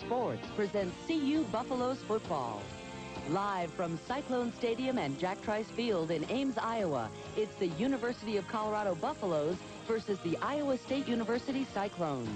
Sports presents CU Buffaloes football. Live from Cyclone Stadium and Jack Trice Field in Ames, Iowa, it's the University of Colorado Buffaloes versus the Iowa State University Cyclones.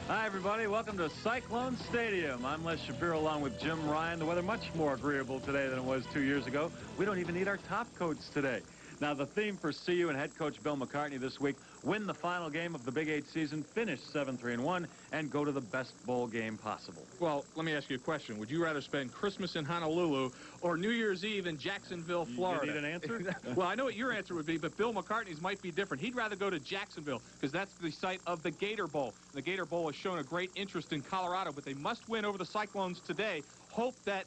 Hi, everybody. Welcome to Cyclone Stadium. I'm Les Shapiro along with Jim Ryan. The weather much more agreeable today than it was 2 years ago. We don't even need our top coats today. Now, the theme for CU and head coach Bill McCartney this week, win the final game of the Big 8 season, finish 7-3-1, and go to the best bowl game possible. Well, let me ask you a question. Would you rather spend Christmas in Honolulu or New Year's Eve in Jacksonville, Florida? You need an answer? Well, I know what your answer would be, but Bill McCartney's might be different. He'd rather go to Jacksonville because that's the site of the Gator Bowl. The Gator Bowl has shown a great interest in Colorado, but they must win over the Cyclones today. Hope that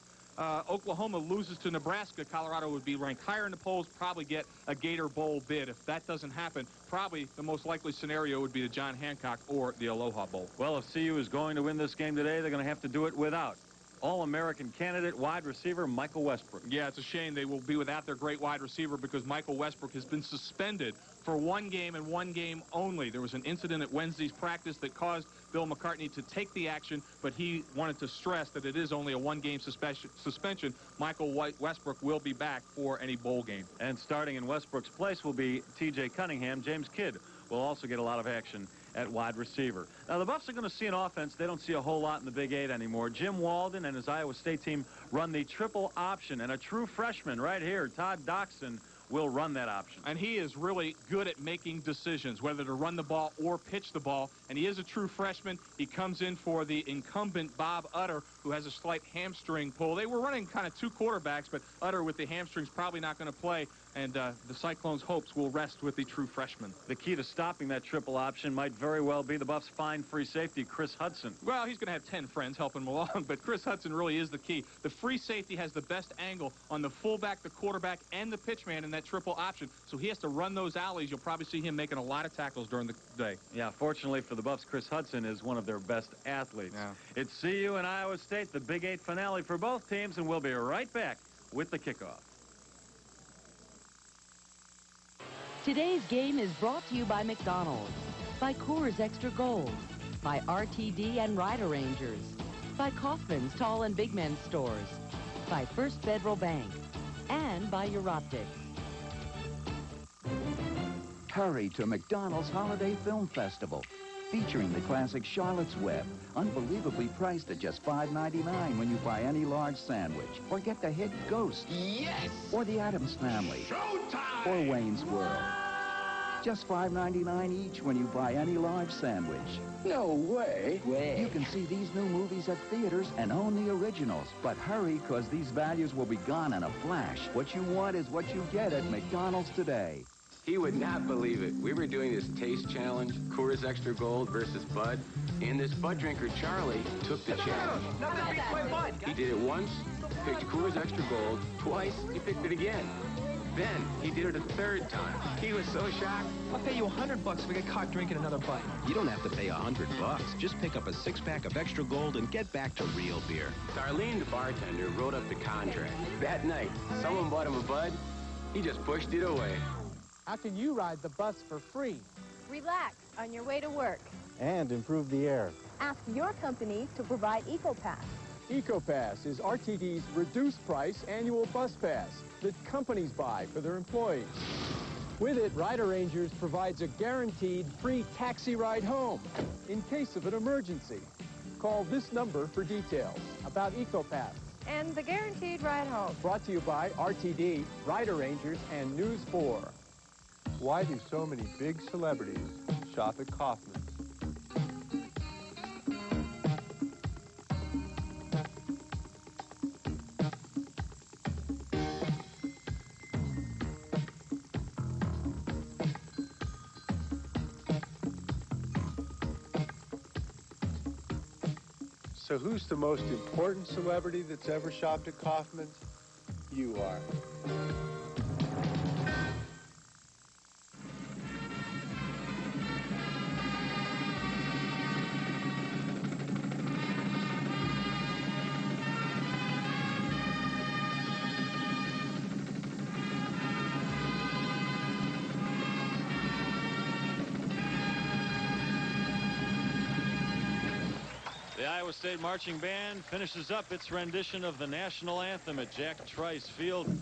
Oklahoma loses to Nebraska. Colorado would be ranked higher in the polls, probably get a Gator Bowl bid. If that doesn't happen, probably the most likely scenario would be the John Hancock or the Aloha Bowl. Well, if CU is going to win this game today, they're going to have to do it without All-American candidate wide receiver Michael Westbrook. Yeah, it's a shame they will be without their great wide receiver because Michael Westbrook has been suspended for one game and one game only. There was an incident at Wednesday's practice that caused Bill McCartney to take the action, but he wanted to stress that it is only a one-game suspension. Michael Westbrook will be back for any bowl game. And starting in Westbrook's place will be T.J. Cunningham. James Kidd will also get a lot of action at wide receiver. Now, the Buffs are going to see an offense they don't see a whole lot in the Big 8 anymore. Jim Walden and his Iowa State team run the triple option, and a true freshman right here, Todd Doxson, will run that option. And he is really good at making decisions, whether to run the ball or pitch the ball. And he is a true freshman. He comes in for the incumbent Bob Utter, who has a slight hamstring pull. They were running kind of two quarterbacks, but Utter with the hamstrings probably not going to play. And the Cyclones' hopes will rest with the true freshman. The key to stopping that triple option might very well be the Buffs' fine free safety, Chris Hudson. Well, he's going to have 10 friends helping him along, but Chris Hudson really is the key. The free safety has the best angle on the fullback, the quarterback, and the pitchman in that triple option, so he has to run those alleys. You'll probably see him making a lot of tackles during the day. Yeah, fortunately for the Buffs, Chris Hudson is one of their best athletes. Yeah. It's CU and Iowa State, the Big 8 finale for both teams, and we'll be right back with the kickoff. Today's game is brought to you by McDonald's, by Coors Extra Gold, by RTD and Rider Rangers, by Kaufman's Tall and Big Men's Stores, by First Federal Bank, and by Europtics. Hurry to McDonald's Holiday Film Festival, featuring the classic Charlotte's Web, unbelievably priced at just $5.99 when you buy any large sandwich. Or get the hit Ghost. Yes! Or the Addams Family. Showtime! Or Wayne's World. Just $5.99 each when you buy any large sandwich. No way. You can see these new movies at theaters and own the originals. But hurry, because these values will be gone in a flash. What you want is what you get at McDonald's today. He would not believe it. We were doing this taste challenge, Coors Extra Gold versus Bud, and this Bud drinker, Charlie, took the challenge. Nothing beats my Bud. He did it once, picked Coors Extra Gold. Twice, he picked it again. Then, he did it a third time. He was so shocked. I'll pay you $100 if we get caught drinking another Bud. You don't have to pay $100. Just pick up a six-pack of Extra Gold and get back to real beer. Darlene, the bartender, wrote up the contract. That night, someone bought him a Bud. He just pushed it away. How can you ride the bus for free? Relax on your way to work. And improve the air. Ask your company to provide EcoPass. EcoPass is RTD's reduced price annual bus pass that companies buy for their employees. With it, Rider Rangers provides a guaranteed free taxi ride home in case of an emergency. Call this number for details about EcoPass. And the guaranteed ride home. Brought to you by RTD, Rider Rangers, and News 4. Why do so many big celebrities shop at Kaufman's? So who's the most important celebrity that's ever shopped at Kaufman's? You are. The Iowa State Marching Band finishes up its rendition of the national anthem at Jack Trice Field,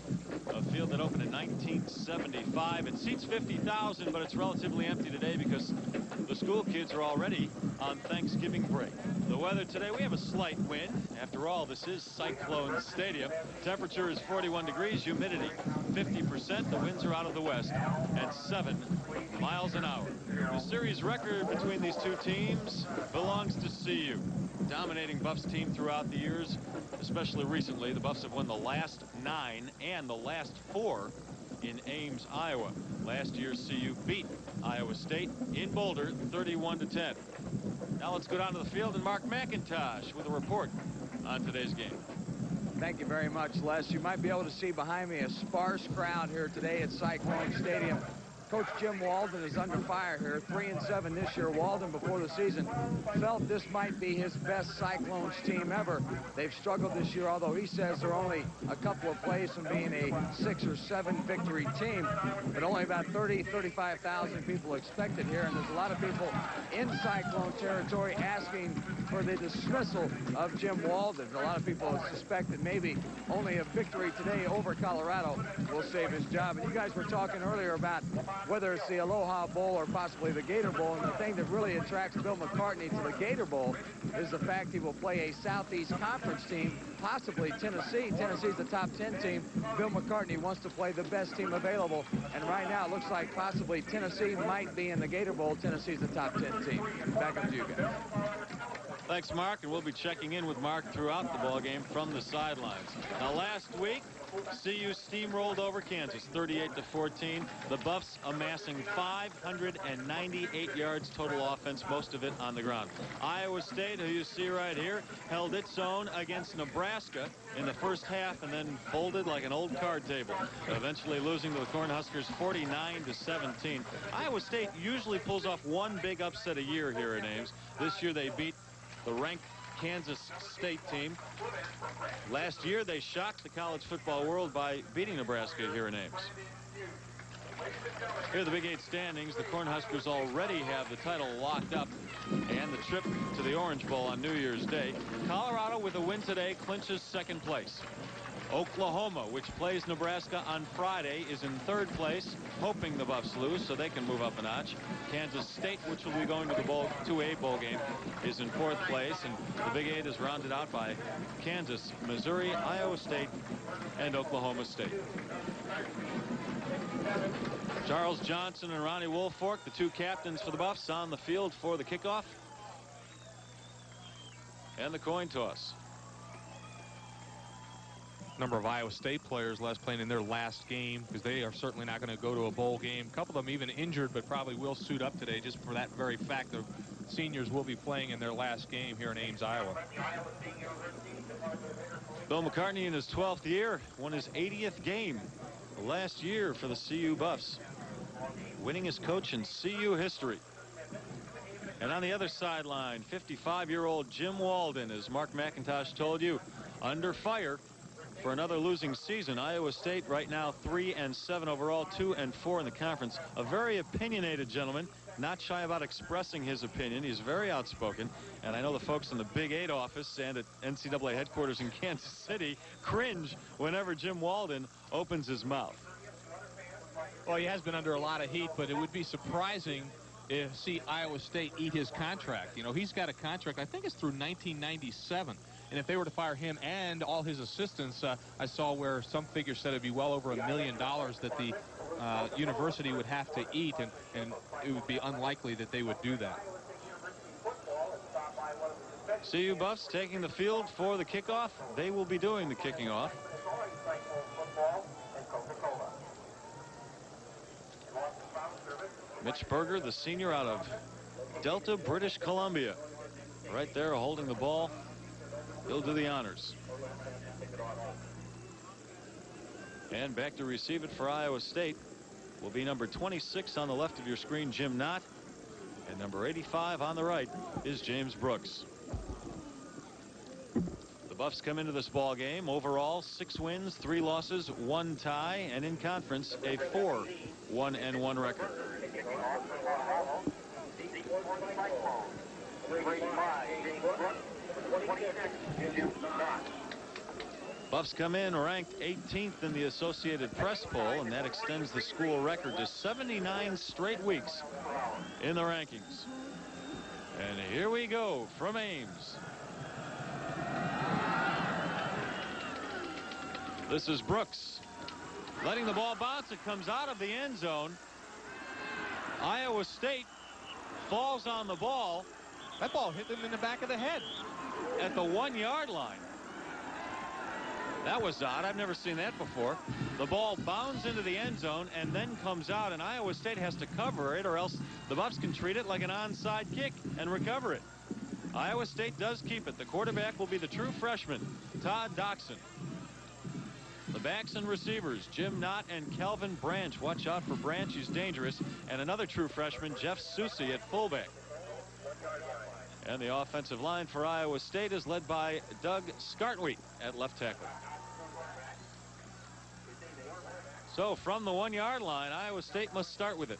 a field that opened in 1975. It seats 50,000, but it's relatively empty today because the school kids are already on Thanksgiving break. The weather today, we have a slight wind. After all, this is Cyclone Stadium. Temperature is 41 degrees, humidity 50%. The winds are out of the west at 7 miles an hour. The series record between these two teams belongs to CU. Dominating Buffs team throughout the years, especially recently. The Buffs have won the last 9 and the last 4 in Ames, Iowa. Last year, CU beat Iowa State in Boulder 31-10. Now let's go down to the field and Mark McIntosh with a report on today's game. Thank you very much, Les. You might be able to see behind me a sparse crowd here today at Cyclone Stadium. Coach Jim Walden is under fire here, 3-7 this year. Walden, before the season, felt this might be his best Cyclones team ever. They've struggled this year, although he says they're only a couple of plays from being a 6 or 7 victory team. But only about 35,000 people expected here, and there's a lot of people in Cyclone territory asking for the dismissal of Jim Walden. A lot of people suspect that maybe only a victory today over Colorado will save his job. And you guys were talking earlier about whether it's the Aloha Bowl or possibly the Gator Bowl. And the thing that really attracts Bill McCartney to the Gator Bowl is the fact he will play a Southeast Conference team, possibly Tennessee. Tennessee's the top 10 team. Bill McCartney wants to play the best team available. And right now it looks like possibly Tennessee might be in the Gator Bowl. Tennessee's the top 10 team. Back up to you guys. Thanks, Mark, and we'll be checking in with Mark throughout the ball game from the sidelines. Now, last week, CU steamrolled over Kansas 38-14. The Buffs amassing 598 yards total offense, most of it on the ground. Iowa State, who you see right here, held its own against Nebraska in the first half and then folded like an old card table, eventually losing to the Cornhuskers 49-17. Iowa State usually pulls off one big upset a year here at Ames. This year they beat the ranked Kansas State team. Last year they shocked the college football world by beating Nebraska here in Ames. Here are the Big 8 standings. The Cornhuskers already have the title locked up and the trip to the Orange Bowl on New Year's Day. Colorado, with a win today, clinches second place. Oklahoma, which plays Nebraska on Friday, is in third place, hoping the Buffs lose so they can move up a notch. Kansas State, which will be going to the A bowl game, is in fourth place, and the Big 8 is rounded out by Kansas, Missouri, Iowa State, and Oklahoma State. Charles Johnson and Ronnie Woolfolk, the two captains for the Buffs, on the field for the kickoff and the coin toss. Number of Iowa State players playing in their last game, because they are certainly not going to go to a bowl game. A couple of them even injured, but probably will suit up today just for that very fact of seniors will be playing in their last game here in Ames, Iowa. Bill McCartney in his 12th year won his 80th game last year for the CU Buffs, winningest coach in CU history. And on the other sideline, 55-year-old Jim Walden, as Mark McIntosh told you, under fire for another losing season. Iowa State right now 3-7 overall, 2-4 in the conference. A very opinionated gentleman, not shy about expressing his opinion. He's very outspoken, and I know the folks in the Big 8 office and at NCAA headquarters in Kansas City cringe whenever Jim Walden opens his mouth. Well, he has been under a lot of heat, but it would be surprising to see Iowa State eat his contract. You know, he's got a contract, I think it's through 1997. And if they were to fire him and all his assistants, I saw where some figures said it'd be well over $1 million that the university would have to eat, and it would be unlikely that they would do that. CU Buffs taking the field for the kickoff. They will be doing the kicking off. Mitch Berger, the senior out of Delta, British Columbia, right there holding the ball. He'll do the honors. And back to receive it for Iowa State will be number 26 on the left of your screen, Jim Knott. And number 85 on the right is James Brooks. The Buffs come into this ball game overall 6 wins, 3 losses, 1 tie, and in conference a 4-1-1 record. Buffs come in ranked 18th in the Associated Press poll, and that extends the school record to 79 straight weeks in the rankings. And here we go from Ames. This is Brooks letting the ball bounce. It comes out of the end zone. Iowa State falls on the ball. That ball hit them in the back of the head at the 1-yard line. That was odd. I've never seen that before. The ball bounds into the end zone and then comes out, and Iowa State has to cover it, or else the Buffs can treat it like an onside kick and recover it. Iowa State does keep it. The quarterback will be the true freshman, Todd Doxson. The backs and receivers, Jim Knott and Kelvin Branch. Watch out for Branch. He's dangerous. And another true freshman, Jeff Susi, at fullback. And the offensive line for Iowa State is led by Doug Skartweit at left tackle. So from the 1-yard line, Iowa State must start with it.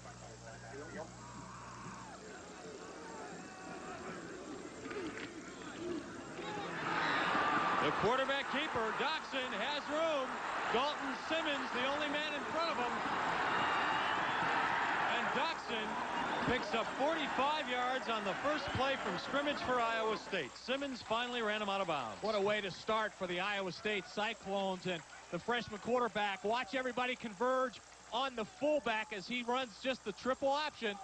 The quarterback keeper, Doxson, has room. Dalton Simmons, the only man in front of him. And Doxson picks up 45 yards on the first play from scrimmage for Iowa State. Simmons finally ran him out of bounds. What a way to start for the Iowa State Cyclones, and the freshman quarterback. Watch everybody converge on the fullback as he runs just the triple option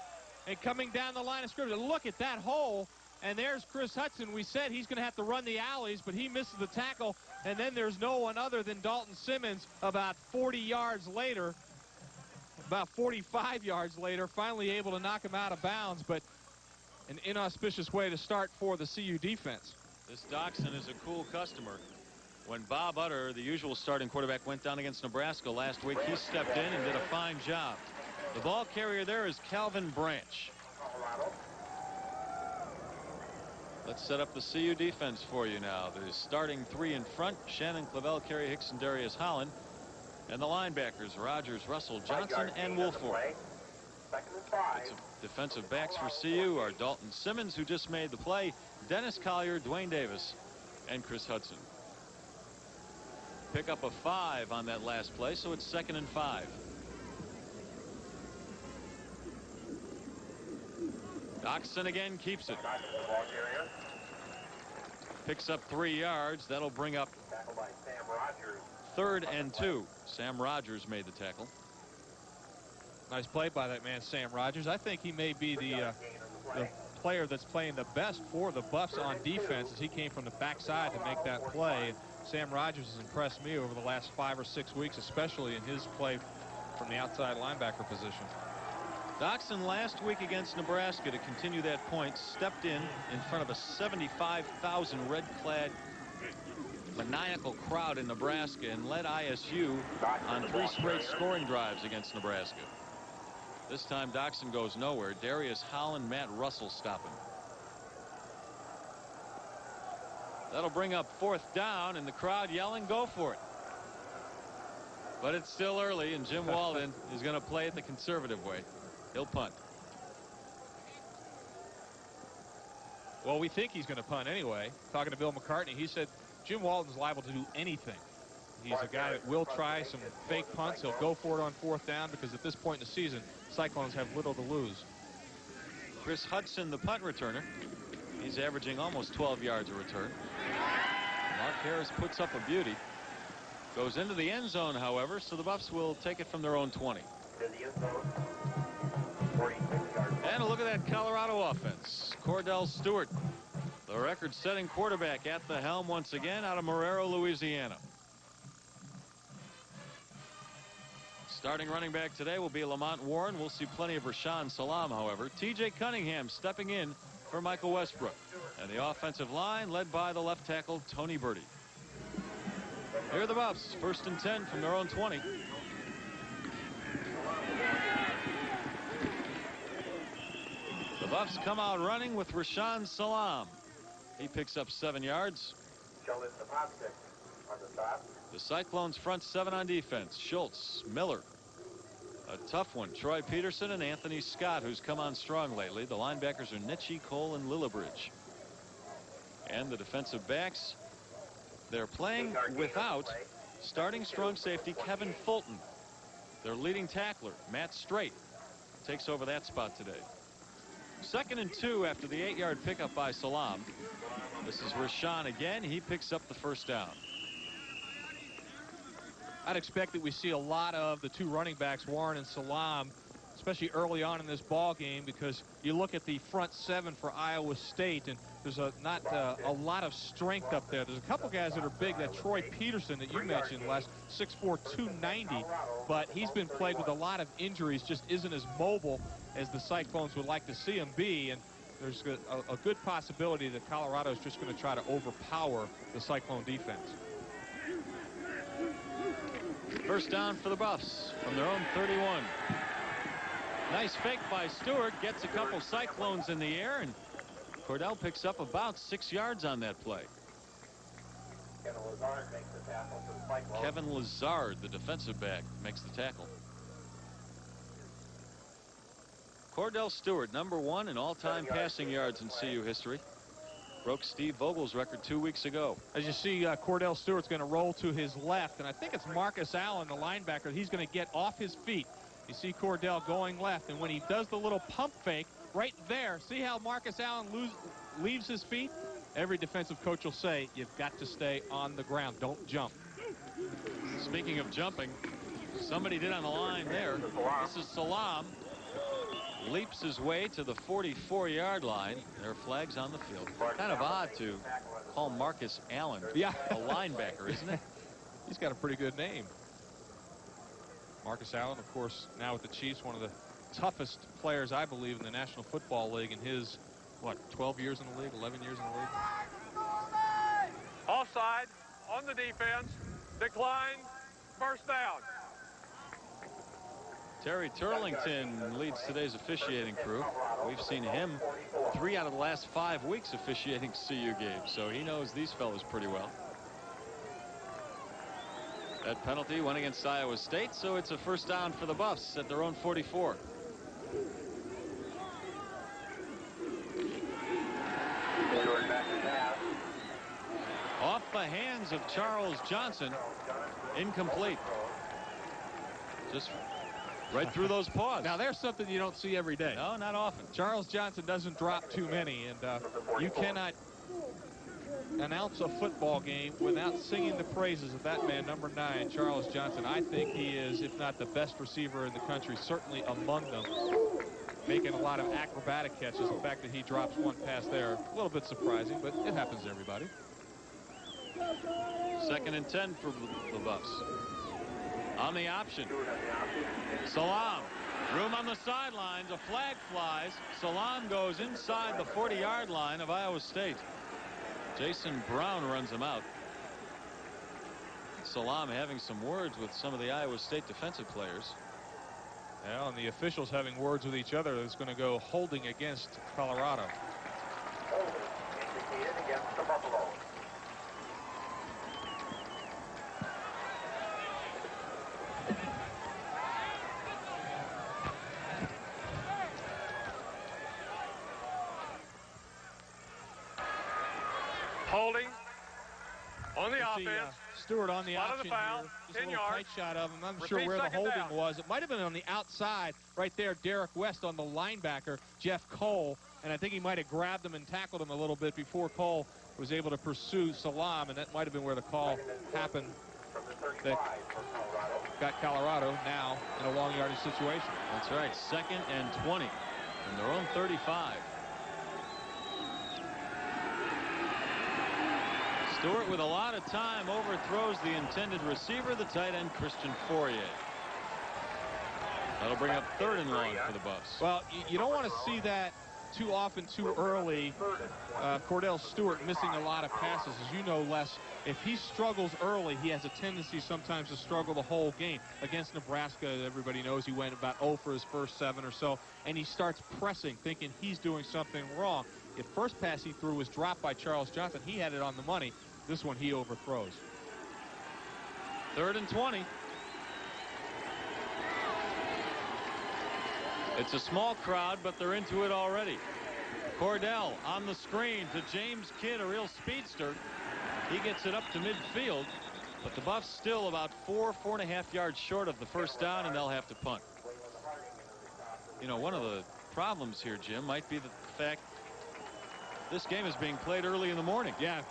and coming down the line of scrimmage. Look at that hole. And there's Chris Hudson. We said he's going to have to run the alleys, but he misses the tackle. And then there's no one other than Dalton Simmons about 40 yards later, about 45 yards later, finally able to knock him out of bounds. But an inauspicious way to start for the CU defense. This Doxson is a cool customer. When Bob Utter, the usual starting quarterback, went down against Nebraska last week, he stepped in and did a fine job. The ball carrier there is Calvin Branch. Let's set up the CU defense for you now. The starting 3 in front, Shannon Clavel, Kerry Hicks, and Darius Holland. And the linebackers, Rogers, Russell, Johnson, and Woolford. Defensive backs for CU are Dalton Simmons, who just made the play, Dennis Collier, Dwayne Davis, and Chris Hudson. Pick up a 5 on that last play, so it's 2nd and 5. Doxson again keeps it. Picks up 3 yards. That'll bring up 3rd and 2. Sam Rogers made the tackle. Nice play by that man, Sam Rogers. I think he may be the player that's playing the best for the Buffs on defense, as he came from the backside to make that play. Sam Rogers has impressed me over the last 5 or 6 weeks, especially in his play from the outside linebacker position. Doxson last week against Nebraska, to continue that point, stepped in front of a 75,000 red-clad maniacal crowd in Nebraska and led ISU on 3 straight scoring drives against Nebraska. This time Doxson goes nowhere. Darius Holland, Matt Russell stop him. That'll bring up 4th down, and the crowd yelling, "Go for it." But it's still early, and Jim Walden is going to play it the conservative way. He'll punt. Well, we think he's going to punt anyway. Talking to Bill McCartney, he said Jim Walden's liable to do anything. He's a guy that will try some fake punts. He'll go for it on 4th down, because at this point in the season, Cyclones have little to lose. Chris Hudson, the punt returner. He's averaging almost 12 yards a return. Mark Harris puts up a beauty. Goes into the end zone, however, so the Buffs will take it from their own 20. And a look at that Colorado offense. Cordell Stewart, the record-setting quarterback, at the helm once again out of Marrero, Louisiana. Starting running back today will be Lamont Warren. We'll see plenty of Rashaan Salam, however. T.J. Cunningham stepping in for Michael Westbrook. And the offensive line led by the left tackle, Tony Birdie. Here are the Buffs, 1st and 10 from their own 20. The Buffs come out running with Rashaan Salam. He picks up 7 yards. The Cyclones front 7 on defense. Schultz, Miller. A tough one. Troy Peterson and Anthony Scott, who's come on strong lately. The linebackers are Nitchie, Cole, and Lillibridge. And the defensive backs, they're playing without starting strong safety Kevin Fulton. Their leading tackler, Matt Straight, takes over that spot today. 2nd and 2 after the 8-yard pickup by Salam. This is Rashawn again. He picks up the first down. I'd expect that we see a lot of the two running backs, Warren and Salam, especially early on in this ball game, because you look at the front seven for Iowa State, and there's not a lot of strength up there. There's a couple guys that are big. That Troy Peterson that you mentioned, Les, 6'4", 290, but he's been plagued with a lot of injuries, just isn't as mobile as the Cyclones would like to see him be, and there's a good possibility that Colorado is just going to try to overpower the Cyclone defense. First down for the Buffs from their own 31. Nice fake by Stewart, gets a couple Cyclones in the air, and Cordell picks up about 6 yards on that play. Kevin Lazard, the defensive back, makes the tackle. Cordell Stewart, #1 in all-time passing yards in CU history. Broke Steve Vogel's record 2 weeks ago. As you see, Cordell Stewart's going to roll to his left, and I think it's Marcus Allen, the linebacker. He's going to get off his feet. You see Cordell going left, and when he does the little pump fake right there, see how Marcus Allen leaves his feet? Every defensive coach will say, you've got to stay on the ground. Don't jump. Speaking of jumping, somebody did on the line there. This is Salam. Leaps his way to the 44-yard line. There are flags on the field. Kind of odd to call Marcus Allen a linebacker, isn't it? He's got a pretty good name. Marcus Allen, of course, now with the Chiefs, one of the toughest players, I believe, in the National Football League in his, 12 years in the league, 11 years in the league? Offside on the defense. Decline. First down. Terry Turlington leads today's officiating crew. We've seen him 3 out of the last 5 weeks officiating CU games, so he knows these fellas pretty well. That penalty went against Iowa State, so it's a first down for the Buffs at their own 44. Off the hands of Charles Johnson. Incomplete. Just right through those paws. Now, there's something you don't see every day. No, not often. Charles Johnson doesn't drop too many, and you cannot announce a football game without singing the praises of that man, number 9, Charles Johnson. I think he is, if not the best receiver in the country, certainly among them, making a lot of acrobatic catches. The fact that he drops one pass there, a little bit surprising, but it happens to everybody. 2nd and 10 for the Buffs. On the option. Salam. Room on the sidelines. A flag flies. Salam goes inside the 40-yard line of Iowa State. Jason Brown runs him out. Salam having some words with some of the Iowa State defensive players. Well, and the officials having words with each other is going to go holding against Colorado. Indicated against the Buffalo. Holding on the offense. Stewart on the option foul, here. Just a 10 little yards. tight shot of him. I'm not Repeat sure where the second holding down. was. It might have been on the outside right there. Derek West on the linebacker, Jeff Cole. And I think he might have grabbed him and tackled him a little bit before Cole was able to pursue Salam. And that might have been where the call happened that got Colorado now in a long yardage situation. That's right. 2nd and 20 from their own 35. Stewart with a lot of time overthrows the intended receiver, the tight end Christian Fourier. That'll bring up 3rd and long for the Buffs. Well, you don't want to see that too often too early. Cordell Stewart missing a lot of passes. As you know, Les, if he struggles early, he has a tendency sometimes to struggle the whole game. Against Nebraska, everybody knows he went about 0 for his first 7 or so, and he starts pressing, thinking he's doing something wrong. The first pass he threw was dropped by Charles Johnson. He had it on the money. This one he overthrows. 3rd and 20. It's a small crowd, but they're into it already. Cordell on the screen to James Kidd, a real speedster. He gets it up to midfield, but the Buffs still about 4.5 yards short of the first down, and they'll have to punt. You know, one of the problems here, Jim, might be the fact this game is being played early in the morning. Yeah,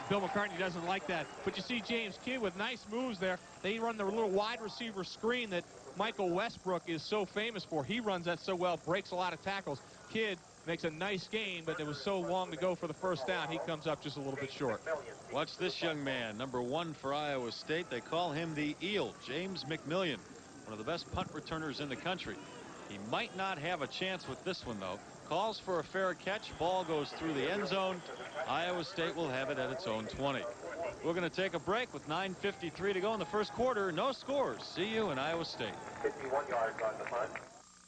Bill McCartney doesn't like that. But you see James Kidd with nice moves there. They run the little wide receiver screen that Michael Westbrook is so famous for. He runs that so well, breaks a lot of tackles. Kidd makes a nice gain, but it was so long to go for the first down. He comes up just a little bit short. Watch this young man, number 1 for Iowa State. They call him the Eel, James McMillian, one of the best punt returners in the country. He might not have a chance with this one, though. Calls for a fair catch. Ball goes through the end zone. Iowa State will have it at its own 20. We're going to take a break with 9:53 to go in the first quarter. No scores. See you in Iowa State. 51 yards on the punt.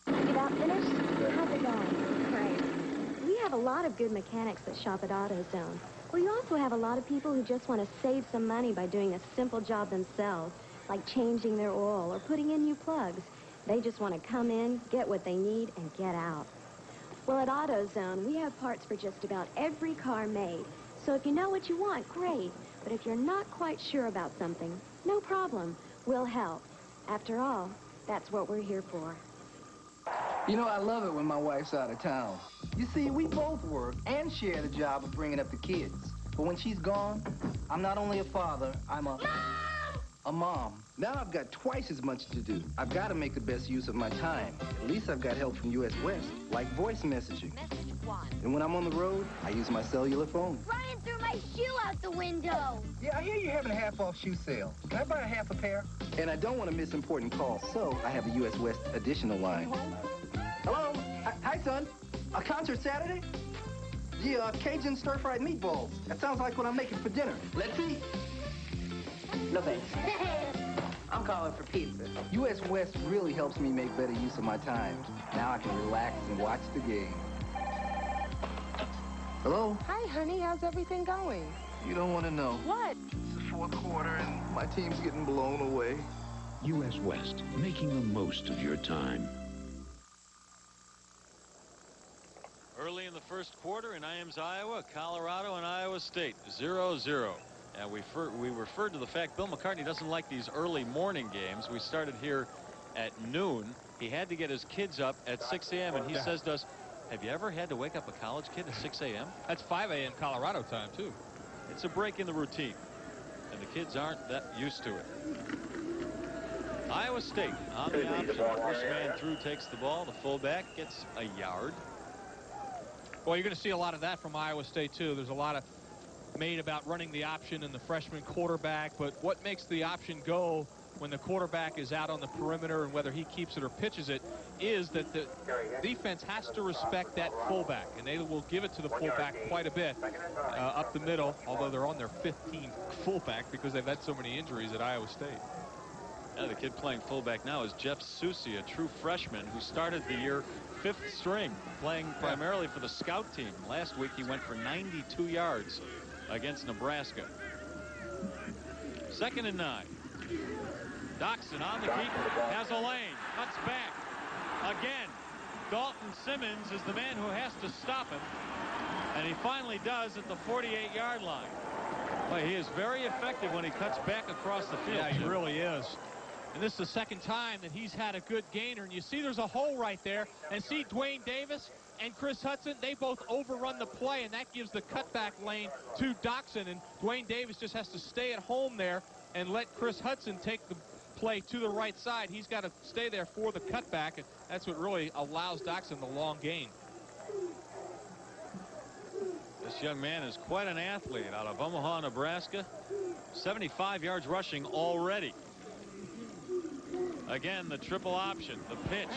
You about finished? How's it going? Great. We have a lot of good mechanics that shop at AutoZone. We also have a lot of people who just want to save some money by doing a simple job themselves, like changing their oil or putting in new plugs. They just want to come in, get what they need, and get out. Well, at AutoZone, we have parts for just about every car made. So if you know what you want, great. But if you're not quite sure about something, no problem. We'll help. After all, that's what we're here for. You know, I love it when my wife's out of town. You see, we both work and share the job of bringing up the kids. But when she's gone, I'm not only a father, I'm a mom. Now I've got twice as much to do. I've got to make the best use of my time. At least I've got help from US West, like voice messaging. Message 1. And when I'm on the road, I use my cellular phone. Brian threw my shoe out the window. Yeah, I hear you're having a half-off shoe sale. Can I buy a half a pair? And I don't want to miss important calls, so I have a US West additional line. Hello? Hi, son. A concert Saturday? Yeah, Cajun stir-fried meatballs. That sounds like what I'm making for dinner. Let's eat. No thanks. I'm calling for pizza. US West really helps me make better use of my time. Now I can relax and watch the game. Hello? Hi, honey. How's everything going? You don't want to know. What? It's the fourth quarter and my team's getting blown away. US West, making the most of your time. Early in the first quarter in Iams, Iowa, Colorado and Iowa State, 0-0. And we referred to the fact Bill McCartney doesn't like these early morning games. We started here at noon. He had to get his kids up at 6 a.m. and he says to us, have you ever had to wake up a college kid at 6 a.m.? That's 5 a.m. Colorado time, too. It's a break in the routine, and the kids aren't that used to it. Iowa State on the option. First man through takes the ball. The fullback gets a yard. Well, you're going to see a lot of that from Iowa State, too. There's a lot of made about running the option and the freshman quarterback, but what makes the option go when the quarterback is out on the perimeter and whether he keeps it or pitches it is that the defense has to respect that fullback, and they will give it to the fullback quite a bit up the middle, although they're on their 15th fullback because they've had so many injuries at Iowa State. Now the kid playing fullback now is Jeff Susi, a true freshman who started the year 5th string, playing primarily for the scout team. Last week he went for 92 yards against Nebraska. 2nd and 9. Doxson on the keeper, has a lane, cuts back. Again, Dalton Simmons is the man who has to stop him, and he finally does at the 48-yard line. Well, he is very effective when he cuts back across the field. Yeah, he really is. And this is the second time that he's had a good gainer. And you see there's a hole right there. And see Dwayne Davis and Chris Hudson, they both overrun the play, and that gives the cutback lane to Doxson. And Dwayne Davis just has to stay at home there and let Chris Hudson take the play to the right side. He's got to stay there for the cutback, and that's what really allows Doxson the long gain. This young man is quite an athlete out of Omaha, Nebraska. 75 yards rushing already. Again, the triple option, the pitch,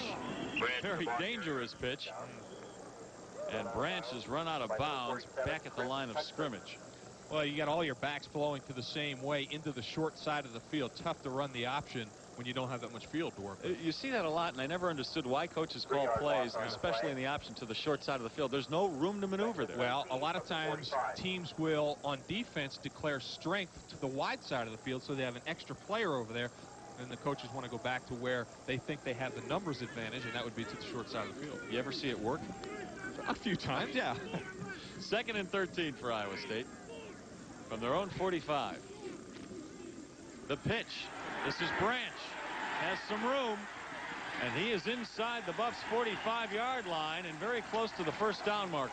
very dangerous pitch. And Branch has run out of bounds back at the line of scrimmage. Well, you got all your backs flowing to the same way into the short side of the field. Tough to run the option when you don't have that much field to work with. You see that a lot, and I never understood why coaches call plays, especially in the option, to the short side of the field. There's no room to maneuver there. Well, a lot of times teams will, on defense, declare strength to the wide side of the field so they have an extra player over there. And the coaches want to go back to where they think they have the numbers advantage, and that would be to the short side of the field. You ever see it work? A few times, yeah. 2nd and 13 for Iowa State. From their own 45. The pitch. This is Branch. Has some room. And he is inside the Buffs' 45-yard line and very close to the first down marker.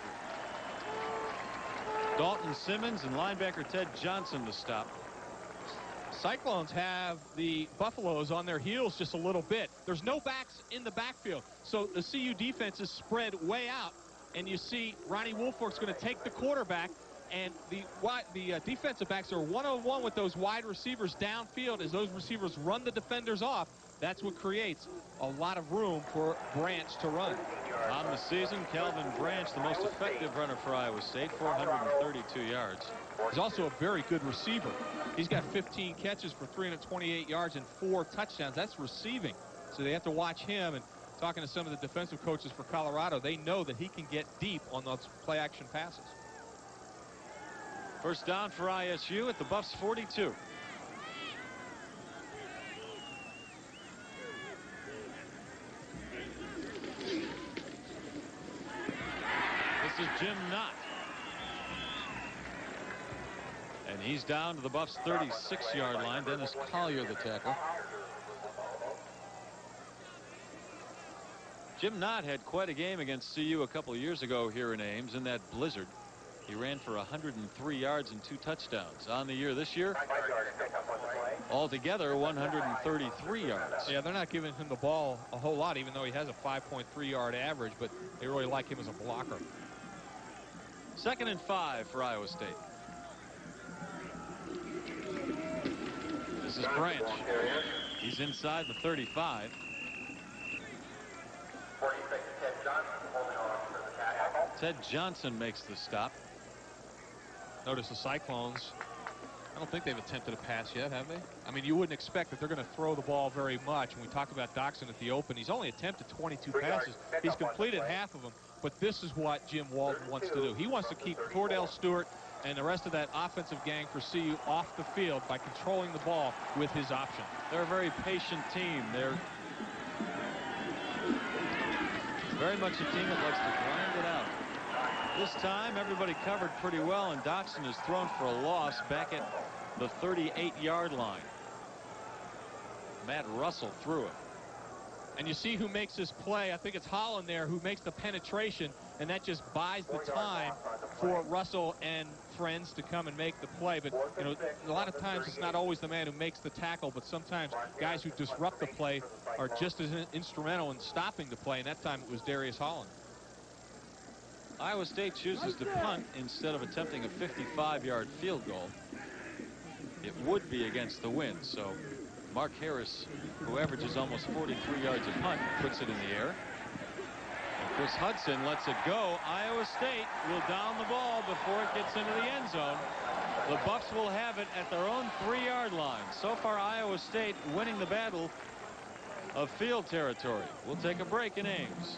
Dalton Simmons and linebacker Ted Johnson to stop. Cyclones have the Buffaloes on their heels just a little bit. There's no backs in the backfield, so the CU defense is spread way out. And you see Ronnie Woolfolk's going to take the quarterback, and the defensive backs are one-on-one with those wide receivers downfield. As those receivers run the defenders off, that's what creates a lot of room for Branch to run. On the season, Calvin Branch, the most effective runner for Iowa State, 432 yards. He's also a very good receiver. He's got 15 catches for 328 yards and 4 touchdowns. That's receiving. So they have to watch him. And talking to some of the defensive coaches for Colorado, they know that he can get deep on those play-action passes. First down for ISU at the Buffs' 42. This is Jim Knott. And he's down to the Buffs' 36-yard line. Dennis Collier, the tackle. Jim Knott had quite a game against CU a couple of years ago here in Ames in that blizzard. He ran for 103 yards and 2 touchdowns. On the year this year, altogether 133 yards. Yeah, they're not giving him the ball a whole lot, even though he has a 5.3-yard average, but they really like him as a blocker. 2nd and 5 for Iowa State. This is Branch. He's inside the 35. Ted Johnson makes the stop. Notice the Cyclones, I don't think they've attempted a pass yet, have they? I mean, you wouldn't expect that they're going to throw the ball very much. When we talk about Doxson at the open, he's only attempted 22 passes. He's completed half of them, but this is what Jim Walden wants to do. He wants to keep Cordell Stewart and the rest of that offensive gang for CU off the field by controlling the ball with his option. They're a very patient team. They're very much a team that likes to grind it out. This time, everybody covered pretty well, and Doxson is thrown for a loss back at the 38-yard line. Matt Russell threw it. And you see who makes this play. I think it's Holland there who makes the penetration, and that just buys the time for Russell and friends to come and make the play. But, you know, a lot of times it's not always the man who makes the tackle, but sometimes guys who disrupt the play are just as instrumental in stopping the play, and that time it was Darius Holland. Iowa State chooses to punt instead of attempting a 55-yard field goal. It would be against the wind, so Mark Harris, who averages almost 43 yards a punt, puts it in the air. And Chris Hudson lets it go. Iowa State will down the ball before it gets into the end zone. The Buffs will have it at their own 3-yard line. So far, Iowa State winning the battle of field territory. We'll take a break in Ames.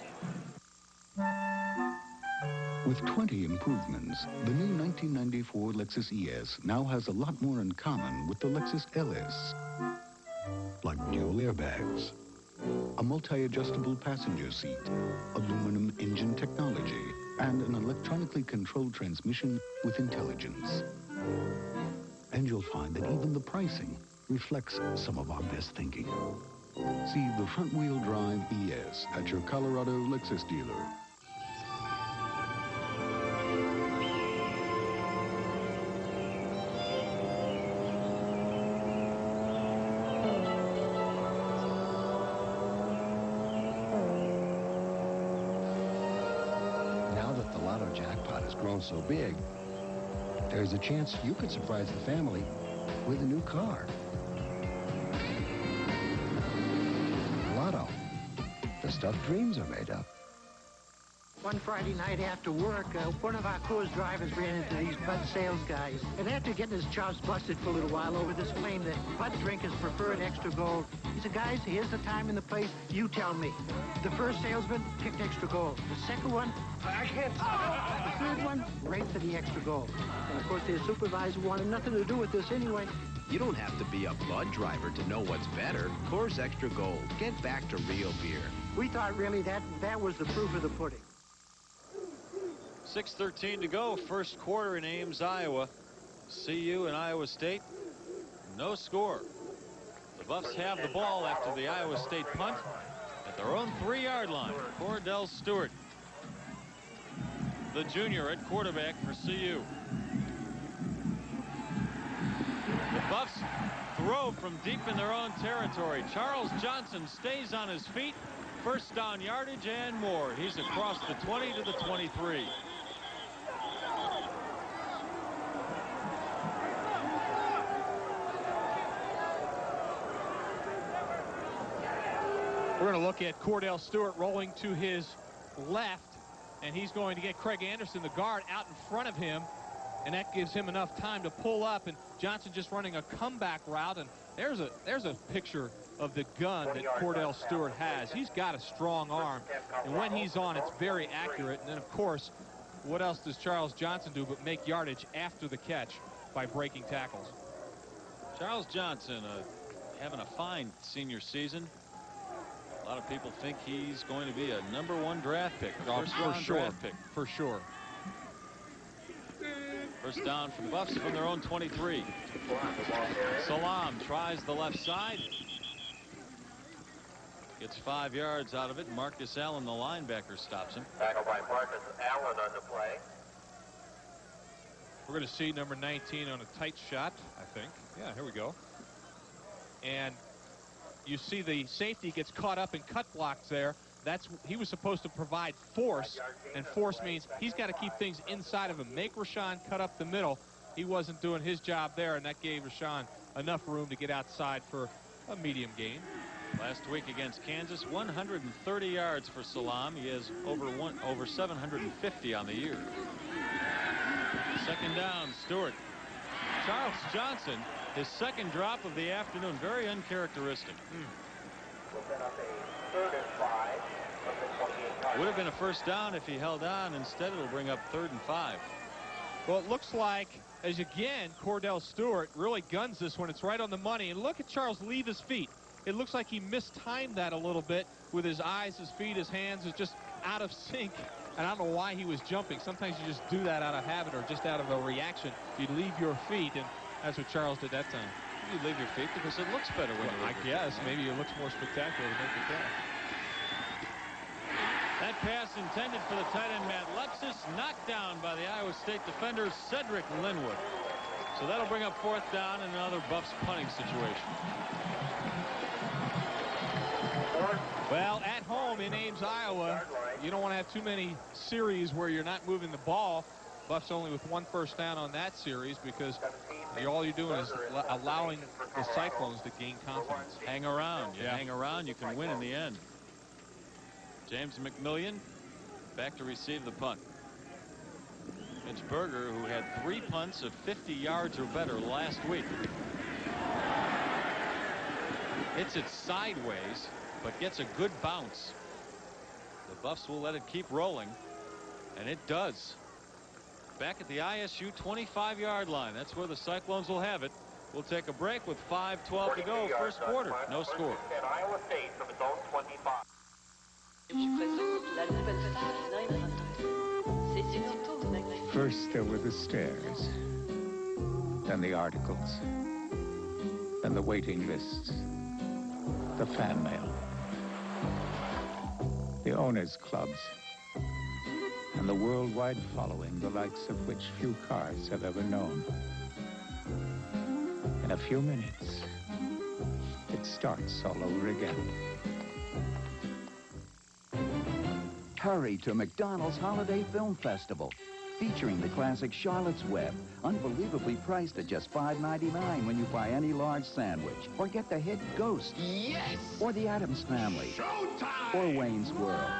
With 20 improvements, the new 1994 Lexus ES now has a lot more in common with the Lexus LS. Like dual airbags, a multi-adjustable passenger seat, aluminum engine technology, and an electronically controlled transmission with intelligence. And you'll find that even the pricing reflects some of our best thinking. See the front-wheel drive ES at your Colorado Lexus dealer. Grown so big, there's a chance you could surprise the family with a new car. Lotto, the stuff dreams are made of. One Friday night after work, one of our Coors drivers ran into these Bud sales guys. And after getting his chops busted for a little while over this claim that Bud drinkers prefer an extra gold, he said, guys, here's the time and the place. You tell me. The first salesman picked extra gold. The second one, I can't. The third one, right for the extra gold. And of course, their supervisor wanted nothing to do with this anyway. You don't have to be a Bud driver to know what's better. Coors Extra Gold. Get back to real beer. We thought really that was the proof of the pudding. 6:13 to go. First quarter in Ames, Iowa. CU and Iowa State. No score. The Buffs have the ball after the Iowa State punt at their own 3-yard line. Cordell Stewart, the junior at quarterback for CU. The Buffs throw from deep in their own territory. Charles Johnson stays on his feet. First down yardage and more. He's across the 20 to the 23. We're going to look at Cordell Stewart rolling to his left, and he's going to get Craig Anderson, the guard, out in front of him, and that gives him enough time to pull up. And Johnson just running a comeback route, and there's a picture of the gun that Cordell Stewart has. He's got a strong arm, and when he's on, it's very accurate. And then, of course, what else does Charles Johnson do but make yardage after the catch by breaking tackles? Charles Johnson having a fine senior season. A lot of people think he's going to be a #1 draft pick, first-round draft pick. For sure. First down for the Buffs from their own 23. Salam tries the left side. Gets 5 yards out of it. Marcus Allen, the linebacker, stops him. Tackle by Marcus Allen on the play. We're going to see number 19 on a tight shot, I think. Yeah, here we go. And you see the safety gets caught up in cut blocks there. He was supposed to provide force, and force means he's got to keep things inside of him. Make Rashawn cut up the middle. He wasn't doing his job there, and that gave Rashawn enough room to get outside for a medium gain. Last week against Kansas, 130 yards for Salam. He has over 750 on the year. Second down, Stewart. Charles Johnson, his second drop of the afternoon, very uncharacteristic. Would have been a first down if he held on. Instead, it'll bring up 3rd and 5. Well, it looks like, as again, Cordell Stewart really guns this one. It's right on the money. And look at Charles leave his feet. It looks like he mistimed that a little bit with his eyes, his feet, his hands is just out of sync. And I don't know why he was jumping. Sometimes you just do that out of habit or just out of a reaction. You leave your feet, and that's what Charles did that time. You leave your feet because it looks better when you leave your feet. Maybe it looks more spectacular to make the catch. That pass intended for the tight end Matt Lepsis, knocked down by the Iowa State defender Cedric Linwood. So that'll bring up 4th down and another Buffs punting situation. Well, at home in Ames, Iowa, you don't want to have too many series where you're not moving the ball. Buffs only with 1 first down on that series because all you're doing is allowing the Cyclones to gain confidence. Hang around. You hang around, you can win in the end. James McMillian back to receive the punt. Mitch Berger, who had 3 punts of 50 yards or better last week. Hits it sideways, but gets a good bounce. The Buffs will let it keep rolling, and it does. Back at the ISU 25-yard line. That's where the Cyclones will have it. We'll take a break with 5:12 to go. First quarter. No score. Iowa State from its own 25. First there were the stairs, then the articles, then the waiting lists, the fan mail, the owners' clubs, and the worldwide following, the likes of which few cars have ever known. In a few minutes, it starts all over again. Hurry to McDonald's Holiday Film Festival, featuring the classic Charlotte's Web, unbelievably priced at just $5.99 when you buy any large sandwich. Or get the hit Ghost. Yes! Or The Addams Family. Showtime! Or Wayne's World.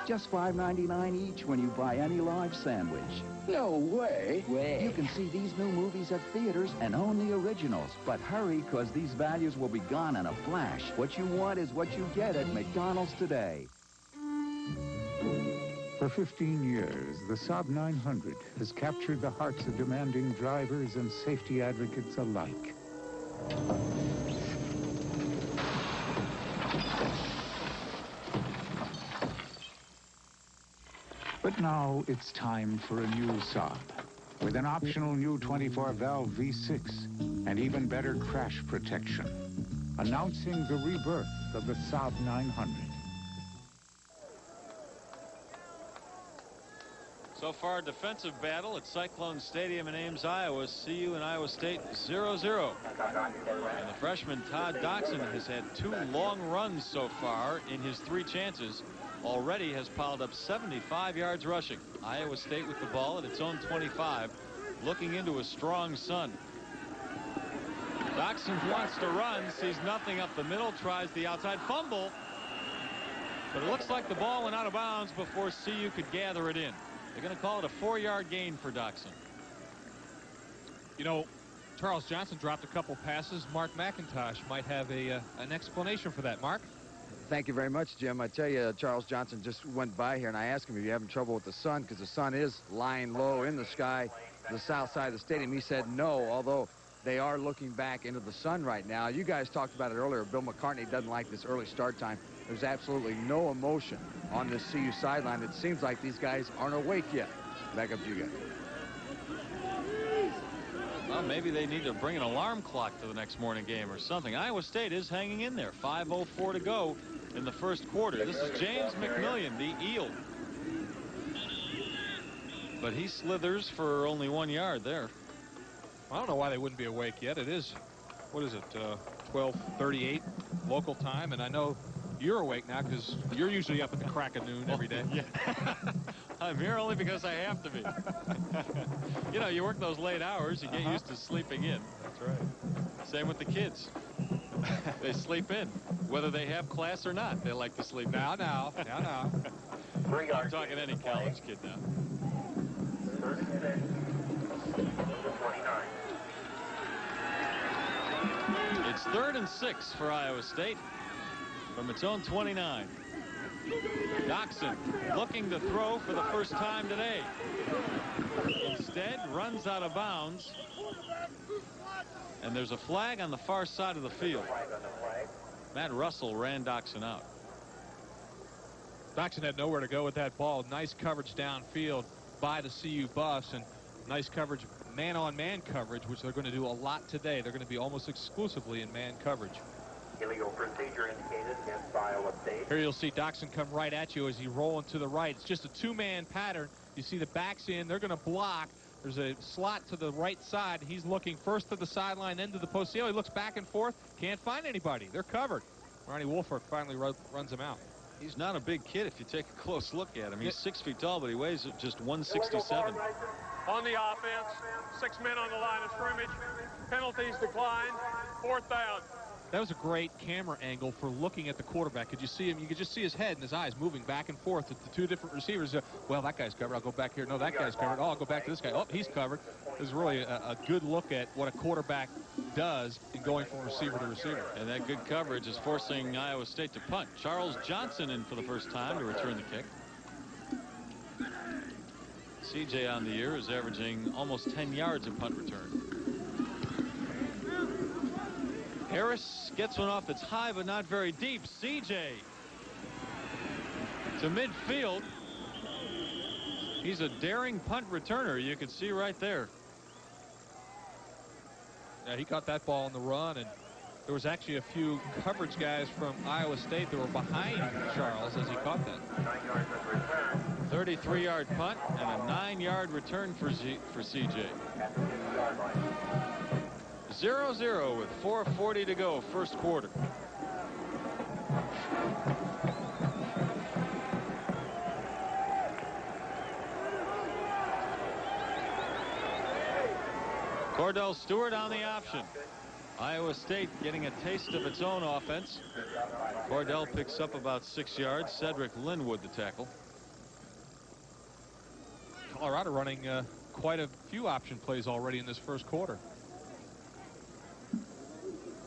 Just $5.99 each when you buy any large sandwich. No way. You can see these new movies at theaters and own the originals. But hurry, because these values will be gone in a flash. What you want is what you get at McDonald's today. For 15 years, the Saab 900 has captured the hearts of demanding drivers and safety advocates alike. But Now it's time for a new Saab with an optional new 24-valve V6 and even better crash protection. Announcing the rebirth of the Saab 900. So far, defensive battle at Cyclone Stadium in Ames, Iowa. CU and Iowa State 0-0. And the freshman Todd Doxson has had 2 long runs so far in his 3 chances. Already has piled up 75 yards rushing. Iowa State with the ball at its own 25, looking into a strong sun. Doxson wants to run, sees nothing up the middle, tries the outside fumble. But it looks like the ball went out of bounds before CU could gather it in. They're going to call it a 4-yard gain for Doxson. You know, Charles Johnson dropped a couple passes. Mark McIntosh might have an explanation for that. Mark? Thank you very much, Jim. I tell you, Charles Johnson just went by here, and I asked him if you're having trouble with the sun, because the sun is lying low in the sky, the south side of the stadium. He said no, although they are looking back into the sun right now. You guys talked about it earlier. Bill McCartney doesn't like this early start time. There's absolutely no emotion on this CU sideline. It seems like these guys aren't awake yet. Back up to you guys. Well, maybe they need to bring an alarm clock to the next morning game or something. Iowa State is hanging in there. 5:04 to go in the first quarter. This is James McMillian, the Eel. But he slithers for only 1 yard there. I don't know why they wouldn't be awake yet. It is, what is it, 12:38 local time, and I know you're awake now because you're usually up at the crack of noon every day. Yeah. I'm here only because I have to be. You know, you work those late hours, you get used to sleeping in. That's right. Same with the kids. They sleep in. Whether they have class or not, they like to sleep in. Now. I'm talking any college kid now. 36. 29. It's 3rd and 6 for Iowa State from its own 29. Doxson looking to throw for the first time today. Instead, runs out of bounds. And there's a flag on the far side of the field. Matt Russell ran Doxson out. Doxson had nowhere to go with that ball. Nice coverage downfield by the CU Buffs, and nice coverage, man-on-man coverage, which they're going to do a lot today. They're going to be almost exclusively in man coverage. Illegal procedure indicated against Iowa State. Here you'll see Doxson come right at you as he rolling to the right. It's just a 2-man pattern. You see the backs in. They're going to block. There's a slot to the right side. He's looking first to the sideline, then to the post. See how he looks back and forth? Can't find anybody. They're covered. Ronnie Wolford finally runs him out. He's not a big kid if you take a close look at him. He's 6 feet tall, but he weighs just 167. On the offense, 6 men on the line of scrimmage. Penalties declined. 4th down. That was a great camera angle for looking at the quarterback. Could you see him? You could just see his head and his eyes moving back and forth with the 2 different receivers. Well, that guy's covered. I'll go back here. No, that guy's covered. Oh, I'll go back to this guy. Oh, he's covered. It was really a good look at what a quarterback does in going from receiver to receiver. And that good coverage is forcing Iowa State to punt. Charles Johnson in for the first time to return the kick. CJ on the year is averaging almost 10 yards of punt return. Harris gets one off that's high but not very deep. CJ to midfield. He's a daring punt returner. You can see right there. Yeah, he caught that ball on the run, and there was actually a few coverage guys from Iowa State that were behind Charles as he caught that. 33-yard punt and a 9-yard return for CJ. 0-0 with 4:40 to go, first quarter. Cordell Stewart on the option. Iowa State getting a taste of its own offense. Cordell picks up about 6 yards. Cedric Linwood the tackle. Colorado running quite a few option plays already in this first quarter.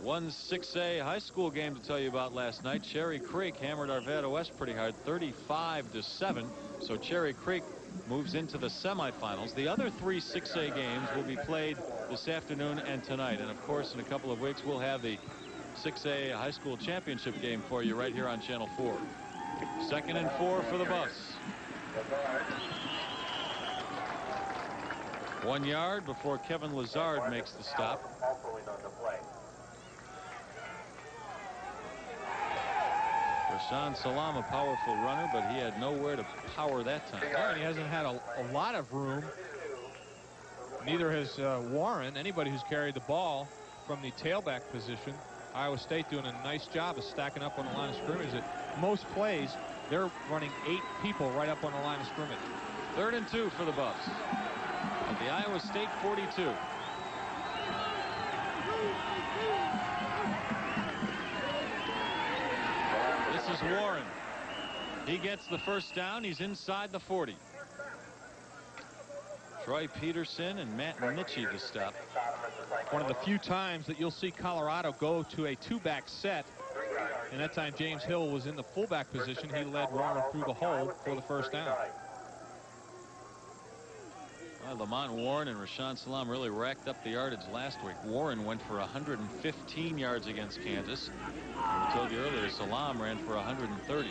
One 6A high school game to tell you about last night. Cherry Creek hammered Arvada West pretty hard, 35-7. So Cherry Creek moves into the semifinals. The other 3 6A games will be played this afternoon and tonight. And of course, in a couple of weeks, we'll have the 6A high school championship game for you right here on Channel 4. 2nd and 4 for the Buffs. 1 yard before Kevin Lazard makes the stop. Rashaan Salam, a powerful runner, but he had nowhere to power that time. Yeah, and he hasn't had a lot of room. Neither has Warren, anybody who's carried the ball from the tailback position. Iowa State doing a nice job of stacking up on the line of scrimmage. At most plays, they're running 8 people right up on the line of scrimmage. 3rd and 2 for the Buffs at the Iowa State 42. This is Warren. He gets the first down. He's inside the 40. Troy Peterson and Matt Mitchie to stop. One of the few times that you'll see Colorado go to a 2-back set. And that time James Hill was in the fullback position. He led Warren through the hole for the first down. Well, Lamont Warren and Rashaan Salam really racked up the yardage last week. Warren went for 115 yards against Kansas. And we told you earlier, Salam ran for 130.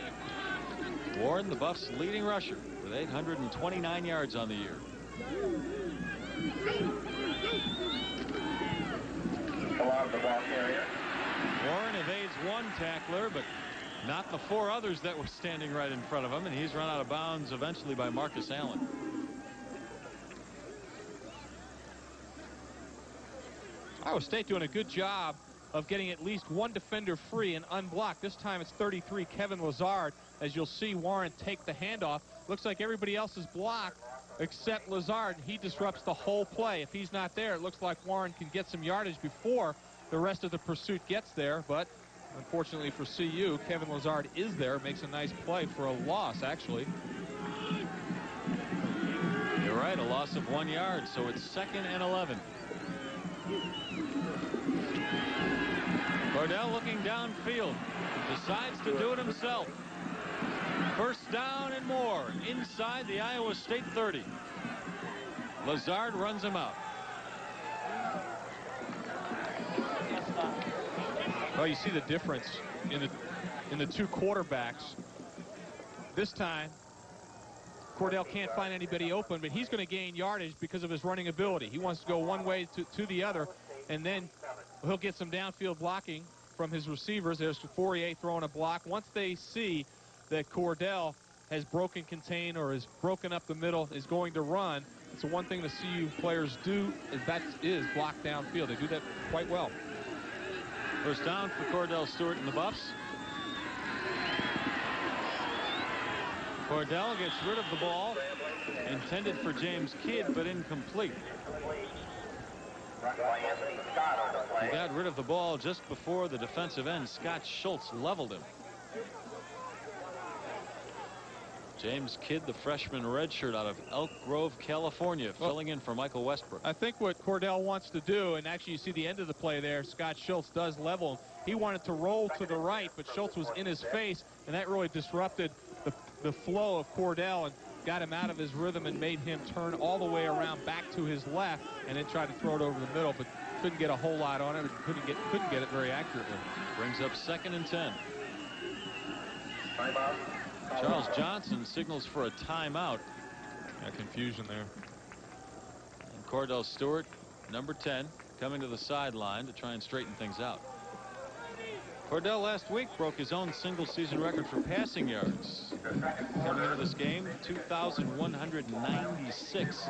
Warren, the Buffs' leading rusher, with 829 yards on the year. Salam, the ball carrier. Warren evades 1 tackler, but not the 4 others that were standing right in front of him, and he's run out of bounds eventually by Marcus Allen. Iowa State doing a good job of getting at least 1 defender free and unblocked. This time it's 33 Kevin Lazard. As you'll see Warren take the handoff. Looks like everybody else is blocked except Lazard. He disrupts the whole play. If he's not there, it looks like Warren can get some yardage before the rest of the pursuit gets there. But unfortunately for CU, Kevin Lazard is there. Makes a nice play for a loss, actually. You're right, a loss of 1 yard, so it's 2nd and 11. Cordell looking downfield, decides to do it himself. First down and more inside the Iowa State 30. Lazard runs him out. Well, you see the difference in the 2 quarterbacks. This time Cordell can't find anybody open, but he's going to gain yardage because of his running ability. He wants to go one way to the other, and then he'll get some downfield blocking from his receivers. There's Fourier throwing a block. Once they see that Cordell has broken contain or has broken up the middle, is going to run, it's the one thing the CU players do is block downfield. They do that quite well. First down for Cordell Stewart and the Buffs. Cordell gets rid of the ball, intended for James Kidd, but incomplete. He got rid of the ball just before the defensive end, Scott Schultz, leveled him. James Kidd, the freshman redshirt out of Elk Grove, California, filling in for Michael Westbrook. I think what Cordell wants to do, and actually you see the end of the play there, Scott Schultz does level. He wanted to roll to the right, but Schultz was in his face, and that really disrupted the flow of Cordell and got him out of his rhythm and made him turn all the way around back to his left and then try to throw it over the middle, but couldn't get a whole lot on it. Couldn't get it very accurately. Brings up 2nd and 10. Charles Johnson signals for a timeout. Confusion there. And Cordell Stewart, number 10, coming to the sideline to try and straighten things out. Cordell last week broke his own single-season record for passing yards. Coming into this game, 2,196.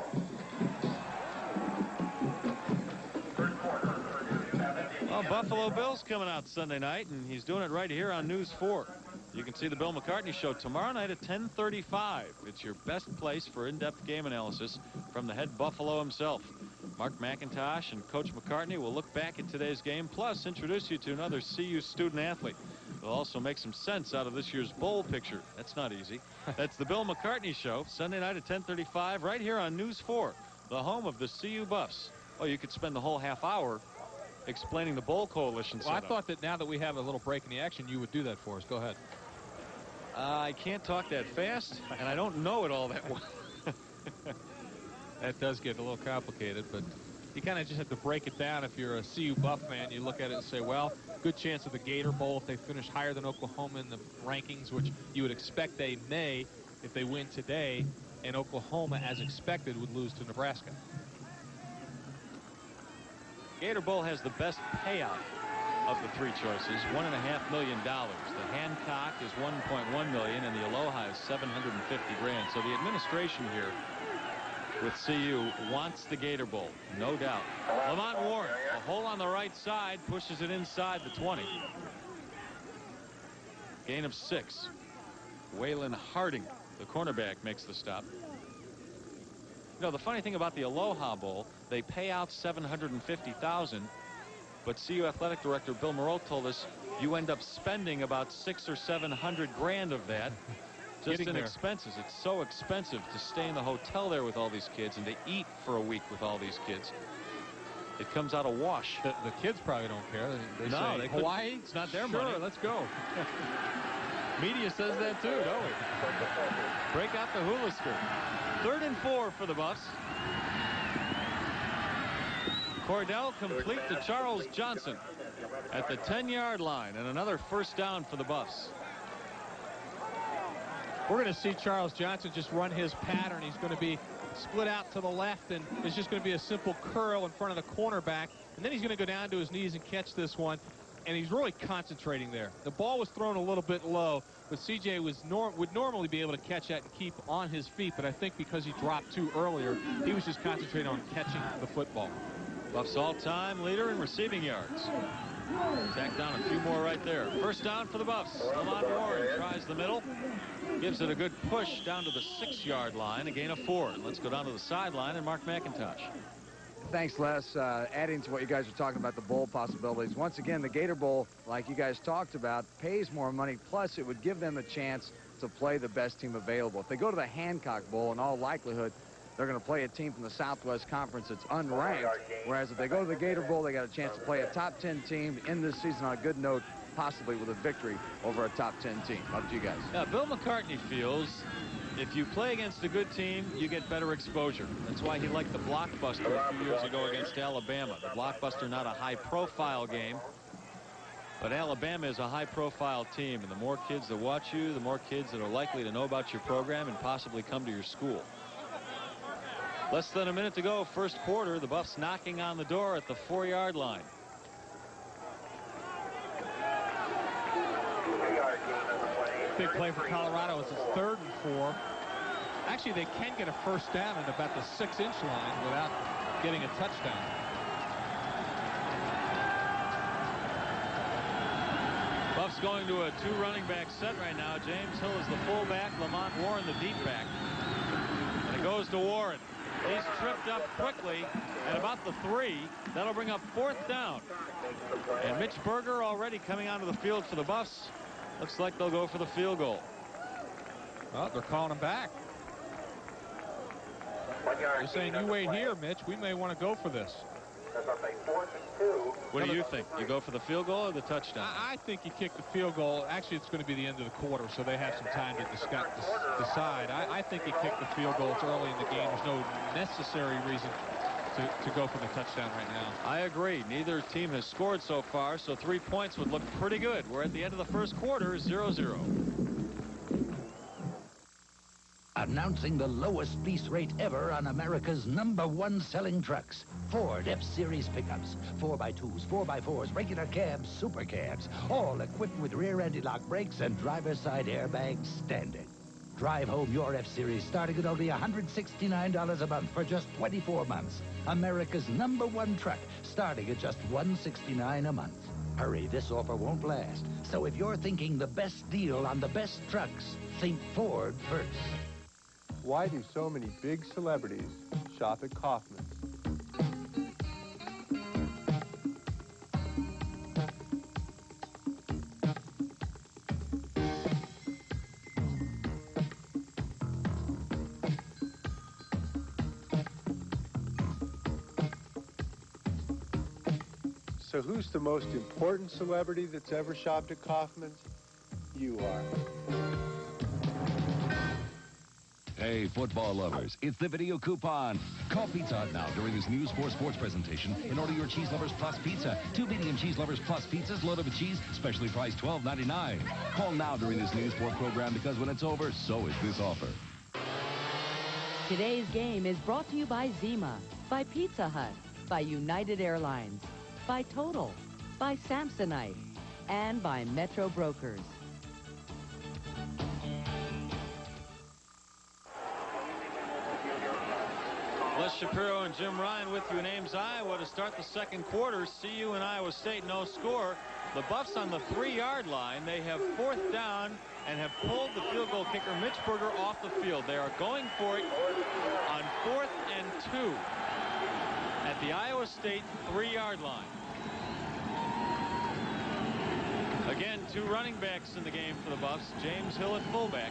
Well, Buffalo Bill's coming out Sunday night, and he's doing it right here on News 4. You can see the Bill McCartney Show tomorrow night at 10:35. It's your best place for in-depth game analysis from the head Buffalo himself. Mark McIntosh and Coach McCartney will look back at today's game, plus introduce you to another CU student-athlete. They'll also make some sense out of this year's bowl picture. That's not easy. That's the Bill McCartney Show, Sunday night at 10:35, right here on News 4, the home of the CU Buffs. Oh, you could spend the whole half hour explaining the bowl coalition Well, setup. I thought that now that we have a little break in the action, you would do that for us. Go ahead. I can't talk that fast, and I don't know it all that well. That does get a little complicated, but you kind of just have to break it down. If you're a CU Buff fan, you look at it and say, well, good chance of the Gator Bowl if they finish higher than Oklahoma in the rankings, which you would expect they may. if they win today, and Oklahoma, as expected, would lose to Nebraska. Gator Bowl has the best payout of the three choices, $1.5 million. The Hancock is $1.1 million, and the Aloha is $750 grand. So the administration here with CU wants the Gator Bowl, no doubt. Lamont Warren, a hole on the right side, pushes it inside the 20. Gain of 6. Waylon Harding, the cornerback, makes the stop. You know, the funny thing about the Aloha Bowl, they pay out $750,000, but CU Athletic Director Bill Moreau told us you end up spending about $600 or $700 grand of that just in expenses. It's so expensive to stay in the hotel there with all these kids and to eat for a week with all these kids. It comes out a wash. The kids probably don't care. They no, say, they Hawaii? It's not their money. Sure, let's go. Media says that too, don't we? Break out the hula skirt. 3rd and 4 for the Buffs. Cordell complete to Charles Johnson at the 10-yard line, and another first down for the Buffs. We're going to see Charles Johnson just run his pattern. He's going to be split out to the left, and it's just going to be a simple curl in front of the cornerback, and then he's going to go down to his knees and catch this one, and he's really concentrating there. The ball was thrown a little bit low, but CJ would normally be able to catch that and keep on his feet, but I think because he dropped too earlier, he was just concentrating on catching the football. Buffs all-time leader in receiving yards. Tack down a few more right there. First down for the Buffs. Lamont Warren tries the middle. Gives it a good push down to the 6-yard line. A gain of 4. Let's go down to the sideline and Mark McIntosh. Thanks, Les. Adding to what you guys are talking about, the bowl possibilities. Once again, the Gator Bowl, like you guys talked about, pays more money. Plus, it would give them a chance to play the best team available. If they go to the Hancock Bowl, in all likelihood, they're going to play a team from the Southwest Conference that's unranked, whereas if they go to the Gator Bowl, they got a chance to play a top 10 team in this season on a good note, possibly with a victory over a top 10 team. Up to you guys. Yeah, Bill McCartney feels if you play against a good team, you get better exposure. That's why he liked the Blockbuster a few years ago against Alabama. The Blockbuster, not a high-profile game, but Alabama is a high-profile team, and the more kids that watch you, the more kids that are likely to know about your program and possibly come to your school. Less than a minute to go, first quarter. The Buffs knocking on the door at the 4-yard line. Big play for Colorado as it's 3rd and 4. Actually, they can get a first down at about the 6-inch line without getting a touchdown. Buffs going to a 2 running back set right now. James Hill is the fullback, Lamont Warren the deep back. And it goes to Warren. He's tripped up quickly at about the 3. That'll bring up 4th down. And Mitch Berger already coming onto the field for the Buffs. Looks like they'll go for the field goal. Well, they're calling him back. They're saying, you wait here, Mitch. We may want to go for this. What do you think? You go for the field goal or the touchdown? I think you kick the field goal. Actually, it's going to be the end of the quarter, so they have some time to decide. I think you kick the field goal. It's early in the game. There's no necessary reason to go for the touchdown right now. I agree. Neither team has scored so far, so 3 points would look pretty good. We're at the end of the first quarter, 0-0. Announcing the lowest lease rate ever on America's #1 selling trucks. Ford F-Series pickups, 4x2s, 4x4s, regular cabs, super cabs, all equipped with rear anti-lock brakes and driver's side airbags standard. Drive home your F-Series starting at only $169 a month for just 24 months. America's #1 truck starting at just $169 a month. Hurry, this offer won't last. So if you're thinking the best deal on the best trucks, think Ford first. Why do so many big celebrities shop at Kaufman's? So who's the most important celebrity that's ever shopped at Kaufman's? You are. Hey, football lovers, it's the video coupon. Call Pizza Hut now during this News 4 Sports presentation and order your Cheese Lovers Plus pizza. 2 medium Cheese Lovers Plus pizzas loaded with cheese, specially priced $12.99. Call now during this News 4 program because when it's over, so is this offer. Today's game is brought to you by Zima, by Pizza Hut, by United Airlines, by Total, by Samsonite, and by Metro Brokers. Les Shapiro and Jim Ryan with you in Ames, Iowa to start the second quarter. CU and Iowa State, no score. The Buffs on the 3-yard line. They have 4th down and have pulled the field goal kicker Mitch Berger off the field. They are going for it on 4th and 2 at the Iowa State 3-yard line. Again, 2 running backs in the game for the Buffs. James Hill at fullback.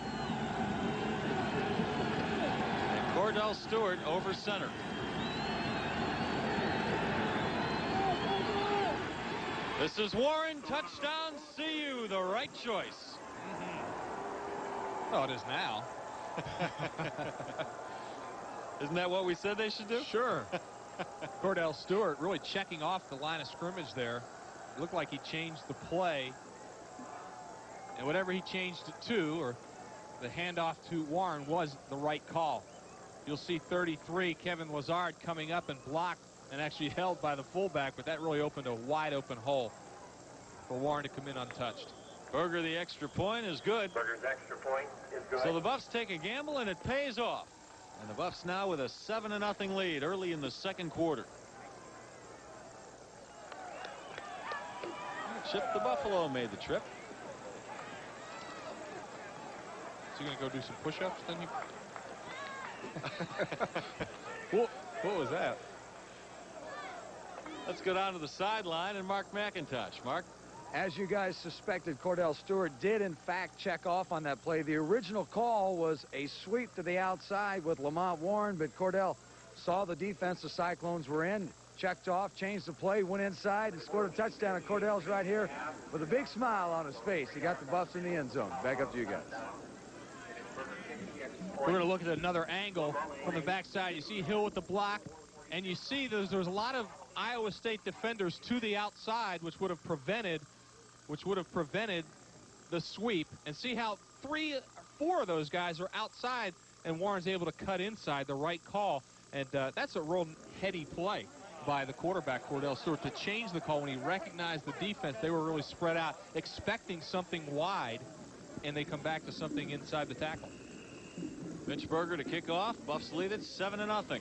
And Cordell Stewart over center. This is Warren, touchdown, CU, the right choice. Oh, it is now. Isn't that what we said they should do? Sure. Cordell Stewart really checking off the line of scrimmage there. It looked like he changed the play. And whatever he changed it to, or the handoff to Warren, was the right call. You'll see 33, Kevin Lazard, coming up and blocked and actually held by the fullback, but that really opened a wide open hole for Warren to come in untouched. Berger, the extra point is good. Berger's extra point is good. So the Buffs take a gamble and it pays off. And the Buffs now with a 7-0 lead early in the second quarter. Chip the Buffalo made the trip. Is he going to go do some push-ups then? What was that? Let's go down to the sideline and Mark McIntosh. Mark? As you guys suspected, Cordell Stewart did, in fact, check off on that play. The original call was a sweep to the outside with Lamont Warren, but Cordell saw the defense the Cyclones were in, checked off, changed the play, went inside, and scored a touchdown. And Cordell's right here with a big smile on his face. He got the Buffs in the end zone. Back up to you guys. We're going to look at another angle from the backside. You see Hill with the block, and you see there's a lot of Iowa State defenders to the outside, which would have prevented the sweep. And see how 3 or 4 of those guys are outside, and Warren's able to cut inside. The right call, and that's a real heady play by the quarterback, Cordell Stewart, to change the call when he recognized the defense. They were really spread out, expecting something wide, and they come back to something inside the tackle. Mitch Berger to kick off. Buffs lead it 7-0.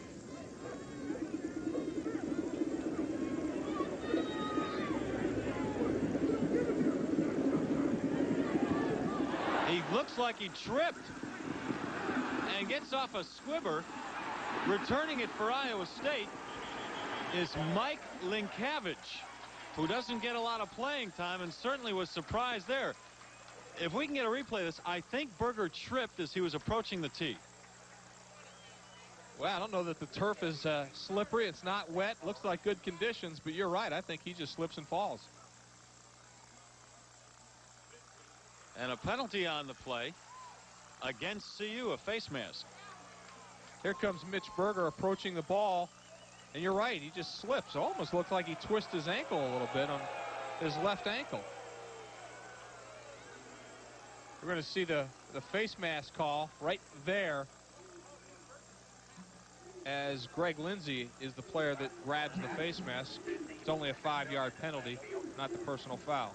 He looks like he tripped and gets off a squibber. Returning it for Iowa State is Mike Linkavich, who doesn't get a lot of playing time and certainly was surprised there. If we can get a replay of this, I think Berger tripped as he was approaching the tee. Well, I don't know that the turf is slippery. It's not wet. Looks like good conditions, but you're right. I think he just slips and falls. And a penalty on the play against CU, a face mask. Here comes Mitch Berger approaching the ball, and you're right. He just slips. It almost looked like he twisted his ankle a little bit on his left ankle. We're going to see the face mask call right there, as Greg Lindsey is the player that grabs the face mask. It's only a 5-yard penalty, not the personal foul.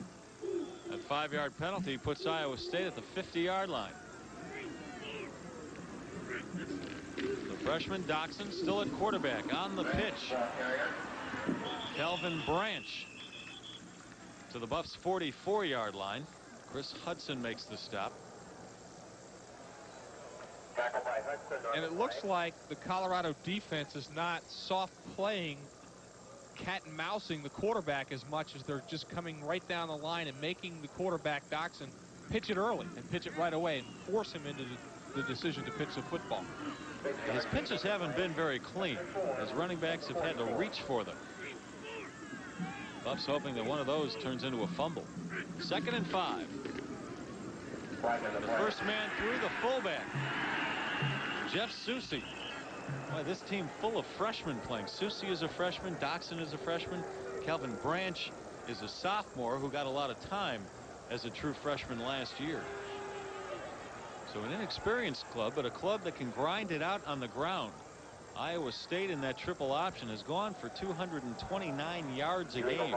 That 5-yard penalty puts Iowa State at the 50-yard line. The freshman Doxson still at quarterback. On the pitch, Kelvin Branch to the Buffs' 44-yard line. Chris Hudson makes the stop. And it looks like the Colorado defense is not soft playing, cat and mousing the quarterback as much as they're just coming right down the line and making the quarterback Doxson pitch it early and pitch it right away and force him into the decision to pitch the football. His pitches haven't been very clean, as running backs have had to reach for them. Buffs hoping that one of those turns into a fumble. 2nd and 5. The first man through, the fullback, Jeff Susie. Boy, this team full of freshmen playing. Susie is a freshman. Doxson is a freshman. Calvin Branch is a sophomore who got a lot of time as a true freshman last year. So an inexperienced club, but a club that can grind it out on the ground. Iowa State in that triple option has gone for 229 yards a game.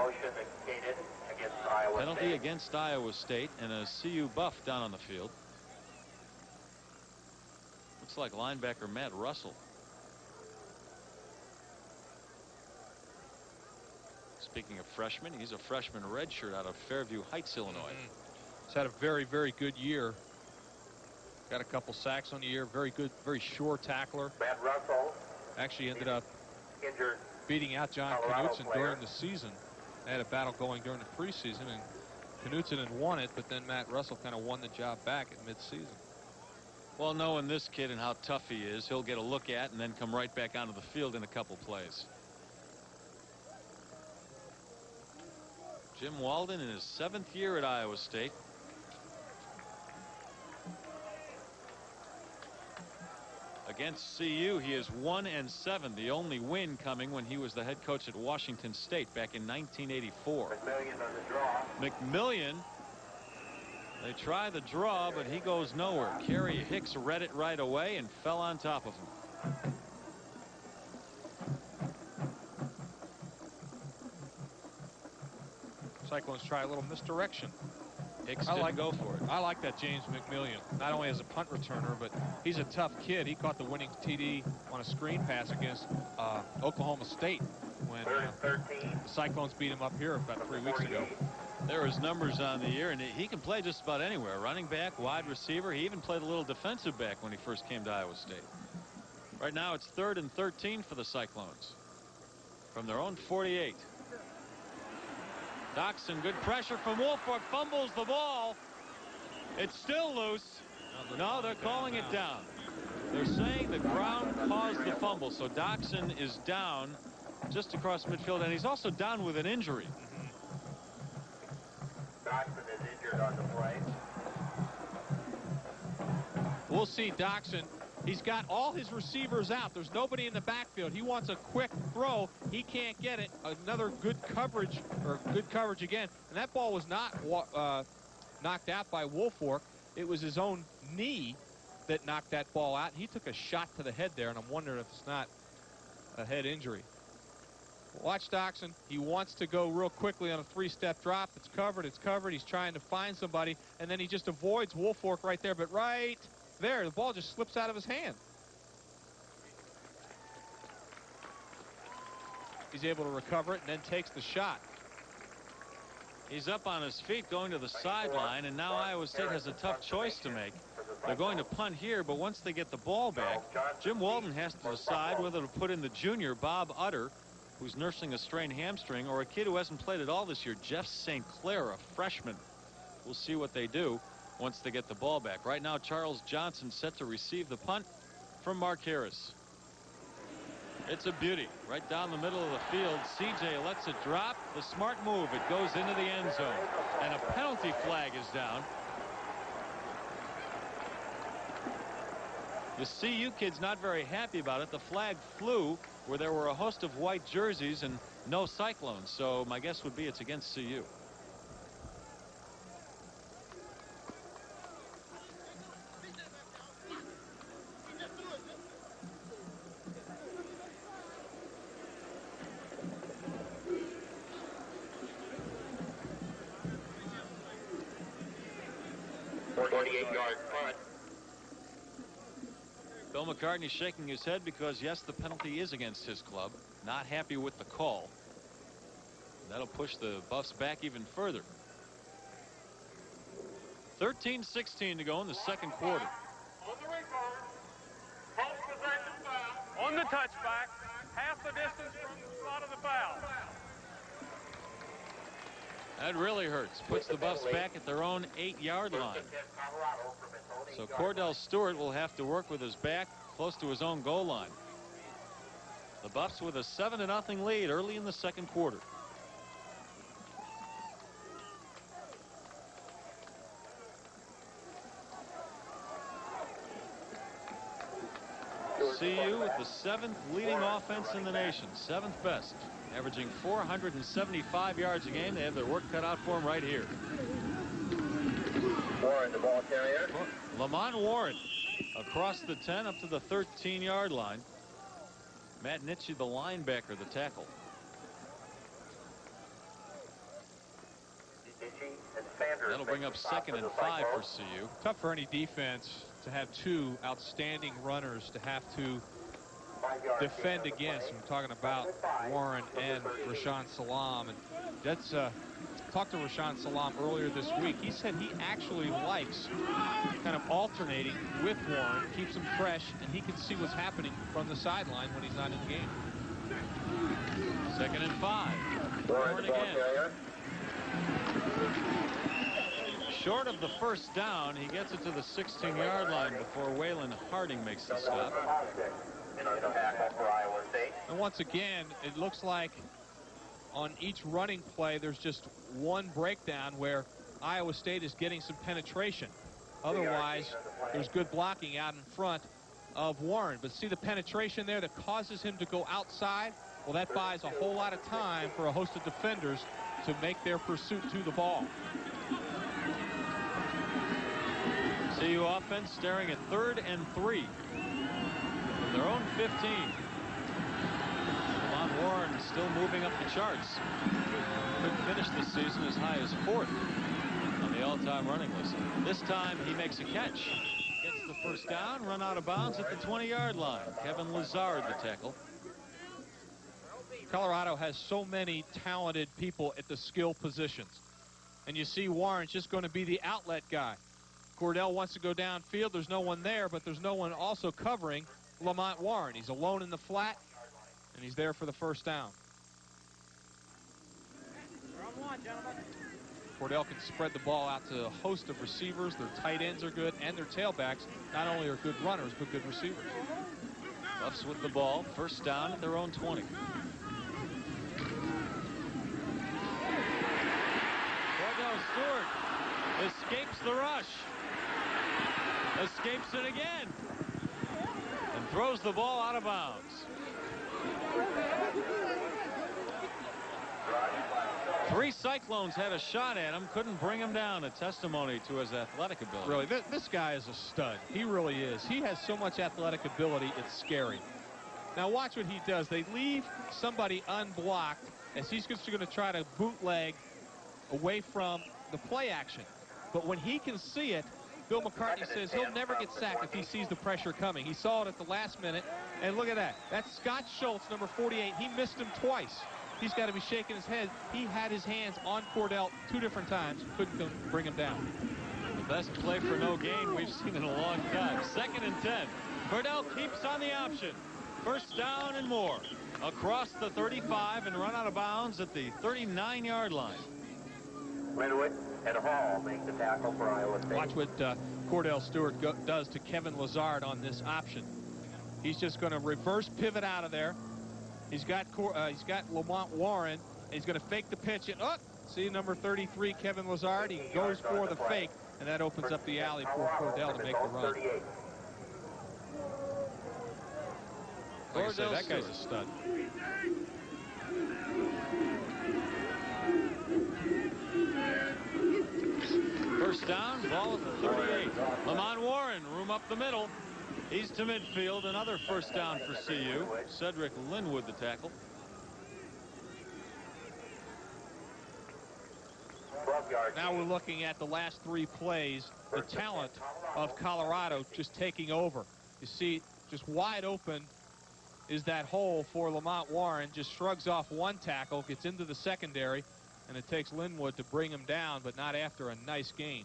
Penalty against Iowa State and a CU buff down on the field. Looks like linebacker Matt Russell. Speaking of freshmen, he's a freshman redshirt out of Fairview Heights, Illinois. He's had a very, very good year. Got a couple sacks on the year. Very good, very sure tackler. Matt Russell actually ended up injured, beating out John Knutson during the season. They had a battle going during the preseason, and Knutson had won it, but then Matt Russell kind of won the job back at midseason. Well, knowing this kid and how tough he is, he'll get a look at and then come right back onto the field in a couple plays. Jim Walden in his 7th year at Iowa State. Against CU, he is 1-7, the only win coming when he was the head coach at Washington State back in 1984. McMillian on the draw. McMillian, they try the draw, but he goes nowhere. Kerry Hicks read it right away and fell on top of him. Cyclones try a little misdirection. Hicks didn't go for it. I like that James McMillian, not only as a punt returner, but he's a tough kid. He caught the winning TD on a screen pass against Oklahoma State when the Cyclones beat him up here about 3 weeks ago. There are his numbers on the year, and he can play just about anywhere. Running back, wide receiver. He even played a little defensive back when he first came to Iowa State. Right now it's 3rd and 13 for the Cyclones from their own 48. Doxson, good pressure from Woolfolk, fumbles the ball. It's still loose. No, they're calling it down. They're saying the ground caused the fumble, so Doxson is down just across midfield, and he's also down with an injury. Doxson is injured on the play. We'll see Doxson. He's got all his receivers out. There's nobody in the backfield. He wants a quick throw. He can't get it. Another good coverage, or good coverage again. And that ball was not knocked out by Woolfolk. It was his own knee that knocked that ball out. He took a shot to the head there, and I'm wondering if it's not a head injury. Watch Doxson. He wants to go real quickly on a 3-step drop. It's covered. It's covered. He's trying to find somebody, and then he just avoids Woolfolk right there. But right there, the ball just slips out of his hand. He's able to recover it and then takes the shot. He's up on his feet going to the sideline, and now Iowa State has a tough choice to make. They're going to punt here, but once they get the ball back, Jim Walden has to decide whether to put in the junior, Bob Utter, who's nursing a strained hamstring, or a kid who hasn't played at all this year, Jeff St. Clair, a freshman. We'll see what they do once they get the ball back. Right now, Charles Johnson set to receive the punt from Mark Harris. It's a beauty right down the middle of the field. CJ lets it drop. The smart move. It goes into the end zone, and a penalty flag is down. The CU kid's not very happy about it. The flag flew where there were a host of white jerseys and no Cyclones, so my guess would be it's against CU. Bill McCartney shaking his head because, yes, the penalty is against his club. Not happy with the call. That'll push the Buffs back even further. 13-16 to go in the second quarter. On the return, post-possession foul. On the touchback, half the distance from the spot of the foul. That really hurts. Puts the Buffs back at their own 8-yard line. So Cordell Stewart will have to work with his back close to his own goal line. The Buffs with a 7-0 lead early in the second quarter. CU with the 7th leading offense in the nation, 7th best, averaging 475 yards a game. They have their work cut out for them right here. Warren, the ball carrier. Lamont Warren across the 10 up to the 13-yard line. Matt Nitschke, the linebacker, the tackle. That'll bring up 2nd and 5 for CU. Tough for any defense to have two outstanding runners to have to defend against. I'm talking about Warren and Rashaan Salam. And that's talked to Rashaan Salam earlier this week. He said he actually likes kind of alternating with Warren, keeps him fresh, and he can see what's happening from the sideline when he's not in the game. 2nd and 5. Warren again. Short of the first down, he gets it to the 16-yard line before Waylon Harding makes the stop. And once again, it looks like on each running play, there's just one breakdown where Iowa State is getting some penetration. Otherwise, there's good blocking out in front of Warren. But see the penetration there that causes him to go outside? Well, that buys a whole lot of time for a host of defenders to make their pursuit to the ball. CU offense staring at 3rd and 3 from their own 15. Lamont Warren still moving up the charts. Could finish this season as high as 4th on the all-time running list. This time he makes a catch. Gets the first down, run out of bounds at the 20-yard line. Kevin Lazard, the tackle. Colorado has so many talented people at the skill positions. And you see Warren's just going to be the outlet guy. Cordell wants to go downfield. There's no one there, but there's no one also covering Lamont Warren. He's alone in the flat, and he's there for the first down. Cordell can spread the ball out to a host of receivers. Their tight ends are good, and their tailbacks not only are good runners, but good receivers. Buffs with the ball. First down at their own 20. Cordell Stewart escapes the rush. Escapes it again. And throws the ball out of bounds. Three Cyclones had a shot at him, couldn't bring him down. A testimony to his athletic ability. Really, this guy is a stud. He really is. He has so much athletic ability, it's scary. Now watch what he does. They leave somebody unblocked as he's just going to try to bootleg away from the play action. But when he can see it, Bill McCartney says he'll never get sacked if he sees the pressure coming. He saw it at the last minute, and look at that. That's Scott Schultz, number 48. He missed him twice. He's got to be shaking his head. He had his hands on Cordell 2 different times, couldn't bring him down. The best play for no gain we've seen in a long time. 2nd and 10. Cordell keeps on the option. First down and more. Across the 35 and run out of bounds at the 39-yard line. Linwood and Hall make the tackle for Iowa State. Watch what Cordell Stewart does to Kevin Lazard on this option. He's just going to reverse pivot out of there. He's got Lamont Warren. And he's going to fake the pitch. And see number 33, Kevin Lazard. He goes for the fake, and that opens up the alley for Cordell to make the run. Like I said, that guy's a stud. First down, ball at the 38. Lamont Warren, room up the middle. He's to midfield. Another first down for CU. Cedric Linwood, the tackle. Now we're looking at the last 3 plays. The talent of Colorado just taking over. You see, just wide open is that hole for Lamont Warren. Just shrugs off one tackle, gets into the secondary, and it takes Linwood to bring him down, but not after a nice gain.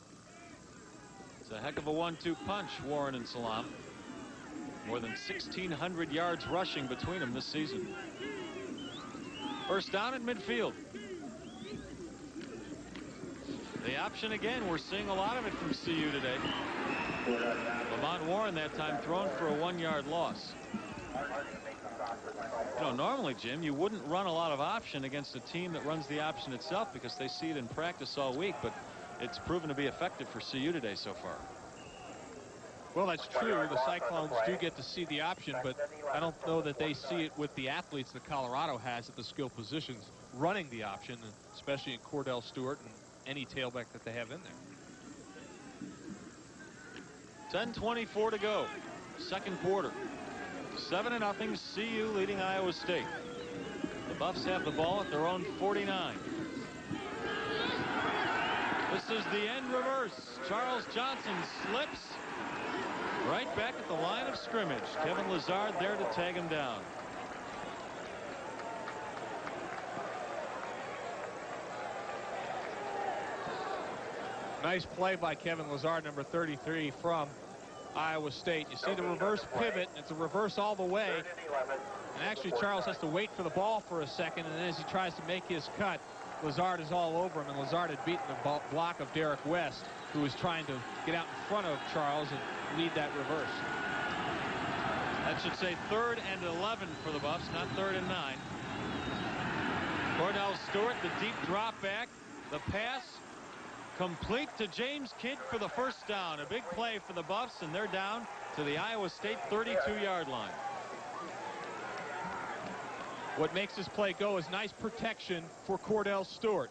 It's a heck of a 1-2 punch, Warren and Salam. More than 1,600 yards rushing between them this season. First down at midfield. The option again, we're seeing a lot of it from CU today. Lamont Warren that time thrown for a 1-yard loss. You know, normally, Jim, you wouldn't run a lot of option against a team that runs the option itself because they see it in practice all week, but it's proven to be effective for CU today so far. Well, that's true. The Cyclones do get to see the option, but I don't know that they see it with the athletes that Colorado has at the skill positions running the option, especially in Cordell Stewart and any tailback that they have in there. 10:24 to go. Second quarter. 7-0, CU leading Iowa State. The Buffs have the ball at their own 49. This is the end reverse. Charles Johnson slips right back at the line of scrimmage. Kevin Lazard there to tag him down. Nice play by Kevin Lazard, number 33 from Iowa State. You see the reverse pivot. It's a reverse all the way. And actually, Charles has to wait for the ball for a second, and then as he tries to make his cut, Lazard is all over him, and Lazard had beaten the block of Derek West, who was trying to get out in front of Charles and lead that reverse. That should say 3rd and 11 for the Buffs, not 3rd and 9. Cordell Stewart, the deep drop back, the pass complete to James Kidd for the first down. A big play for the Buffs, and they're down to the Iowa State 32-yard line. What makes this play go is nice protection for Cordell Stewart.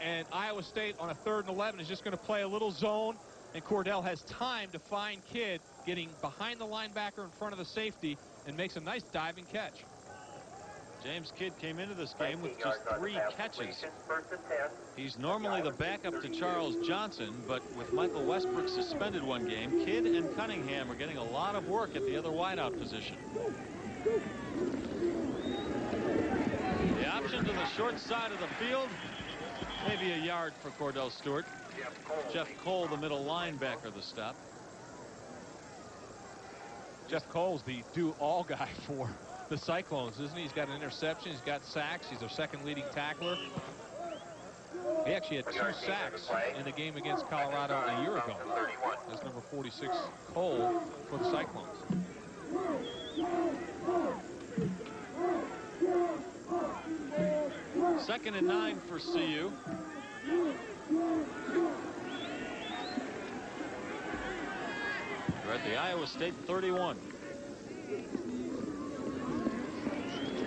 And Iowa State on a 3rd and 11 is just going to play a little zone, and Cordell has time to find Kidd getting behind the linebacker in front of the safety and makes a nice diving catch. James Kidd came into this game with just 3 catches. He's normally the backup to Charles Johnson, but with Michael Westbrook suspended one game, Kidd and Cunningham are getting a lot of work at the other wideout position. The option to the short side of the field, maybe a yard for Cordell Stewart. Jeff Cole, the middle linebacker, the stop. Jeff Cole's the do-all guy for the Cyclones, isn't he? He's got an interception, he's got sacks, he's their second leading tackler. He actually had 2 sacks in the game against Colorado a year ago. That's number 46, Cole, for the Cyclones. Second and 9 for CU. We're at the Iowa State 31.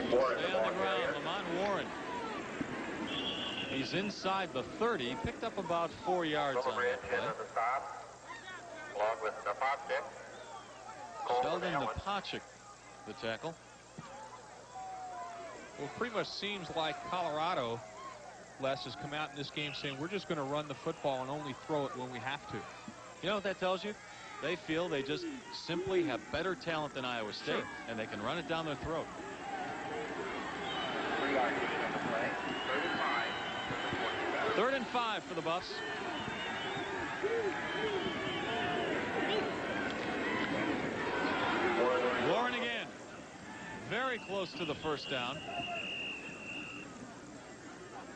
Stay on the ground, Lamont Warren. He's inside the 30, picked up about 4 yards on that play. Along with Sheldon Nepacek, the tackle. Well, it pretty much seems like Colorado, Les, has come out in this game saying we're just going to run the football and only throw it when we have to. You know what that tells you? They feel they just simply have better talent than Iowa State, and they can run it down their throat. 3rd and 5 for the Buffs. Warren again. Very close to the first down.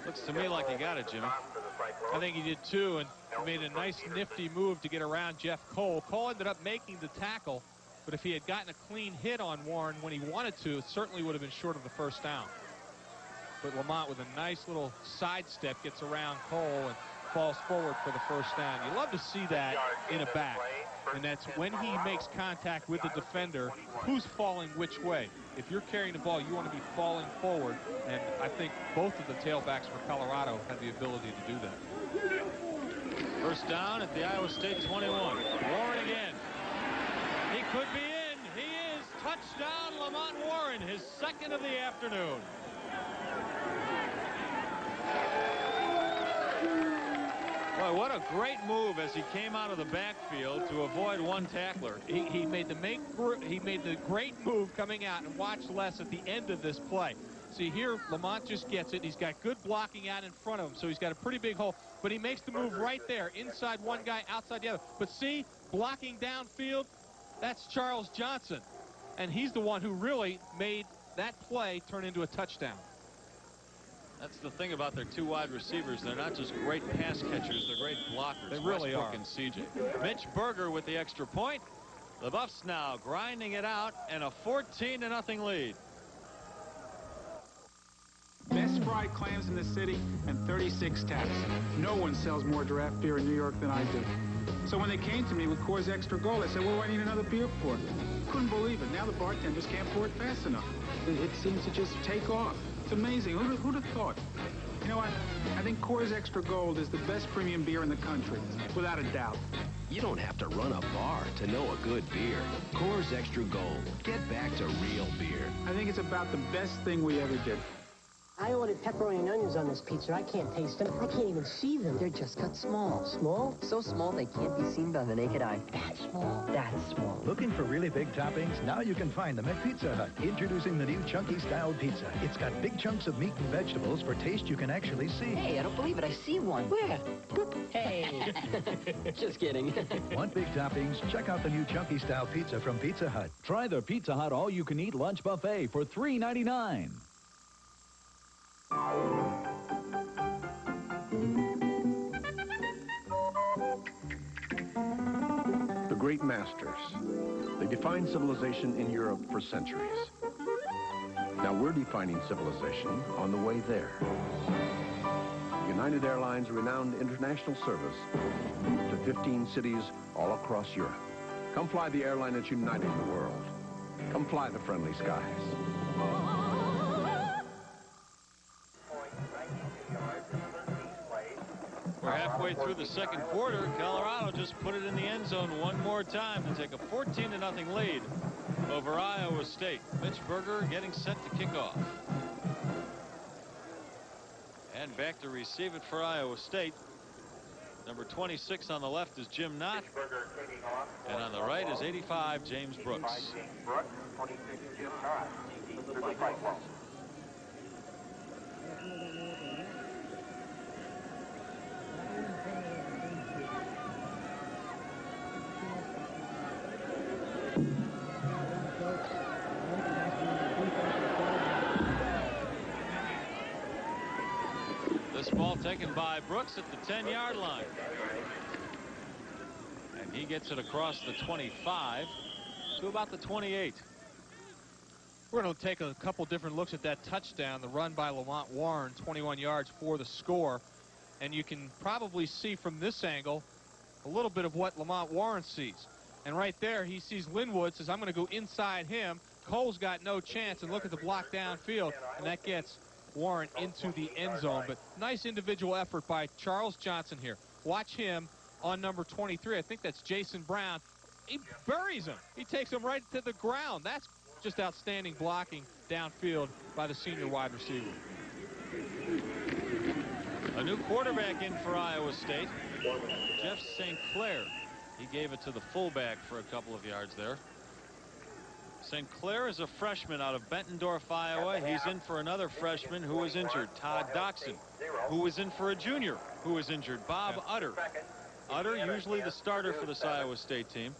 Looks to me like he got it, Jimmy. I think he did too, and made a nice nifty move to get around Jeff Cole. Cole ended up making the tackle, but if he had gotten a clean hit on Warren when he wanted to, it certainly would have been short of the first down. But Lamont, with a nice little sidestep, gets around Cole and falls forward for the first down. You love to see that in a back, and that's when he makes contact with the defender, who's falling which way. If you're carrying the ball, you want to be falling forward, and I think both of the tailbacks for Colorado have the ability to do that. First down at the Iowa State 21. Warren again. He could be in. He is. Touchdown, Lamont Warren, his second of the afternoon. Boy, what a great move as he came out of the backfield to avoid one tackler. He made the great move coming out, and watch Les at the end of this play. See here, Lamont just gets it. He's got good blocking out in front of him, so he's got a pretty big hole. But he makes the move right there, inside one guy, outside the other. But see, blocking downfield, that's Charles Johnson. And he's the one who really made that play turn into a touchdown. That's the thing about their 2 wide receivers. They're not just great pass catchers, they're great blockers. They really Westbrook are. And CJ. Mitch Berger with the extra point. The Buffs now grinding it out and a 14-0 lead. Best fried clams in the city and 36 taps. No one sells more draft beer in New York than I do. So when they came to me with Coors Extra Gold, I said, what do I need another beer for? Couldn't believe it. Now the bartenders can't pour it fast enough. It seems to just take off. It's amazing. Who'd have thought? You know what? I think Coors Extra Gold is the best premium beer in the country, without a doubt. You don't have to run a bar to know a good beer. Coors Extra Gold. Get back to real beer. I think it's about the best thing we ever did. I ordered pepperoni and onions on this pizza. I can't taste them. I can't even see them. They're just cut small. Small? So small they can't be seen by the naked eye. That small? That's small. Looking for really big toppings? Now you can find them at Pizza Hut. Introducing the new Chunky Style Pizza. It's got big chunks of meat and vegetables for taste you can actually see. Hey, I don't believe it. I see one. Where? Hey. Just kidding. Want big toppings? Check out the new Chunky Style Pizza from Pizza Hut. Try the Pizza Hut all-you-can-eat lunch buffet for $3.99. The great masters. They defined civilization in Europe for centuries. Now we're defining civilization on the way there. United Airlines' renowned international service to 15 cities all across Europe. Come fly the airline that's uniting the world. Come fly the friendly skies. We're halfway through the second quarter. Colorado just put it in the end zone one more time to take a 14-0 lead over Iowa State. Mitch Berger getting set to kick off. And back to receive it for Iowa State. Number 26 on the left is Jim Knott. And on the right is 85, James Brooks. This ball taken by Brooks at the 10-yard line. And he gets it across the 25 to about the 28. We're going to take a couple different looks at that touchdown, the run by Lamont Warren, 21 yards for the score. And you can probably see from this angle a little bit of what Lamont Warren sees. And right there, he sees Linwood, says, I'm going to go inside him. Cole's got no chance, and look at the block downfield, and that gets Warren into the end zone. But nice individual effort by Charles Johnson here. Watch him on number 23. I think that's Jason Brown. He buries him. He takes him right to the ground. That's just outstanding blocking downfield by the senior wide receiver. A new quarterback in for Iowa State, Jeff St. Clair. He gave it to the fullback for a couple of yards there. St. Clair is a freshman out of Bettendorf, Iowa. He's in for another freshman who was injured, Todd Doxson, who was in for a junior who was injured, Bob Utter. Utter, usually the starter for this Iowa State team.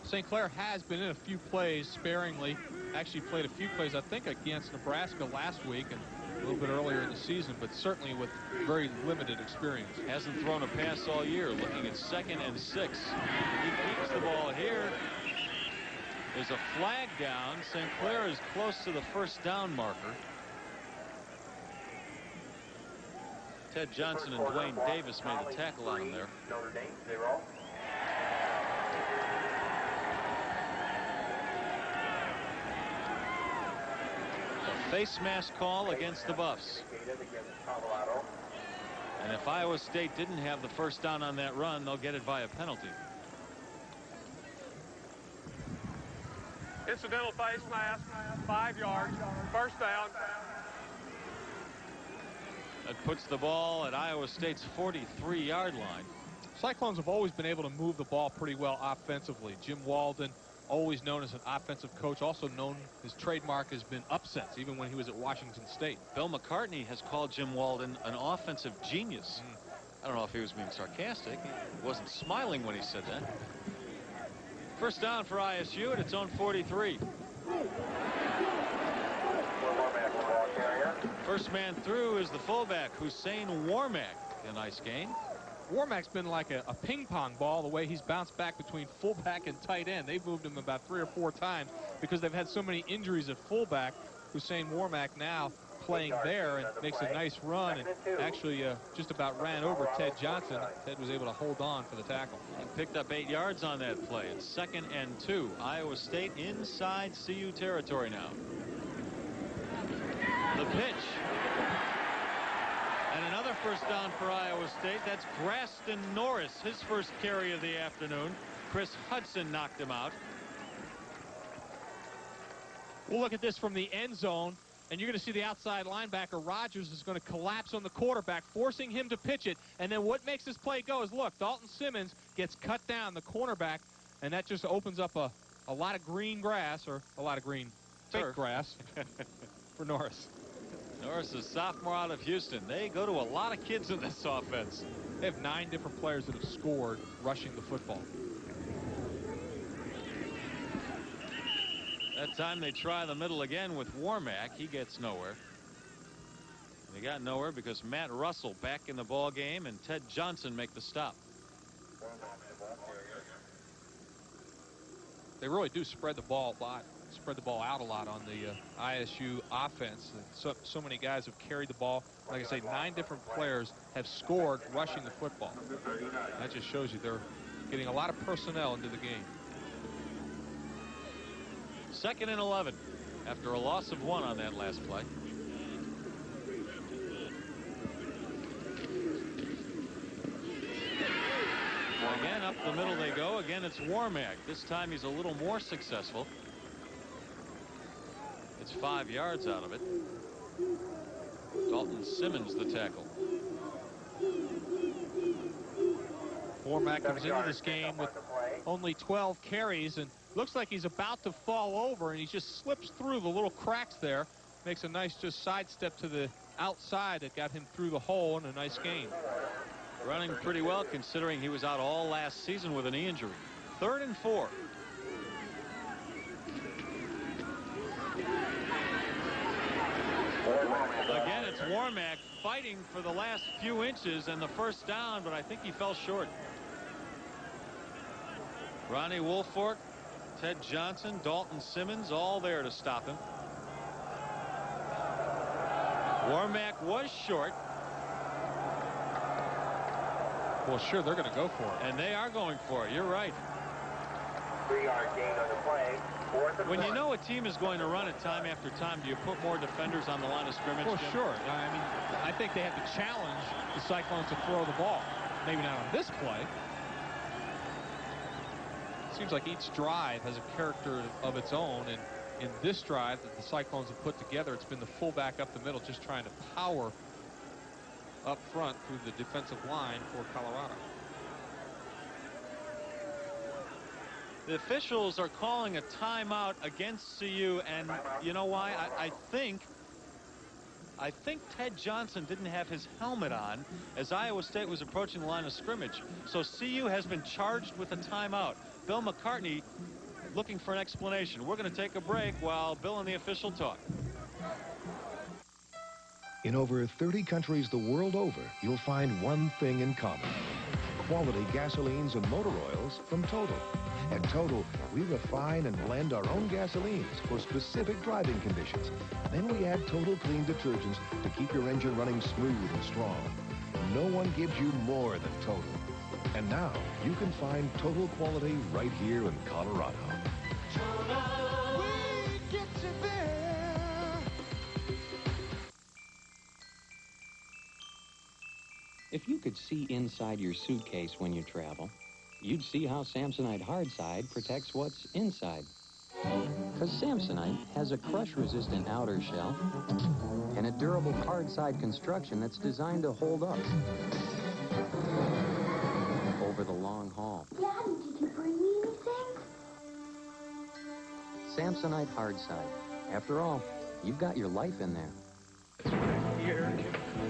St. Clair has been in a few plays sparingly. Actually played a few plays, I think, against Nebraska last week and a little bit earlier in the season, but certainly with very limited experience. Hasn't thrown a pass all year, looking at 2nd and 6. He keeps the ball here. There's a flag down. St. Clair is close to the first down marker. Ted Johnson and Dwayne Davis made the tackle on him there. A face mask call against the Buffs. And if Iowa State didn't have the first down on that run, they'll get it by a penalty. Incidental face mask, 5 yards, first down. That puts the ball at Iowa State's 43-yard line. Cyclones have always been able to move the ball pretty well offensively. Jim Walden, always known as an offensive coach, also known, his trademark has been upsets, even when he was at Washington State. Bill McCartney has called Jim Walden an offensive genius. I don't know if he was being sarcastic. He wasn't smiling when he said that. First down for ISU at its own 43. First man through is the fullback, Hussein Warmack. A nice gain. Warmack's been like a ping pong ball the way he's bounced back between fullback and tight end. They've moved him about 3 or 4 times because they've had so many injuries at fullback. Hussein Warmack now playing there and makes a nice run and actually just about ran over Ted Johnson. Ted was able to hold on for the tackle. And picked up 8 yards on that play. It's 2nd and 2. Iowa State inside CU territory now. The pitch. And another first down for Iowa State. That's Graston Norris, his first carry of the afternoon. Chris Hudson knocked him out. We'll look at this from the end zone, and you're going to see the outside linebacker, Rogers, is going to collapse on the quarterback, forcing him to pitch it. And then what makes this play go is, look, Dalton Simmons gets cut down, the cornerback, and that just opens up a lot of green grass, or a lot of green fake grass for Norris. Norris is a sophomore out of Houston. They go to a lot of kids in this offense. They have 9 different players that have scored rushing the football. That time they try the middle again with Warmack. He gets nowhere. They got nowhere because Matt Russell back in the ball game and Ted Johnson make the stop. They really do spread the ball a lot. Spread the ball out a lot on the ISU offense. So many guys have carried the ball. Like I say, 9 different players have scored rushing the football. That just shows you they're getting a lot of personnel into the game. 2nd and 11 after a loss of 1 on that last play. Again, up the middle they go. Again, it's Warmack. This time he's a little more successful. It's 5 yards out of it. Dalton Simmons the tackle. Warmack comes into this game with only 12 carries and looks like he's about to fall over, and he just slips through the little cracks there. Makes a nice just sidestep to the outside that got him through the hole in a nice gain. Running pretty well considering he was out all last season with a knee injury. 3rd and 4. Again, it's Warmack fighting for the last few inches and the first down, but I think he fell short. Ronnie Woolfolk, Ted Johnson, Dalton Simmons, all there to stop him. Warmack was short. Well, sure, they're going to go for it. And they are going for it. You're right. 3-yard gain on the play. When you know a team is going to run it time after time, do you put more defenders on the line of scrimmage? Well, Jim? sure. I mean, I think they have to challenge the Cyclones to throw the ball. Maybe not on this play. Seems like each drive has a character of its own, and in this drive that the Cyclones have put together, it's been the fullback up the middle just trying to power up front through the defensive line for Colorado. The officials are calling a timeout against CU, and you know why? I think Ted Johnson didn't have his helmet on as Iowa State was approaching the line of scrimmage. So CU has been charged with a timeout. Bill McCartney looking for an explanation. We're going to take a break while Bill and the official talk. In over 30 countries the world over, you'll find one thing in common. Quality gasolines and motor oils from Total. At Total, we refine and blend our own gasolines for specific driving conditions. Then we add Total Clean detergents to keep your engine running smooth and strong. No one gives you more than Total. And now, you can find Total quality right here in Colorado. We get you there. If you could see inside your suitcase when you travel, you'd see how Samsonite Hardside protects what's inside. Because Samsonite has a crush-resistant outer shell and a durable hardside construction that's designed to hold up over the long haul. Daddy, did you bring me anything? Samsonite Hardside. After all, you've got your life in there. Here.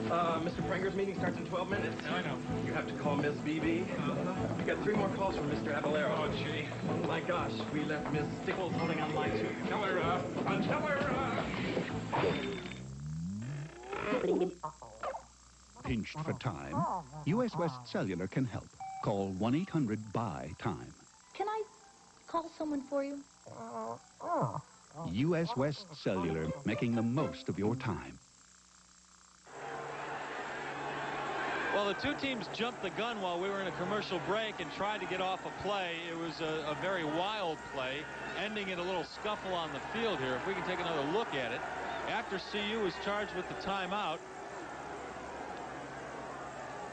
Mr. Prenger's meeting starts in 12 minutes. I know. You have to call Miss BB. You got 3 more calls from Mr. Avalero. Oh, gee. Oh, my gosh. We left Miss Stickles holding on line 2. Tell her, Pinched for time? U.S. West Cellular can help. Call 1-800-BUY-TIME. Can I call someone for you? U.S. West Cellular, making the most of your time. Well, the two teams jumped the gun while we were in a commercial break and tried to get off a play. It was a very wild play, ending in a little scuffle on the field here. If we can take another look at it. After CU was charged with the timeout,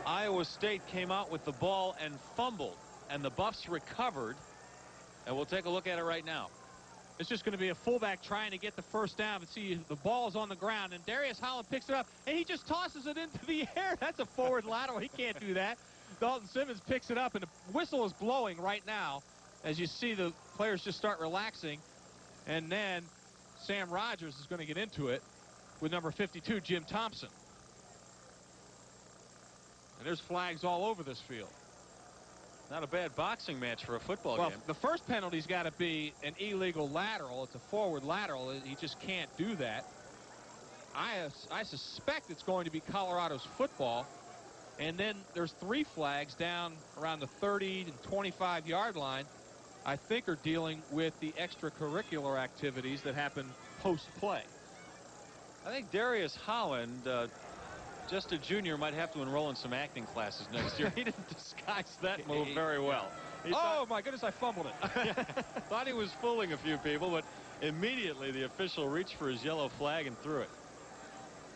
Iowa State came out with the ball and fumbled, and the Buffs recovered. And we'll take a look at it right now. It's just going to be a fullback trying to get the first down. But see, the ball is on the ground, and Darius Holland picks it up, and he just tosses it into the air. That's a forward lateral. He can't do that. Dalton Simmons picks it up, and the whistle is blowing right now as you see the players just start relaxing. And then Sam Rogers is going to get into it with number 52, Jim Thompson. And there's flags all over this field. Not a bad boxing match for a football well, game. The first penalty's got to be an illegal lateral. It's a forward lateral. He just can't do that. I suspect it's going to be Colorado's football. And then there's 3 flags down around the 30 and 25-yard line, I think, are dealing with the extracurricular activities that happen post-play. I think Darius Holland, just a junior, might have to enroll in some acting classes next year. He didn't disguise that move very well. Oh, my goodness, I fumbled it. Thought he was fooling a few people, but immediately the official reached for his yellow flag and threw it.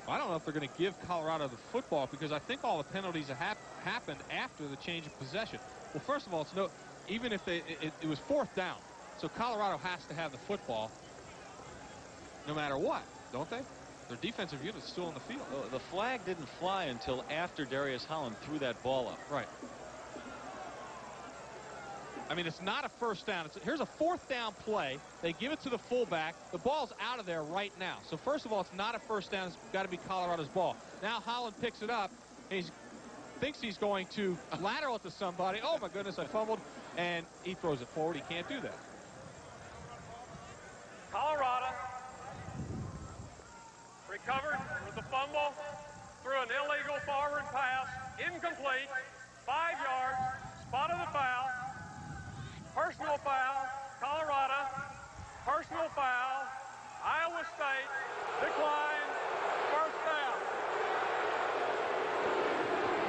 I don't know if they're going to give Colorado the football, because I think all the penalties have happened after the change of possession. Well, first of all, it's even if it was 4th down, so Colorado has to have the football no matter what, don't they? Their defensive unit's still in the field. The flag didn't fly until after Darius Holland threw that ball up. Right. I mean, it's not a first down. Here's a 4th down play. They give it to the fullback. The ball's out of there right now. So first of all, it's not a first down. It's got to be Colorado's ball. Now Holland picks it up. He thinks he's going to lateral it to somebody. Oh, my goodness, I fumbled. And he throws it forward. He can't do that. Colorado recovered with the fumble, threw an illegal forward pass, incomplete, 5 yards, spotted the foul, personal foul, Colorado, personal foul, Iowa State, decline, first down.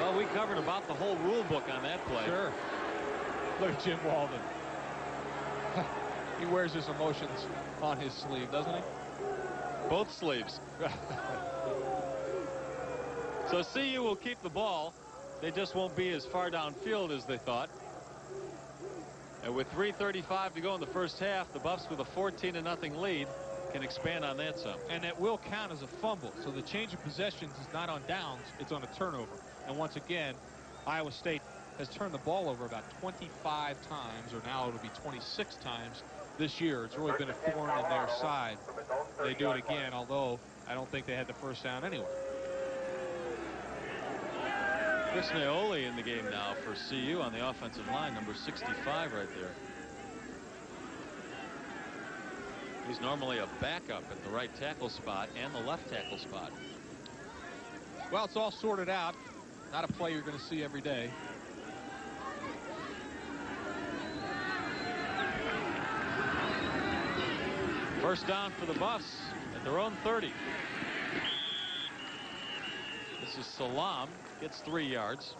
Well, we covered about the whole rule book on that play. Sure. Look at Jim Walden. He wears his emotions on his sleeve, doesn't he? Both sleeves. So CU will keep the ball. They just won't be as far downfield as they thought. And with 3:35 to go in the first half, the Buffs with a 14-0 lead can expand on that some. And that will count as a fumble. So the change of possessions is not on downs, it's on a turnover. And once again, Iowa State has turned the ball over about 25 times, or now it'll be 26 times this year. It's really been a thorn in their side. They do it again, although I don't think they had the first down anyway. Chris Naoli in the game now for CU on the offensive line, number 65 right there. He's normally a backup at the right tackle spot and the left tackle spot. Well, it's all sorted out. Not a play you're going to see every day. First down for the Buffs at their own 30. This is Salam, gets 3 yards.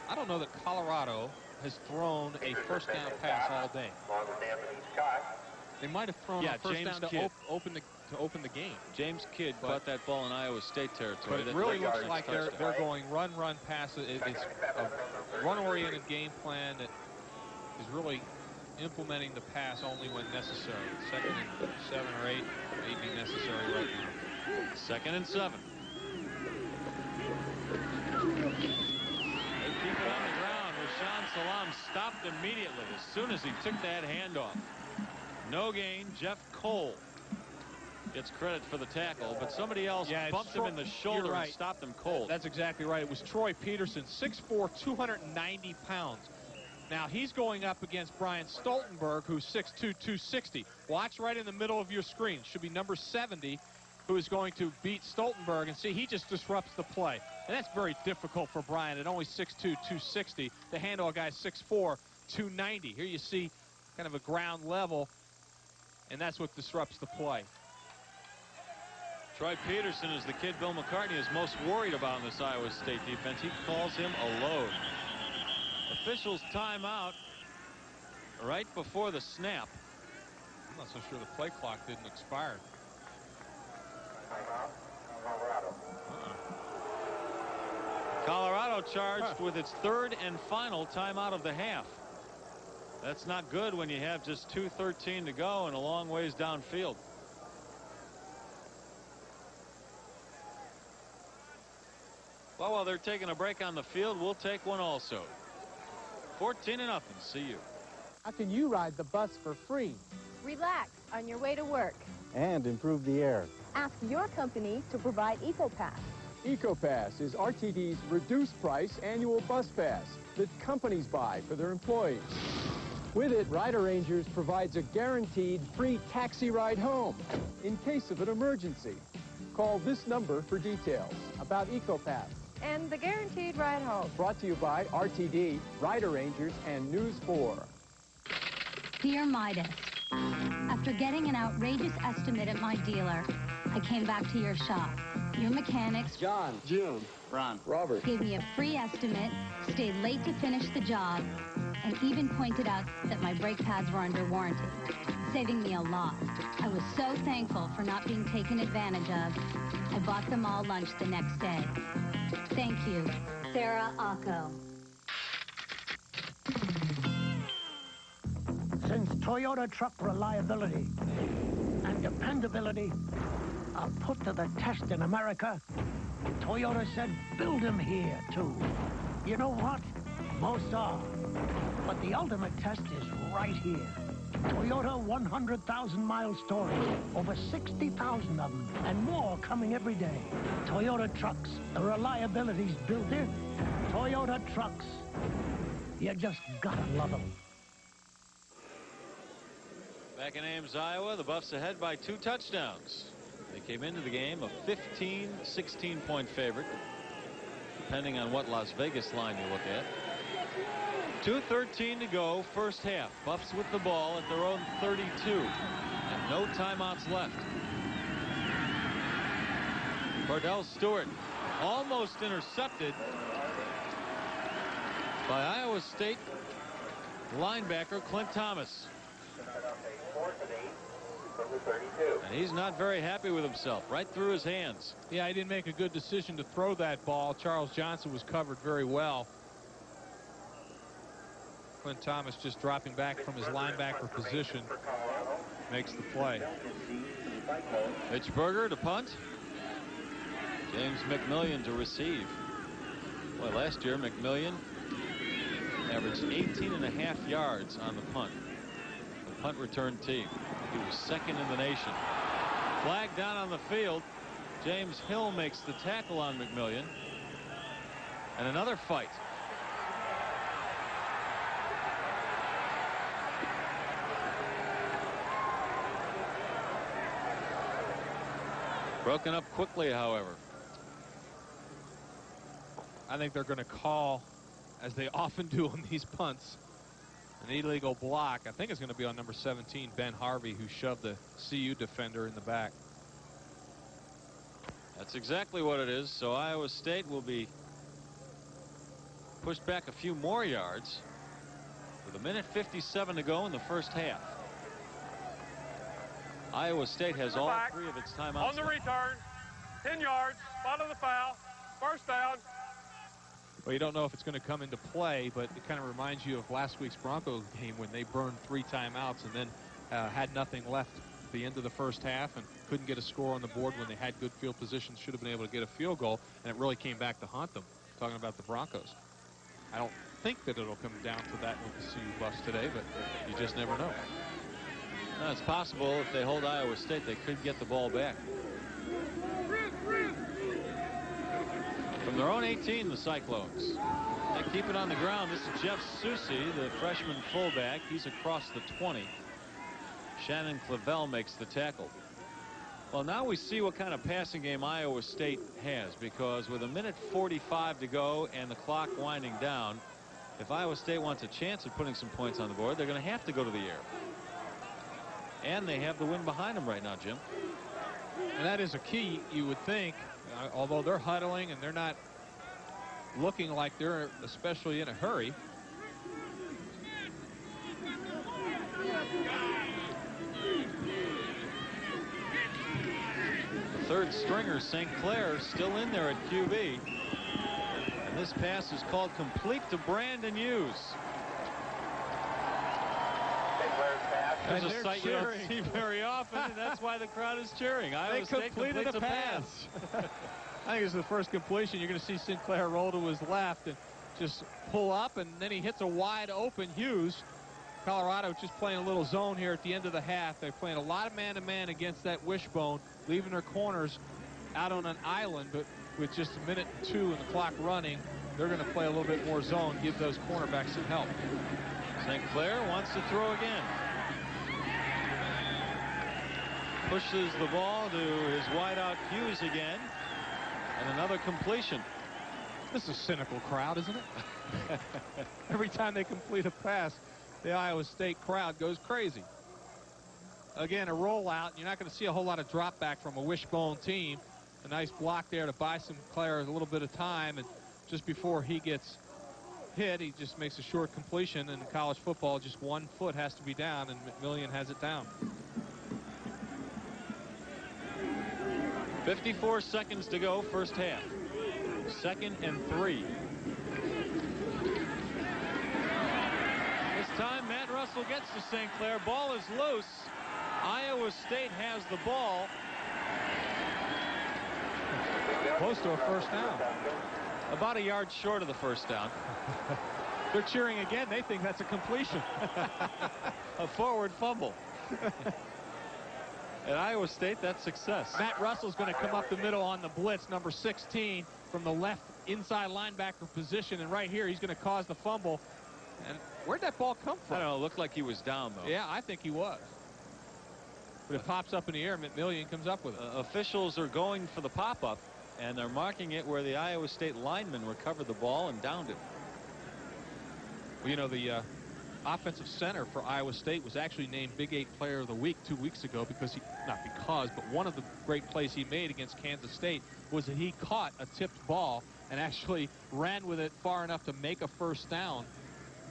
I don't know that Colorado has thrown a first down pass all day. They might have thrown a first down to open the game. James Kidd caught that ball in Iowa State territory. But it really looks like they're going run, pass. It's a run-oriented game plan that is really implementing the pass only when necessary. 2nd and 7 or 8 may be necessary right now. 2nd and 7. 8 people on the ground. Rashaan Salam stopped immediately as soon as he took that handoff. No gain. Jeff Cole gets credit for the tackle, but somebody else bumped him in the shoulder and stopped him cold. That's exactly right. It was Troy Peterson, 6'4", 290 pounds. Now he's going up against Brian Stoltenberg, who's 6'2", 260. Watch right in the middle of your screen. Should be number 70, who is going to beat Stoltenberg. And see, he just disrupts the play. And that's very difficult for Brian at only 6'2", 260. The handle guy 6'4", 290. Here you see kind of a ground level, and that's what disrupts the play. Troy Peterson is the kid Bill McCartney is most worried about in this Iowa State defense. He calls him a load. Officials timeout right before the snap. I'm not so sure the play clock didn't expire. Colorado charged with its third and final timeout of the half. That's not good when you have just 2:13 to go and a long ways downfield. Well, while they're taking a break on the field, we'll take one also. 14-0. See you. How can you ride the bus for free? Relax on your way to work. And improve the air. Ask your company to provide EcoPass. EcoPass is RTD's reduced price annual bus pass that companies buy for their employees. With it, Rider Rangers provides a guaranteed free taxi ride home in case of an emergency. Call this number for details about EcoPass. And the guaranteed ride home. Brought to you by RTD, Rider Rangers, and News 4. Dear Midas, after getting an outrageous estimate at my dealer, I came back to your shop. Your mechanics, John, Jim, Ron, Robert, gave me a free estimate, stayed late to finish the job, and even pointed out that my brake pads were under warranty, saving me a lot. I was so thankful for not being taken advantage of. I bought them all lunch the next day. Thank you, Sarah Acco. Since Toyota truck reliability and dependability are put to the test in America, Toyota said build them here, too. You know what? Most are. But the ultimate test is right here. Toyota 100,000-mile storage, over 60,000 of them, and more coming every day. Toyota trucks, the reliability's built in. Toyota trucks. You just gotta love them. Back in Ames, Iowa, the Buffs ahead by 2 touchdowns. They came into the game a 15, 16-point favorite, depending on what Las Vegas line you look at. 2:13 to go, first half. Buffs with the ball at their own 32, and no timeouts left. Cordell Stewart almost intercepted by Iowa State linebacker Clint Thomas. And he's not very happy with himself. Right through his hands. Yeah, he didn't make a good decision to throw that ball. Charles Johnson was covered very well. Clint Thomas just dropping back from his linebacker position makes the play. Pittsburgher to punt. James McMillian to receive. Well, last year McMillian averaged 18.5 yards on the punt. The punt return team. He was second in the nation. Flag down on the field. James Hill makes the tackle on McMillian. And another fight. Broken up quickly, however. I think they're going to call, as they often do on these punts, an illegal block. I think it's going to be on number 17, Ben Harvey, who shoved the CU defender in the back. That's exactly what it is. So Iowa State will be pushed back a few more yards with 1:57 to go in the first half. Iowa State has all 3 of its timeouts. On the return, 10 yards, spot of the foul, first down. Well, you don't know if it's going to come into play, but it kind of reminds you of last week's Broncos game when they burned 3 timeouts and then had nothing left at the end of the first half and couldn't get a score on the board when they had good field positions, should have been able to get a field goal, and it really came back to haunt them, talking about the Broncos. I don't think that it'll come down to that with the CU Buffs today, but you just never know. No, it's possible if they hold Iowa State, they could get the ball back. From their own 18, the Cyclones. They keep it on the ground. This is Jeff Susi, the freshman fullback. He's across the 20. Shannon Clavel makes the tackle. Well, now we see what kind of passing game Iowa State has, because with 1:45 to go and the clock winding down, if Iowa State wants a chance at putting some points on the board, they're going to have to go to the air. And they have the wind behind them right now, Jim. And that is a key, you would think, although they're huddling and they're not looking like they're especially in a hurry. The third stringer, St. Clair, still in there at QB. And this pass is called complete to Brandon Hughes. There's a sight you don't see very often, and that's why the crowd is cheering. Iowa State completed a pass. I think it's the first completion. You're going to see Sinclair roll to his left and just pull up, and then he hits a wide open Hughes. Colorado just playing a little zone here at the end of the half. They're playing a lot of man-to-man against that wishbone, leaving their corners out on an island, but with just a minute and 2 and the clock running, they're going to play a little bit more zone, give those cornerbacks some help. St. Clair wants to throw again. Pushes the ball to his wideout Hughes again. And another completion. This is a cynical crowd, isn't it? Every time they complete a pass, the Iowa State crowd goes crazy. Again, a rollout. You're not going to see a whole lot of drop back from a wishbone team. A nice block there to buy Sinclair a little bit of time. And just before he gets hit, he just makes a short completion. And in college football, just 1 foot has to be down, and McMillian has it down. 54 seconds to go, first half. 2nd and 3. This time, Matt Russell gets to St. Clair. Ball is loose. Iowa State has the ball. Close to a first down. About a yard short of the first down. They're cheering again. They think that's a completion. A forward fumble. At Iowa State, that's success. Matt Russell's going to come up the middle on the blitz, number 16, from the left inside linebacker position. And right here, he's going to cause the fumble. And where'd that ball come from? I don't know. It looked like he was down, though. Yeah, I think he was. But it pops up in the air. McMillian comes up with it. Officials are going for the pop-up, and they're marking it where the Iowa State lineman recovered the ball and downed it. Well, you know, the offensive center for Iowa State was actually named Big 8 Player of the Week 2 weeks ago because but one of the great plays he made against Kansas State was that he caught a tipped ball and actually ran with it far enough to make a first down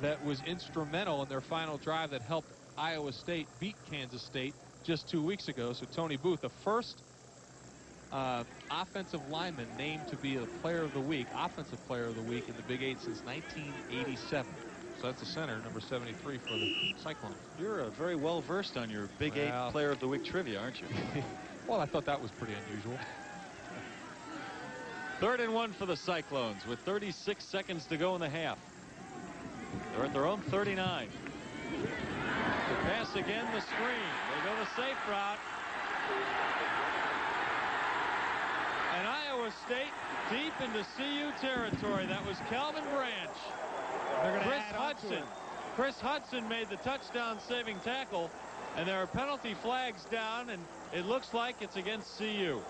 that was instrumental in their final drive that helped Iowa State beat Kansas State just 2 weeks ago. So Tony Booth, the first offensive lineman named to be a player of the week, offensive player of the week in the Big 8 since 1987. So that's the center, number 73 for the Cyclones. You're very well versed on your Big 8 Player of the Week trivia, aren't you? Well, I thought that was pretty unusual. 3rd and 1 for the Cyclones with 36 seconds to go in the half. They're at their own 39. The pass again, the screen. They go the safe route. And Iowa State deep into CU territory. That was Calvin Branch. Chris Hudson made the touchdown-saving tackle, and there are penalty flags down, and it looks like it's against CU.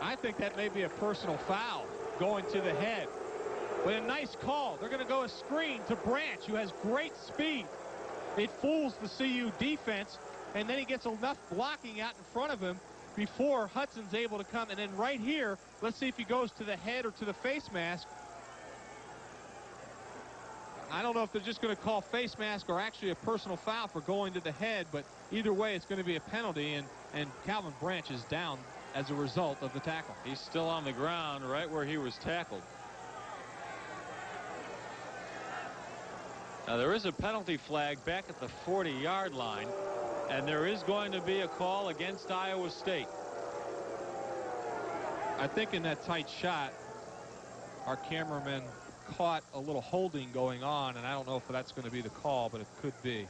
I think that may be a personal foul going to the head. But a nice call. They're going to go a screen to Branch, who has great speed. It fools the CU defense, and then he gets enough blocking out in front of him before Hudson's able to come. And then right here, let's see if he goes to the head or to the face mask. I don't know if they're just going to call face mask or actually a personal foul for going to the head, but either way, it's going to be a penalty, and Calvin Branch is down as a result of the tackle. He's still on the ground right where he was tackled. Now, there is a penalty flag back at the 40-yard line, and there is going to be a call against Iowa State. I think in that tight shot, our cameraman caught a little holding going on, and I don't know if that's going to be the call, but it could be.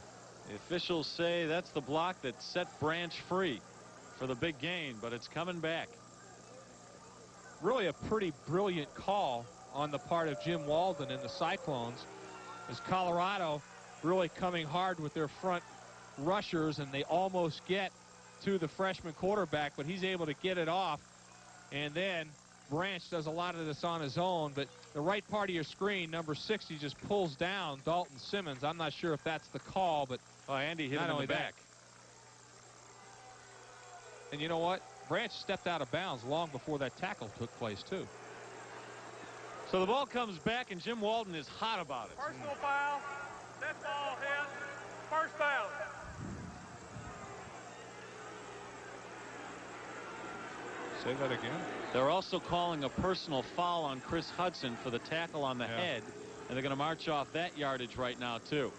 The officials say that's the block that set Branch free for the big gain, but it's coming back. Really a pretty brilliant call on the part of Jim Walden and the Cyclones, as Colorado really coming hard with their front rushers, and they almost get to the freshman quarterback, but he's able to get it off, and then Branch does a lot of this on his own, but the right part of your screen, number 60, just pulls down Dalton Simmons. I'm not sure if that's the call, but Andy hit him in the back. And you know what? Branch stepped out of bounds long before that tackle took place, too. So the ball comes back, and Jim Walden is hot about it. Personal foul. That ball hit. First down. Say that again. They're also calling a personal foul on Chris Hudson for the tackle on the head, and they're going to march off that yardage right now, too.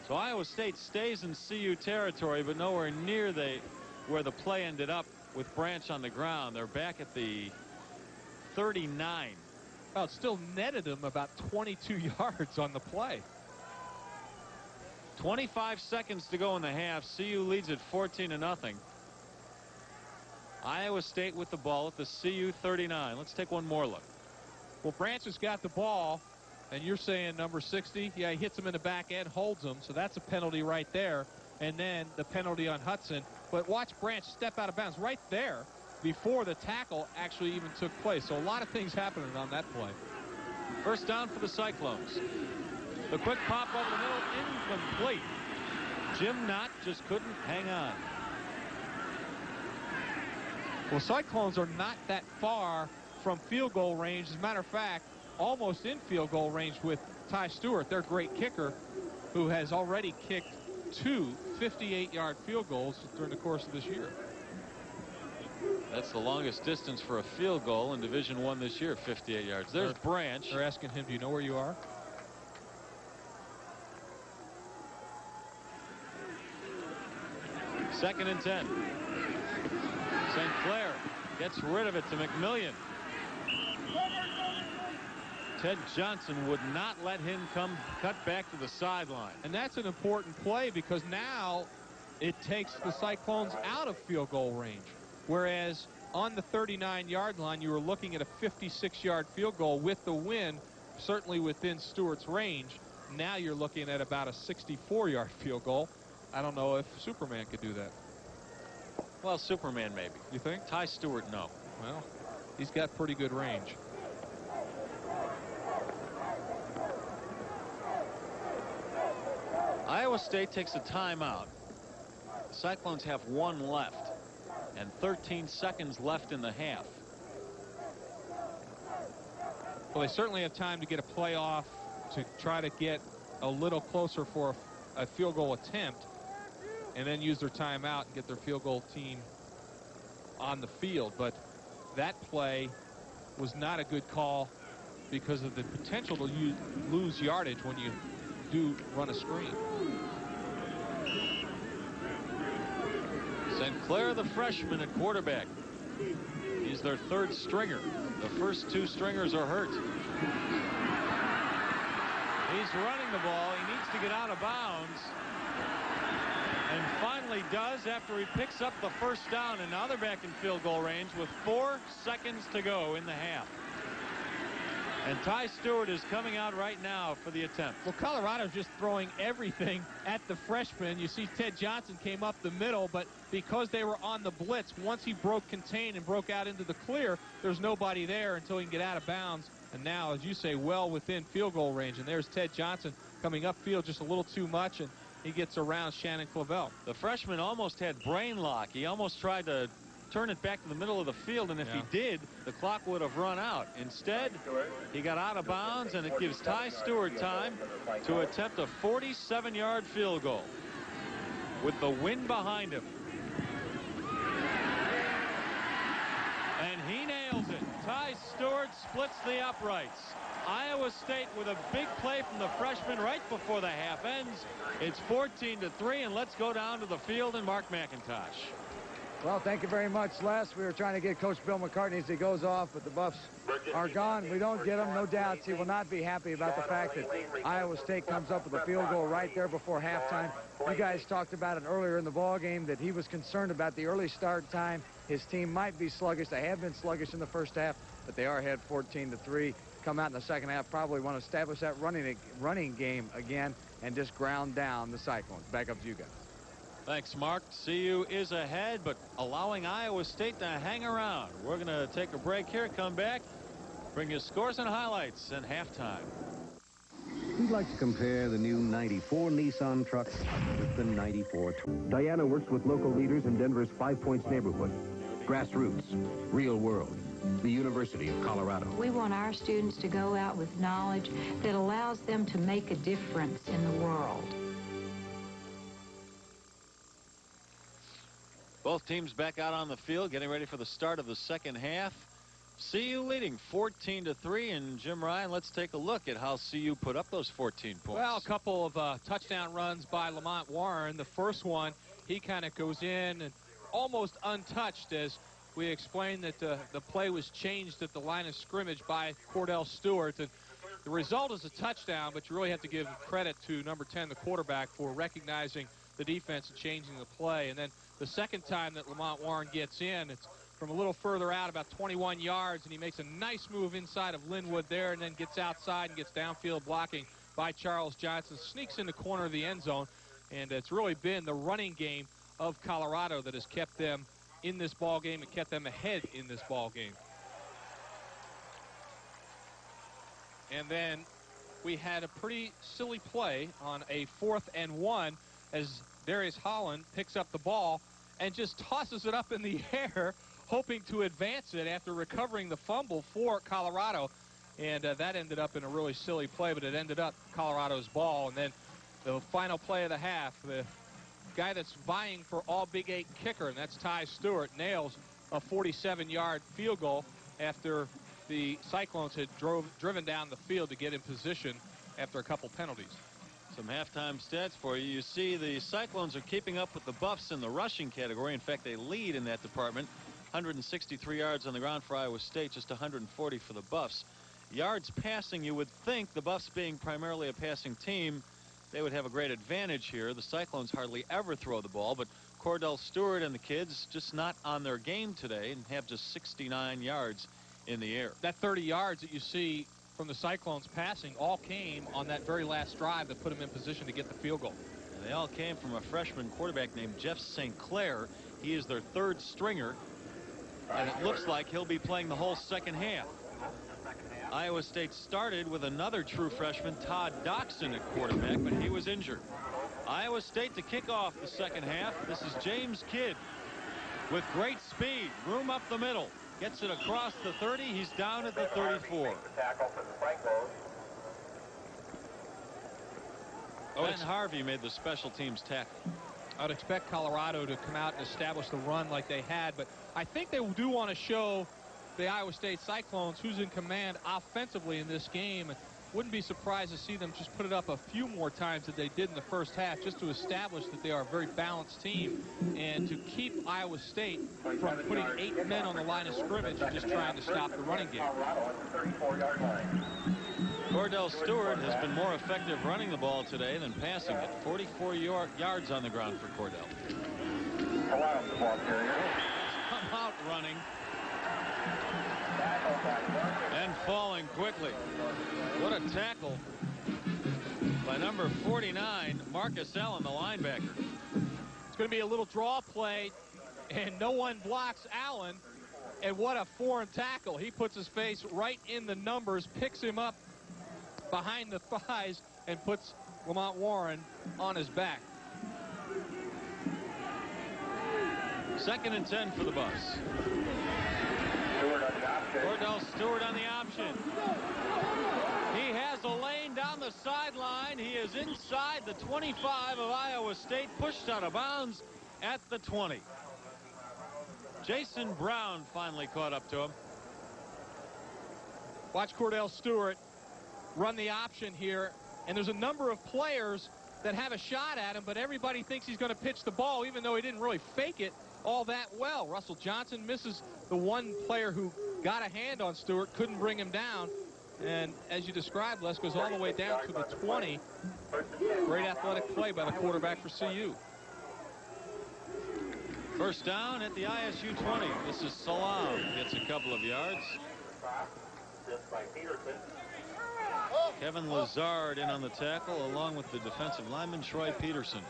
So Iowa State stays in CU territory, but nowhere near where the play ended up with Branch on the ground. They're back at the 39. Well, it still netted them about 22 yards on the play. 25 seconds to go in the half. CU leads at 14-0. Iowa State with the ball at the CU 39. Let's take one more look. Well, Branch has got the ball, and you're saying number 60. Yeah, he hits him in the back end, holds him, so that's a penalty right there. And then the penalty on Hudson. But watch Branch step out of bounds right there before the tackle actually even took place. So a lot of things happening on that play. First down for the Cyclones. The quick pop over the middle, incomplete. Jim Knott just couldn't hang on. Well, Cyclones are not that far from field goal range. As a matter of fact, almost in field goal range with Ty Stewart, their great kicker, who has already kicked 2 58-yard field goals during the course of this year. That's the longest distance for a field goal in Division I this year, 58 yards. There's Branch. They're asking him, do you know where you are? Second and 10. St. Clair gets rid of it to McMillian. Ted Johnson would not let him cut back to the sideline. And that's an important play because now it takes the Cyclones out of field goal range. Whereas on the 39-yard line, you were looking at a 56-yard field goal with the wind, certainly within Stewart's range. Now you're looking at about a 64-yard field goal. I don't know if Superman could do that. Well, Superman maybe. You think? Ty Stewart, no. Well, he's got pretty good range. Iowa State takes a timeout. The Cyclones have 1 left and 13 seconds left in the half. Well, they certainly have time to get a play off to try to get a little closer for a field goal attempt and then use their timeout and get their field goal team on the field. But that play was not a good call because of the potential to lose yardage when you do run a screen. St. Clair, the freshman at quarterback. He's their 3rd stringer. The first 2 stringers are hurt. He's running the ball. He needs to get out of bounds. And finally does after he picks up the first down. And now they're back in field goal range with 4 seconds to go in the half. And Ty Stewart is coming out right now for the attempt. Well, Colorado's just throwing everything at the freshman. You see Ted Johnson came up the middle, but because they were on the blitz, once he broke contain and broke out into the clear, there's nobody there until he can get out of bounds. And now, as you say, well within field goal range. And there's Ted Johnson coming upfield just a little too much, and he gets around Shannon Clavel. The freshman almost had brain lock. He almost tried to turn it back to the middle of the field, and if he did, the clock would have run out. Instead, he got out of bounds, and it gives Ty Stewart time to attempt a 47-yard field goal with the wind behind him. And he nails it. Ty Stewart splits the uprights. Iowa State with a big play from the freshman right before the half ends. It's 14-3, and let's go down to the field and Mark McIntosh. Well, thank you very much, Les. We were trying to get Coach Bill McCartney as he goes off, but the Buffs are gone. We don't get him, no doubts. He will not be happy about the fact that Iowa State comes up with a field goal right there before halftime. You guys talked about it earlier in the ball game that he was concerned about the early start time. His team might be sluggish. They have been sluggish in the first half, but they are ahead 14-3. Come out in the second half, probably want to establish that running game again and just ground down the Cyclones. Back up to you guys. Thanks, Mark. CU is ahead, but allowing Iowa State to hang around. We're going to take a break here, come back, bring you scores and highlights and halftime. We'd like to compare the new 94 Nissan truck with the 94. Diana works with local leaders in Denver's 5 Points neighborhood. Grassroots, real world, the University of Colorado. We want our students to go out with knowledge that allows them to make a difference in the world. Both teams back out on the field, getting ready for the start of the second half. CU leading 14-3, and Jim Ryan, let's take a look at how CU put up those 14 points. Well, a couple of touchdown runs by Lamont Warren. The first one, he kind of goes in and almost untouched, as we explained that the play was changed at the line of scrimmage by Cordell Stewart. And the result is a touchdown, but you really have to give credit to number 10, the quarterback, for recognizing the defense and changing the play. And then the second time that Lamont Warren gets in, it's from a little further out, about 21 yards, and he makes a nice move inside of Linwood there, and then gets outside and gets downfield blocking by Charles Johnson, sneaks in the corner of the end zone, and it's really been the running game of Colorado that has kept them in this ball game and kept them ahead in this ball game. And then we had a pretty silly play on a 4th and 1 as Darius Holland picks up the ball and just tosses it up in the air, hoping to advance it after recovering the fumble for Colorado. And that ended up in a really silly play, but it ended up Colorado's ball. And then the final play of the half, the guy that's vying for all Big 8 kicker, and that's Ty Stewart, nails a 47-yard field goal after the Cyclones had driven down the field to get in position after a couple penalties. Some halftime stats for you. You see the Cyclones are keeping up with the Buffs in the rushing category. In fact, they lead in that department. 163 yards on the ground for Iowa State, just 140 for the Buffs. Yards passing, you would think, the Buffs being primarily a passing team, they would have a great advantage here. The Cyclones hardly ever throw the ball, but Cordell Stewart and the kids just not on their game today and have just 69 yards in the air. That 30 yards that you see from the Cyclones passing all came on that very last drive that put them in position to get the field goal. And they all came from a freshman quarterback named Jeff St. Clair. He is their third stringer, and it looks like he'll be playing the whole second half. Iowa State started with another true freshman, Todd Doxson, at quarterback, but he was injured. Iowa State to kick off the second half. This is James Kidd with great speed, room up the middle. Gets it across the 30. He's down at the 34. Ben Harvey made the special teams tackle. I'd expect Colorado to come out and establish the run like they had, but I think they do want to show the Iowa State Cyclones who's in command offensively in this game. Wouldn't be surprised to see them just put it up a few more times than they did in the first half, just to establish that they are a very balanced team and to keep Iowa State from putting 8 men on the line of scrimmage and just trying to stop the running game. Cordell Stewart has been more effective running the ball today than passing it. 44 yards on the ground for Cordell. Come out running and falling quickly. What a tackle by number 49, Marcus Allen, the linebacker. It's going to be a little draw play, and no one blocks Allen. And what a foreign tackle. He puts his face right in the numbers, picks him up behind the thighs, and puts Lamont Warren on his back. 2nd and 10 for the Buffs. Cordell Stewart on the option. He has a lane down the sideline. He is inside the 25 of Iowa State, pushed out of bounds at the 20. Jason Brown finally caught up to him. Watch Cordell Stewart run the option here, and there's a number of players that have a shot at him, but everybody thinks he's going to pitch the ball, even though he didn't really fake it all that well. Russell Johnson misses the one player who got a hand on Stewart, couldn't bring him down, and as you described, Les, goes all the way down to the 20. Great athletic play by the quarterback for CU. First down at the ISU 20. This is Salam. Gets a couple of yards. Kevin Lazard in on the tackle, along with the defensive lineman, Troy Peterson.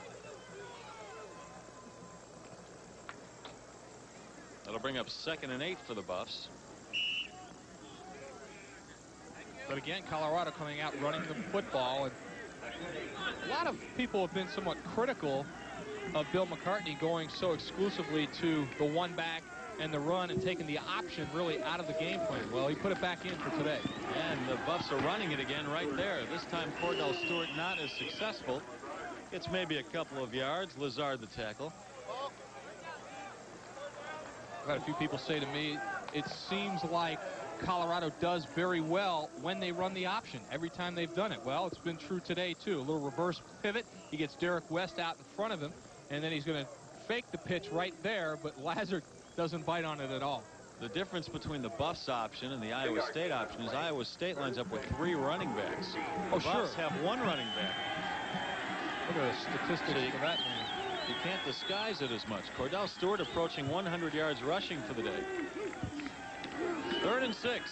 That'll bring up 2nd and 8 for the Buffs. But again, Colorado coming out running the football. And a lot of people have been somewhat critical of Bill McCartney going so exclusively to the one-back and the run and taking the option really out of the game plan. Well, he put it back in for today. And the Buffs are running it again right there. This time Cordell Stewart not as successful. Gets maybe a couple of yards. Lazard the tackle. I've had a few people say to me, it seems like Colorado does very well when they run the option every time they've done it. Well, it's been true today, too. A little reverse pivot. He gets Derek West out in front of him, and then he's going to fake the pitch right there, but Lazard doesn't bite on it at all. The difference between the Buffs option and the Iowa State option is Iowa State lines up with 3 running backs. The Buffs have 1 running back. Look at the statistics for that man. You can't disguise it as much. Cordell Stewart approaching 100 yards rushing for the day. 3rd and 6.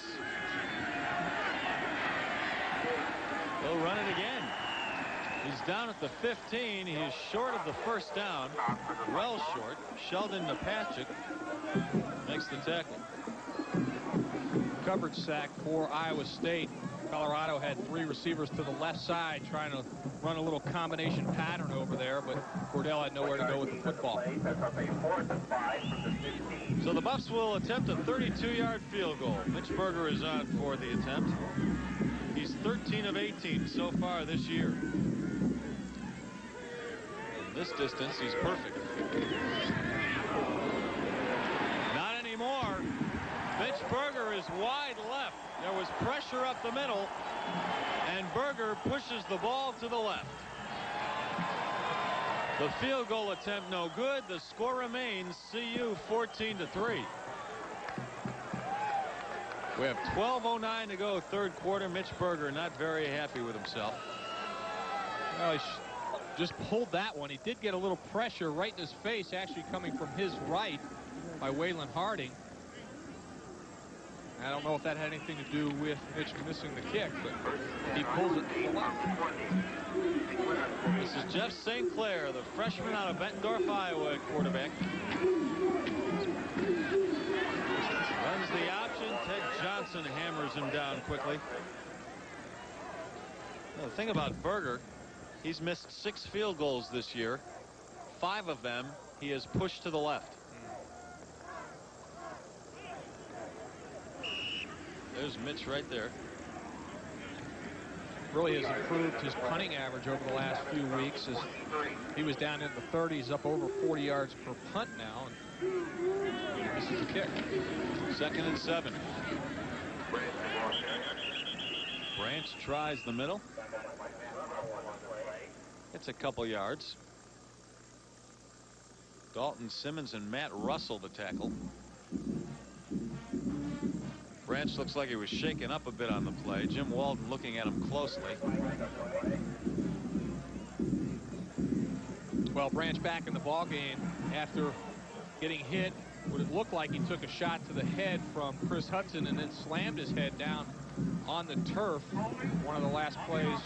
They'll run it again. He's down at the 15. He is short of the first down. Well short. Sheldon Napachik makes the tackle. Coverage sack for Iowa State. Colorado had 3 receivers to the left side trying to run a little combination pattern over there, but Cordell had nowhere to go with the football. So the Buffs will attempt a 32-yard field goal. Mitch Berger is on for the attempt. He's 13 of 18 so far this year. From this distance, he's perfect. Not anymore. Mitch Berger is wide left. There was pressure up the middle, and Berger pushes the ball to the left. The field goal attempt no good. The score remains CU 14-3. We have 12:09 to go, 3rd quarter. Mitch Berger not very happy with himself. Well, he just pulled that one. He did get a little pressure right in his face, actually coming from his right by Waylon Harding. I don't know if that had anything to do with Mitch missing the kick, but he pulled it to the left. This is Jeff St. Clair, the freshman out of Bettendorf, Iowa, quarterback. Runs the option. Ted Johnson hammers him down quickly. Well, the thing about Berger, he's missed 6 field goals this year. 5 of them he has pushed to the left. There's Mitch right there. Really has improved his punting average over the last few weeks, as he was down in the 30s, up over 40 yards per punt now. And this is the kick. 2nd and 7. Branch tries the middle. It's a couple yards. Dalton Simmons and Matt Russell to tackle. Branch looks like he was shaken up a bit on the play. Jim Walden looking at him closely. Well, Branch back in the ball game after getting hit. What it looked like he took a shot to the head from Chris Hudson and then slammed his head down on the turf. One of the last plays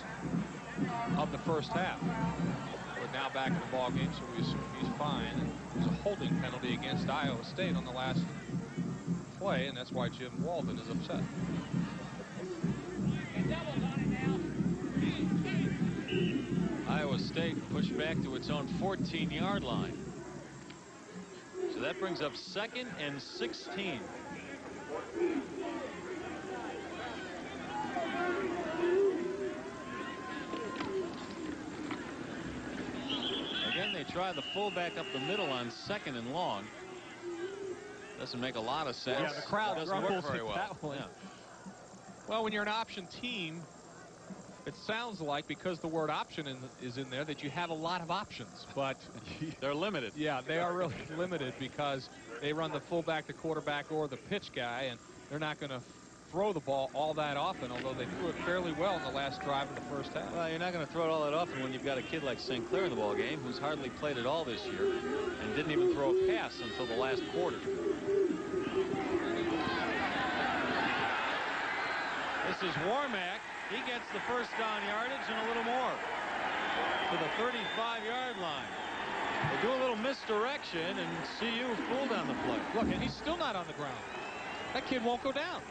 of the first half. But now back in the ball game, so we assume he's fine. There's a holding penalty against Iowa State on the last play, and that's why Jim Walden is upset. Iowa State pushed back to its own 14-yard line. So that brings up 2nd and 16. Again, they try the fullback up the middle on 2nd and long. Doesn't make a lot of sense. Yeah, the crowd doesn't work very well. That one. Yeah. Well, when you're an option team, it sounds like, because the word option is in there, that you have a lot of options, but they're limited. Yeah, they are really limited because they run the fullback, the quarterback, or the pitch guy, and they're not going to throw the ball all that often, although they threw it fairly well in the last drive of the first half. Well, you're not going to throw it all that often when you've got a kid like St. Clair in the ball game who's hardly played at all this year and didn't even throw a pass until the last quarter. This is Warmack. He gets the first down yardage and a little more to the 35-yard line. They do a little misdirection, and CU fooled on the play. Look, and he's still not on the ground. That kid won't go down.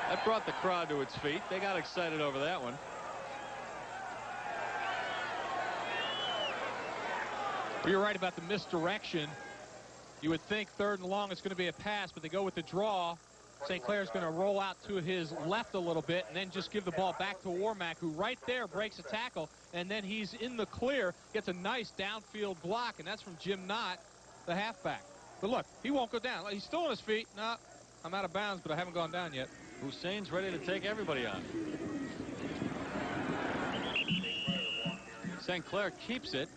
That brought the crowd to its feet. They got excited over that one. Well, you're right about the misdirection. You would think 3rd and long is going to be a pass, but they go with the draw. St. Clair's going to roll out to his left a little bit and then just give the ball back to Warmack, who right there breaks a tackle, and then he's in the clear, gets a nice downfield block, and that's from Jim Knott, the halfback. But look, he won't go down. He's still on his feet. No, I'm out of bounds, but I haven't gone down yet. Hussein's ready to take everybody on. St. Clair keeps it.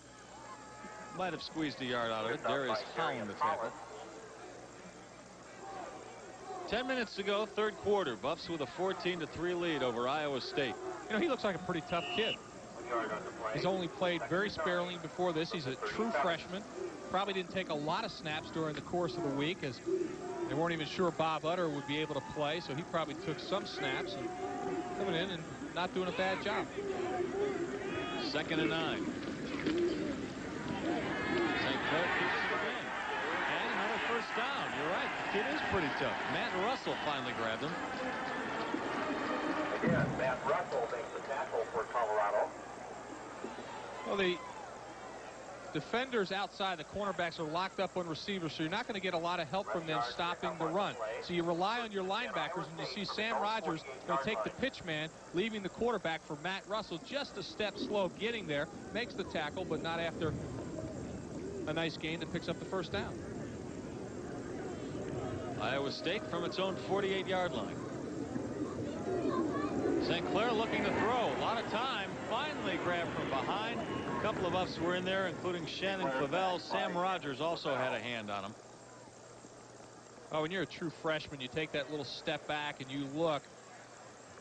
Might have squeezed a yard out of it. Darius Holland the tackle. 10 minutes to go, 3rd quarter. Buffs with a 14-3 lead over Iowa State. You know, he looks like a pretty tough kid. He's only played very sparingly before this. He's a true freshman. Probably didn't take a lot of snaps during the course of the week, as they weren't even sure Bob Utter would be able to play, so he probably took some snaps and coming in and not doing a bad job. 2nd and 9. St. Clair keeps it again. And another first down. You're right. The kid is pretty tough. Matt Russell finally grabbed him. Again, Matt Russell makes the tackle for Colorado. Well, the defenders outside, the cornerbacks are locked up on receivers, so you're not going to get a lot of help from them stopping the run. So you rely on your linebackers, and you see Sam Rogers going to take the pitch man, leaving the quarterback for Matt Russell just a step slow getting there, makes the tackle, but not after a nice gain that picks up the first down. Iowa State from its own 48-yard line. St. Clair looking to throw. A lot of time. Finally grabbed from behind. A couple of us were in there, including Shannon Clavel. Sam Rogers also had a hand on him. Oh, when you're a true freshman, you take that little step back and you look.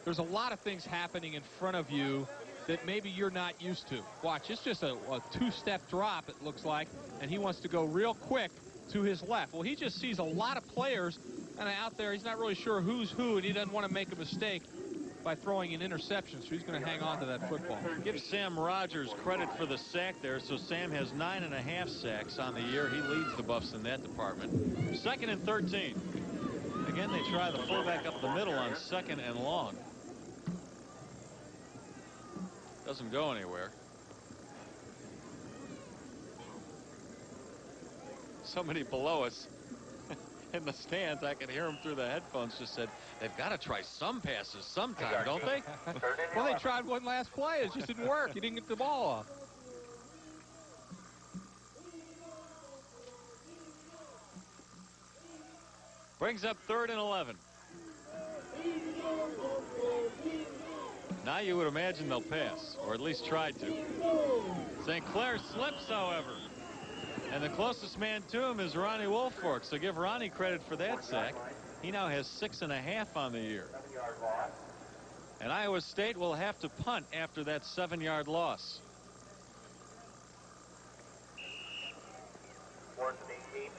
There's a lot of things happening in front of you that maybe you're not used to. Watch, it's just a 2-step drop, it looks like, and he wants to go real quick to his left. Well, he just sees a lot of players kind of out there. He's not really sure who's who, and he doesn't want to make a mistake by throwing an interception, so he's going to hang on to that football. Give Sam Rogers credit for the sack there. So Sam has 9.5 sacks on the year. He leads the Buffs in that department. 2nd and 13. Again, they try the fullback up the middle on 2nd and long. Doesn't go anywhere. Somebody below us in the stands, I can hear them through the headphones, just said, they've got to try some passes sometime, don't they? Well, they tried one last play. It just didn't work. He didn't get the ball off. Brings up 3rd and 11. Now you would imagine they'll pass, or at least try to. St. Clair slips, however. And the closest man to him is Ronnie Woolfolk. So give Ronnie credit for that sack. He now has 6.5 on the year. And Iowa State will have to punt after that 7-yard loss.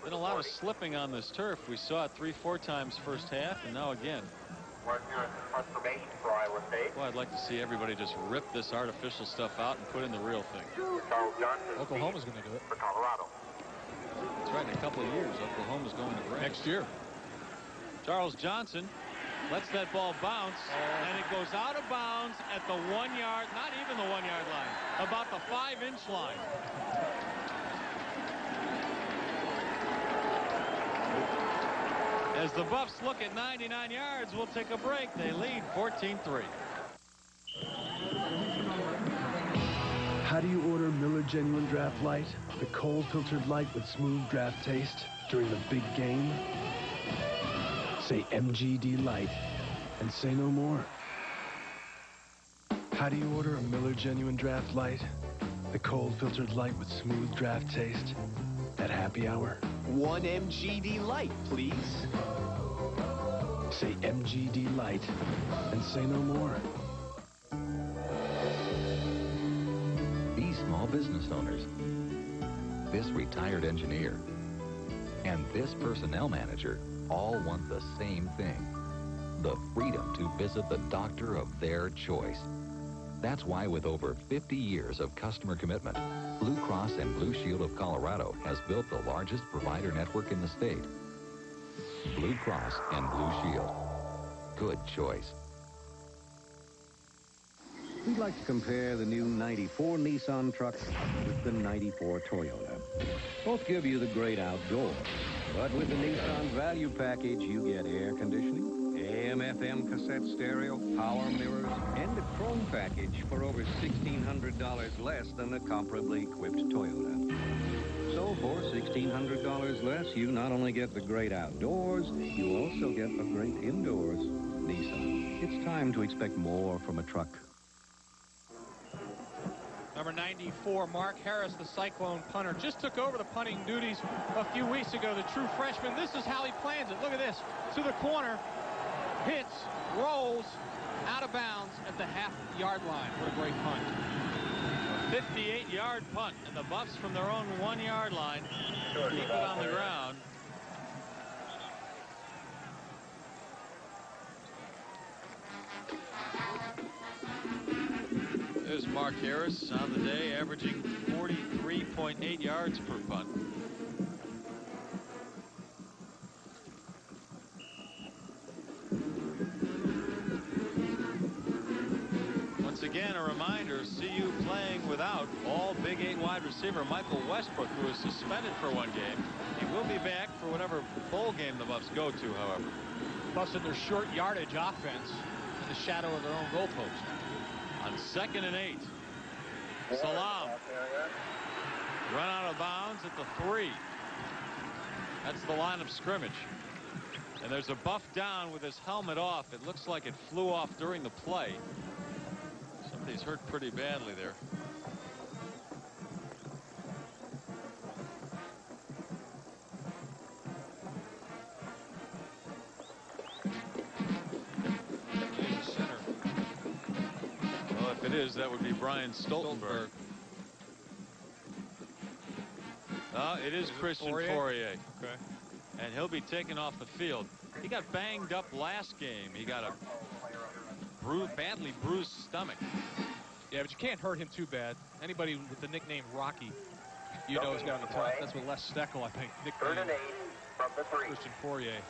Been a lot of slipping on this turf. We saw it 3-4 times first half, and now again. Well, I'd like to see everybody just rip this artificial stuff out and put in the real thing. Oklahoma's going to do it. For Colorado. That's right. In a couple of years, Oklahoma's going to break. Next year. Charles Johnson lets that ball bounce, and it goes out of bounds at the 1-yard, not even the 1-yard line, about the 5-inch line. As the Buffs look at 99 yards, we'll take a break. They lead 14-3. How do you order Miller Genuine Draft Light? The cold filtered light with smooth draft taste during the big game? Say MGD Light and say no more. How do you order a Miller Genuine Draft Light? The cold filtered light with smooth draft taste at happy hour? 1 MGD Light, please. Say MGD Light and say no more. These small business owners, this retired engineer, and this personnel manager all want the same thing: the freedom to visit the doctor of their choice. That's why, with over 50 years of customer commitment, Blue Cross and Blue Shield of Colorado has built the largest provider network in the state. Blue Cross and Blue Shield. Good choice. We'd like to compare the new 94 Nissan truck with the 94 Toyota. Both give you the great outdoors. But with the Nissan Value Package, you get air conditioning, AM/FM cassette stereo, power mirrors, and a Chrome package for over $1,600 less than the comparably equipped Toyota. So for $1,600 less, you not only get the great outdoors, you also get the great indoors. Nissan, it's time to expect more from a truck. Number 94, Mark Harris, the Cyclone punter, just took over the punting duties a few weeks ago. The true freshman, this is how he plans it. Look at this. To the corner, hits, rolls, out of bounds at the half-yard line. What a great punt. A 58-yard punt, and the Buffs from their own 1-yard line keep it on the ground. There's Mark Harris on the day, averaging 43.8 yards per punt. Once again, a reminder, CU playing without all Big 8 wide receiver Michael Westbrook, who is suspended for 1 game. He will be back for whatever bowl game the Buffs go to, however. Buffs in their short yardage offense in the shadow of their own goalpost. On 2nd and 8. Salam. Run out of bounds at the 3. That's the line of scrimmage. And there's a Buff down with his helmet off. It looks like it flew off during the play. Somebody's hurt pretty badly there. If it is, that would be Brian Stoltenberg. It is Christian Fourier. Okay. And he'll be taken off the field. He got banged up last game. He got a badly bruised stomach. Yeah, but you can't hurt him too bad. Anybody with the nickname Rocky, you know, is going to be tough. That's what Les Steckel, I think, nicknamed Christian Fourier.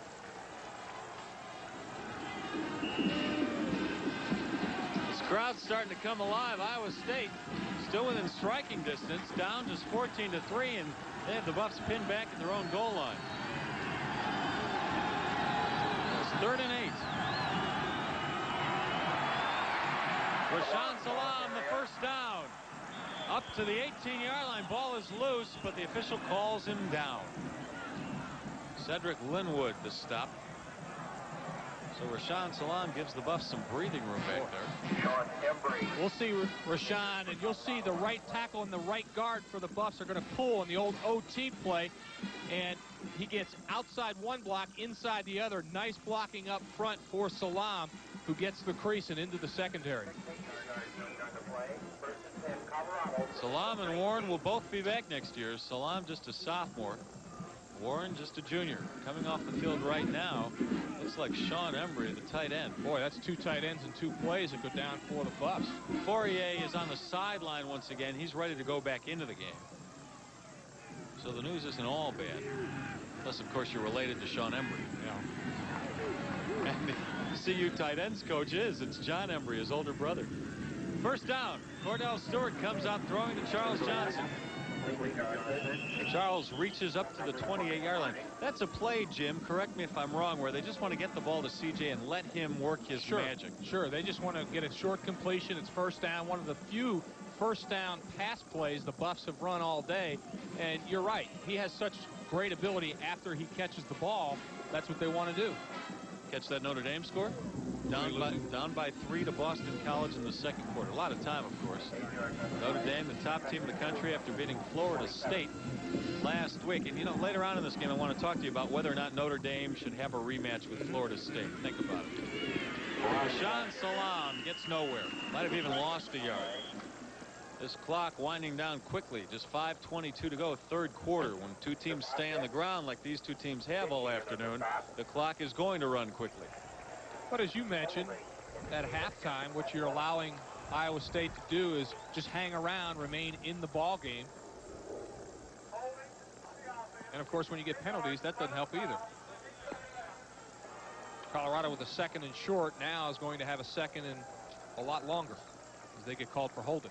Crowd's starting to come alive. Iowa State still within striking distance, down just 14-3, and they have the Buffs pinned back at their own goal line. It's 3rd and 8. Rashaan Salam, the first down. Up to the 18-yard line. Ball is loose, but the official calls him down. Cedric Linwood, the stop. So Rashaan Salam gives the Buffs some breathing room back there. We'll see Rashaan, and you'll see the right tackle and the right guard for the Buffs are going to pull in the old OT play. And he gets outside one block, inside the other. Nice blocking up front for Salam, who gets the crease and into the secondary. Salam and Warren will both be back next year. Salam just a sophomore. Warren just a junior. Coming off the field right now, looks like Sean Embry, the tight end. Boy, that's 2 tight ends and 2 plays that go down for the Buffs. Fourier is on the sideline once again. He's ready to go back into the game. So the news isn't all bad. Unless, of course, you're related to Sean Embry. Yeah. And the CU tight ends coach is. It's John Embry, his older brother. First down. Cordell Stewart comes out throwing to Charles Johnson. Charles reaches up to the 28-yard line. That's a play, Jim, correct me if I'm wrong, where they just want to get the ball to CJ and let him work his magic. Sure, they just want to get a short completion. It's first down. One of the few first down pass plays the Buffs have run all day. And you're right, he has such great ability after he catches the ball. That's what they want to do. Catch that Notre Dame score? Down by 3 to Boston College in the 2nd quarter. A lot of time, of course. Notre Dame, the top team in the country after beating Florida State last week. And, you know, later on in this game, I want to talk to you about whether or not Notre Dame should have a rematch with Florida State. Think about it. Rashaan Salam gets nowhere. Might have even lost a yard. This clock winding down quickly. Just 5:22 to go, 3rd quarter. When 2 teams stay on the ground like these 2 teams have all afternoon, the clock is going to run quickly. But as you mentioned, at halftime, what you're allowing Iowa State to do is just hang around, remain in the ball game. And, of course, when you get penalties, that doesn't help either. Colorado with a 2nd and short now is going to have a 2nd and a lot longer as they get called for holding.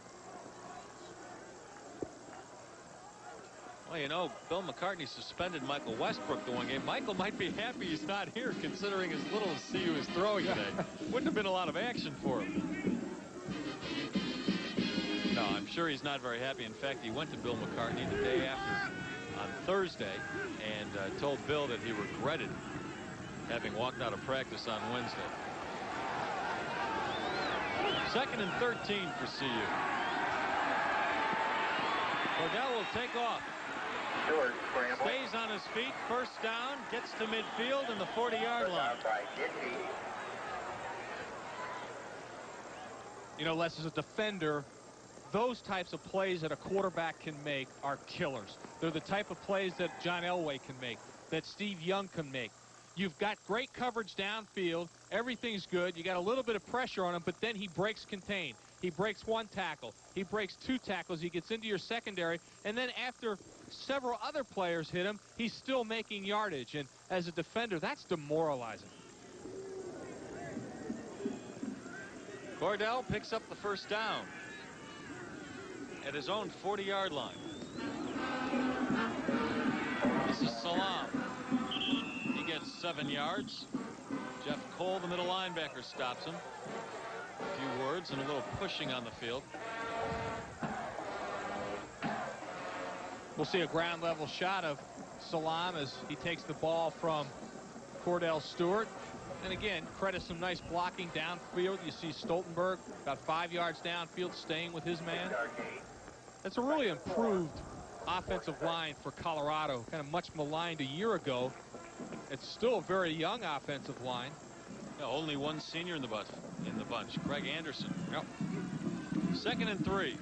Well, you know, Bill McCartney suspended Michael Westbrook the one game. Michael might be happy he's not here, considering as little as CU is throwing today. Wouldn't have been a lot of action for him. No, I'm sure he's not very happy. In fact, he went to Bill McCartney the day after on Thursday and told Bill that he regretted having walked out of practice on Wednesday. 2nd and 13 for CU. Cordell will take off. Stays on his feet, first down, gets to midfield and the 40-yard line. You know, Les, as a defender, those types of plays that a quarterback can make are killers. They're the type of plays that John Elway can make, that Steve Young can make. You've got great coverage downfield. Everything's good. You got a little bit of pressure on him, but then he breaks contain. He breaks 1 tackle. He breaks 2 tackles. He gets into your secondary. And then after several other players hit him, he's still making yardage. And as a defender, that's demoralizing. Cordell picks up the first down at his own 40-yard line. This is Salam. He gets 7 yards. Jeff Cole, the middle linebacker, stops him. A few words and a little pushing on the field. We'll see a ground level shot of Salam as he takes the ball from Cordell Stewart. And again, credit some nice blocking downfield. You see Stoltenberg about 5 yards downfield staying with his man. That's a really improved offensive line for Colorado, kind of much maligned a year ago. It's still a very young offensive line. Yeah, only one senior in the bunch. Craig Anderson. Yep. 2nd and 3.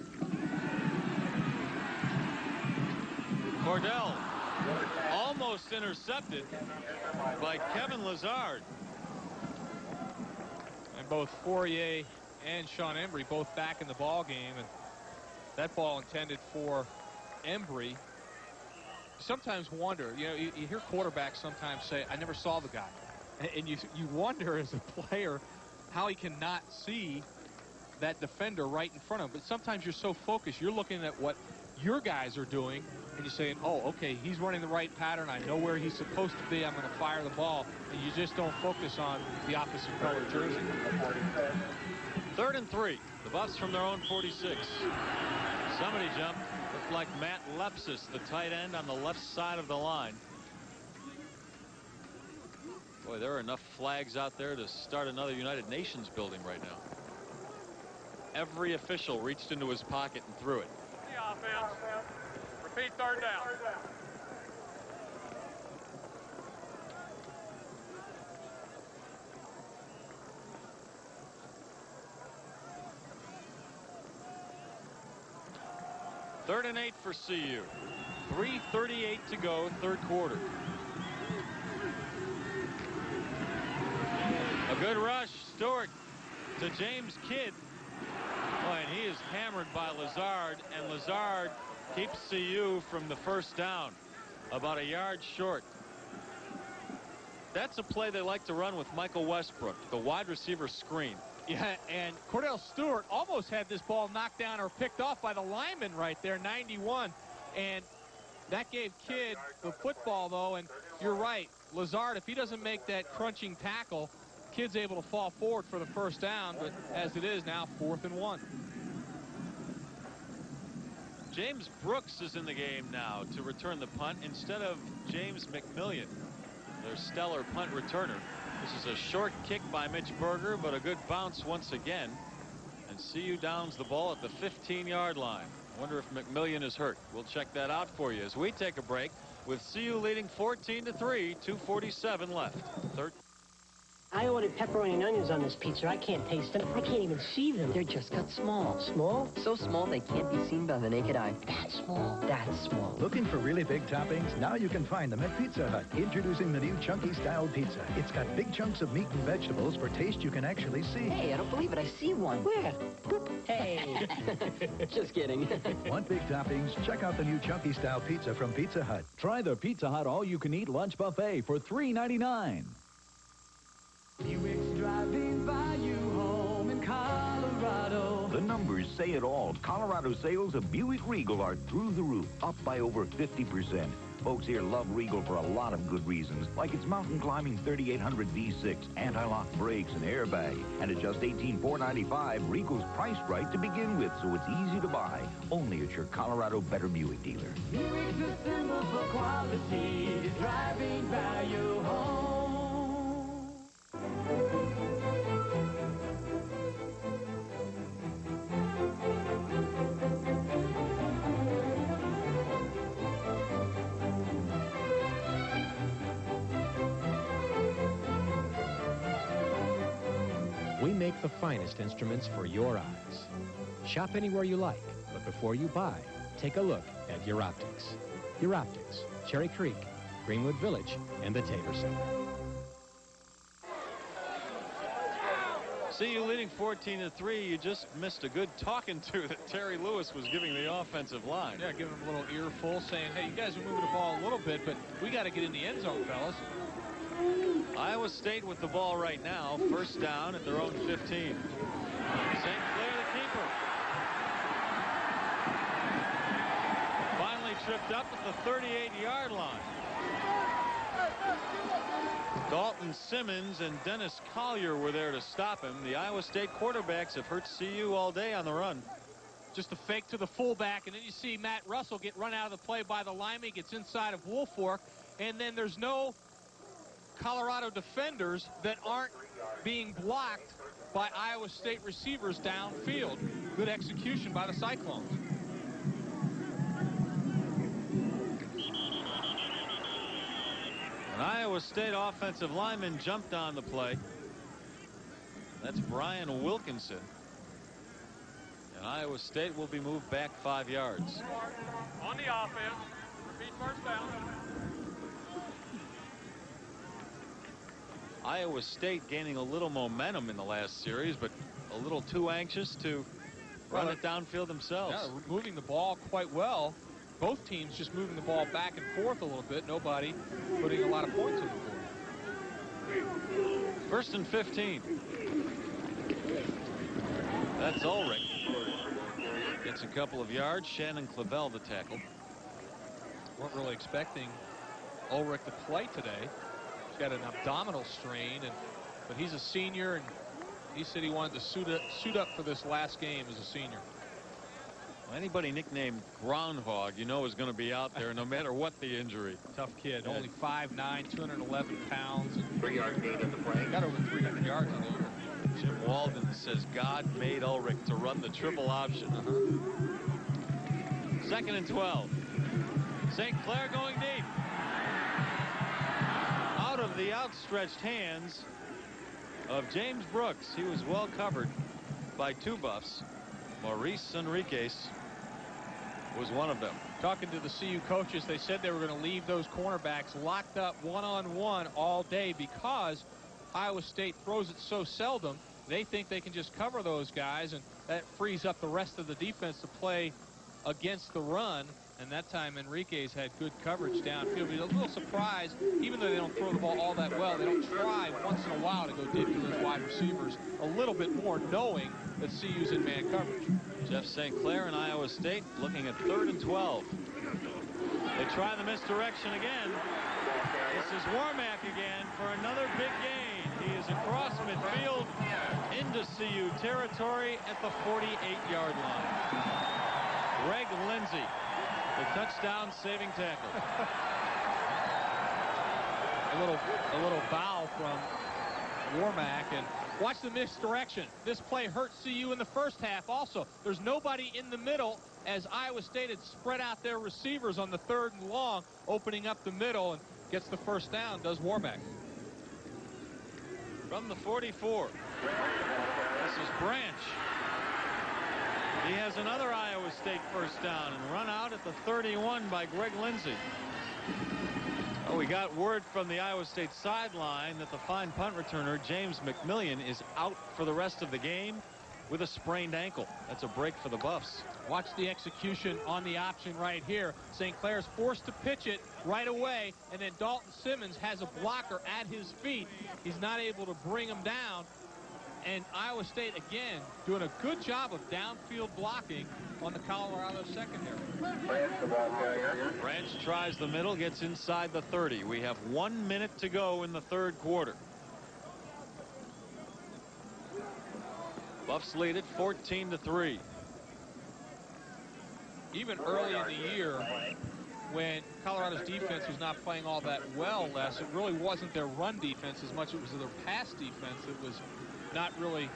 Cordell almost intercepted by Kevin Lazard. And both Fourier and Sean Embry both back in the ball game, and that ball intended for Embry. Sometimes wonder, you know, you hear quarterbacks sometimes say, I never saw the guy. And you wonder as a player how he cannot see that defender right in front of him. But sometimes you're so focused, you're looking at what your guys are doing, and you're saying, oh, okay, he's running the right pattern. I know where he's supposed to be. I'm going to fire the ball. And you just don't focus on the opposite color jersey. 3rd and 3. The Buffs from their own 46. Somebody jumped. Looked like Matt Lepsis, the tight end on the left side of the line. Boy, there are enough flags out there to start another United Nations building right now. Every official reached into his pocket and threw it. The offense. Repeat 3rd down. Third and 8 for CU. 3:38 to go, 3rd quarter. A good rush. Stewart to James Kidd. Boy, and he is hammered by Lazard, and Lazard keeps CU from the first down, about a yard short. That's a play they like to run with Michael Westbrook, the wide receiver screen. Yeah, and Cordell Stewart almost had this ball knocked down or picked off by the lineman right there, 91. And that gave Kidd the football, though, and you're right. Lazard, if he doesn't make that crunching tackle, Kidd's able to fall forward for the first down, but as it is now, 4th and 1. James Brooks is in the game now to return the punt instead of James McMillian, their stellar punt returner. This is a short kick by Mitch Berger, but a good bounce once again. And CU downs the ball at the 15-yard line. I wonder if McMillian is hurt. We'll check that out for you as we take a break with CU leading 14-3, 2:47 left. I ordered pepperoni and onions on this pizza. I can't taste them. I can't even see them. They're just cut small. Small? So small they can't be seen by the naked eye. That small. That's small. Looking for really big toppings? Now you can find them at Pizza Hut. Introducing the new Chunky Style Pizza. It's got big chunks of meat and vegetables for taste you can actually see. Hey, I don't believe it. I see one. Where? Hey. Just kidding. Want big toppings? Check out the new Chunky Style Pizza from Pizza Hut. Try the Pizza Hut all-you-can-eat lunch buffet for $3.99. Buick's driving by you home in Colorado. The numbers numbers say it all. Colorado sales of Buick Regal are through the roof, up by over 50%. Folks here love Regal for a lot of good reasons, like its mountain climbing 3800 V6, anti-lock brakes, and airbag. And at just $18,495, Regal's priced right to begin with, so it's easy to buy. Only at your Colorado Better Buick dealer. Buick's a symbol for quality, driving value home. We make the finest instruments for your eyes. Shop anywhere you like, but before you buy, take a look at Europtics. Europtics, Cherry Creek, Greenwood Village, and the Tabor Center. CU leading 14-3. You just missed a good talking to that Terry Lewis was giving the offensive line. Yeah, giving him a little earful, saying, hey, you guys are moving the ball a little bit, but we got to get in the end zone, fellas. Iowa State with the ball right now. First down at their own 15. St. Clair the keeper. Finally tripped up at the 38-yard line. Dalton Simmons and Dennis Collier were there to stop him. The Iowa State quarterbacks have hurt CU all day on the run. Just a fake to the fullback, and then you see Matt Russell get run out of the play by the lineman, gets inside of Woolfork, and then there's no Colorado defenders that aren't being blocked by Iowa State receivers downfield. Good execution by the Cyclones. An Iowa State offensive lineman jumped on the play. That's Brian Wilkinson. And Iowa State will be moved back 5 yards. On the offense. Repeat first down. Iowa State gaining a little momentum in the last series, but a little too anxious to run it downfield themselves. Yeah, moving the ball quite well. Both teams just moving the ball back and forth a little bit. Nobody putting a lot of points on the board. First and 15. That's Ulrich. Gets a couple of yards. Shannon Clavel the tackle. Weren't really expecting Ulrich to play today. He's got an abdominal strain, but he's a senior, and he said he wanted to suit up for this last game as a senior. Well, anybody nicknamed Groundhog, you know, is going to be out there no matter what the injury. Tough kid, only 5'9", 211 pounds. 3-yard gain in the play. Got over 300 yards on the year. Jim Walden says God made Ulrich to run the triple option. Second and 12. St. Clair going deep. Out of the outstretched hands of James Brooks. He was well covered by two Buffs. Maurice Enriquez was one of them. Talking to the CU coaches, they said they were going to leave those cornerbacks locked up one-on-one all day because Iowa State throws it so seldom. They think they can just cover those guys, and that frees up the rest of the defense to play against the run. And that time Enriquez had good coverage downfield. He's a little surprised, even though they don't throw the ball all that well, they don't try once in a while to go deep to those wide receivers a little bit more, knowing that CU's in man coverage. Jeff St. Clair and Iowa State looking at 3rd and 12. They try the misdirection again. This is Warmack again for another big gain. He is across midfield into CU territory at the 48-yard line. Greg Lindsey, the touchdown saving tackle. A little bow from Warmack, and watch the misdirection. This play hurt CU in the first half also. There's nobody in the middle as Iowa State had spread out their receivers on the 3rd and long, opening up the middle, and gets the first down, does Warmack. From the 44. This is Branch. He has another Iowa State first down and run out at the 31 by Greg Lindsey. Oh, we got word from the Iowa State sideline that the fine punt returner, James McMillian, is out for the rest of the game with a sprained ankle. That's a break for the Buffs. Watch the execution on the option right here. St. Clair's forced to pitch it right away, and then Dalton Simmons has a blocker at his feet. He's not able to bring him down. And Iowa State, again, doing a good job of downfield blocking on the Colorado secondary. Branch tries the middle, gets inside the 30. We have 1 minute to go in the third quarter. Buffs lead it 14-3. Even early in the year, when Colorado's defense was not playing all that well, Les, it really wasn't their run defense as much as it was their pass defense that was not really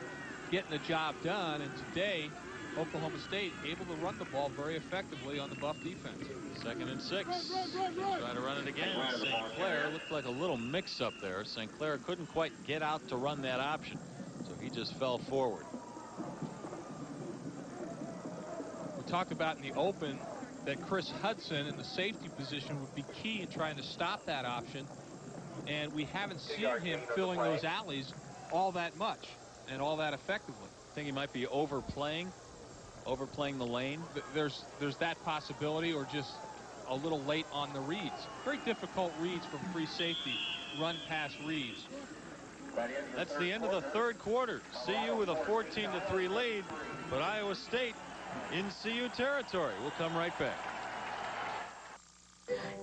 getting the job done. And today, Oklahoma State able to run the ball very effectively on the Buff defense. 2nd and 6. Try to run it again. St. Clair looked like a little mix-up there. St. Clair couldn't quite get out to run that option, so he just fell forward. We talked about in the open that Chris Hudson in the safety position would be key in trying to stop that option, and we haven't seen him filling those alleys all that much and all that effectively. I think he might be overplaying the lane. There's that possibility, or just a little late on the reads. Very difficult reads from free safety, run pass reads. That's the end of the third quarter. CU with a 14-3 lead, but Iowa State in CU territory. We'll come right back.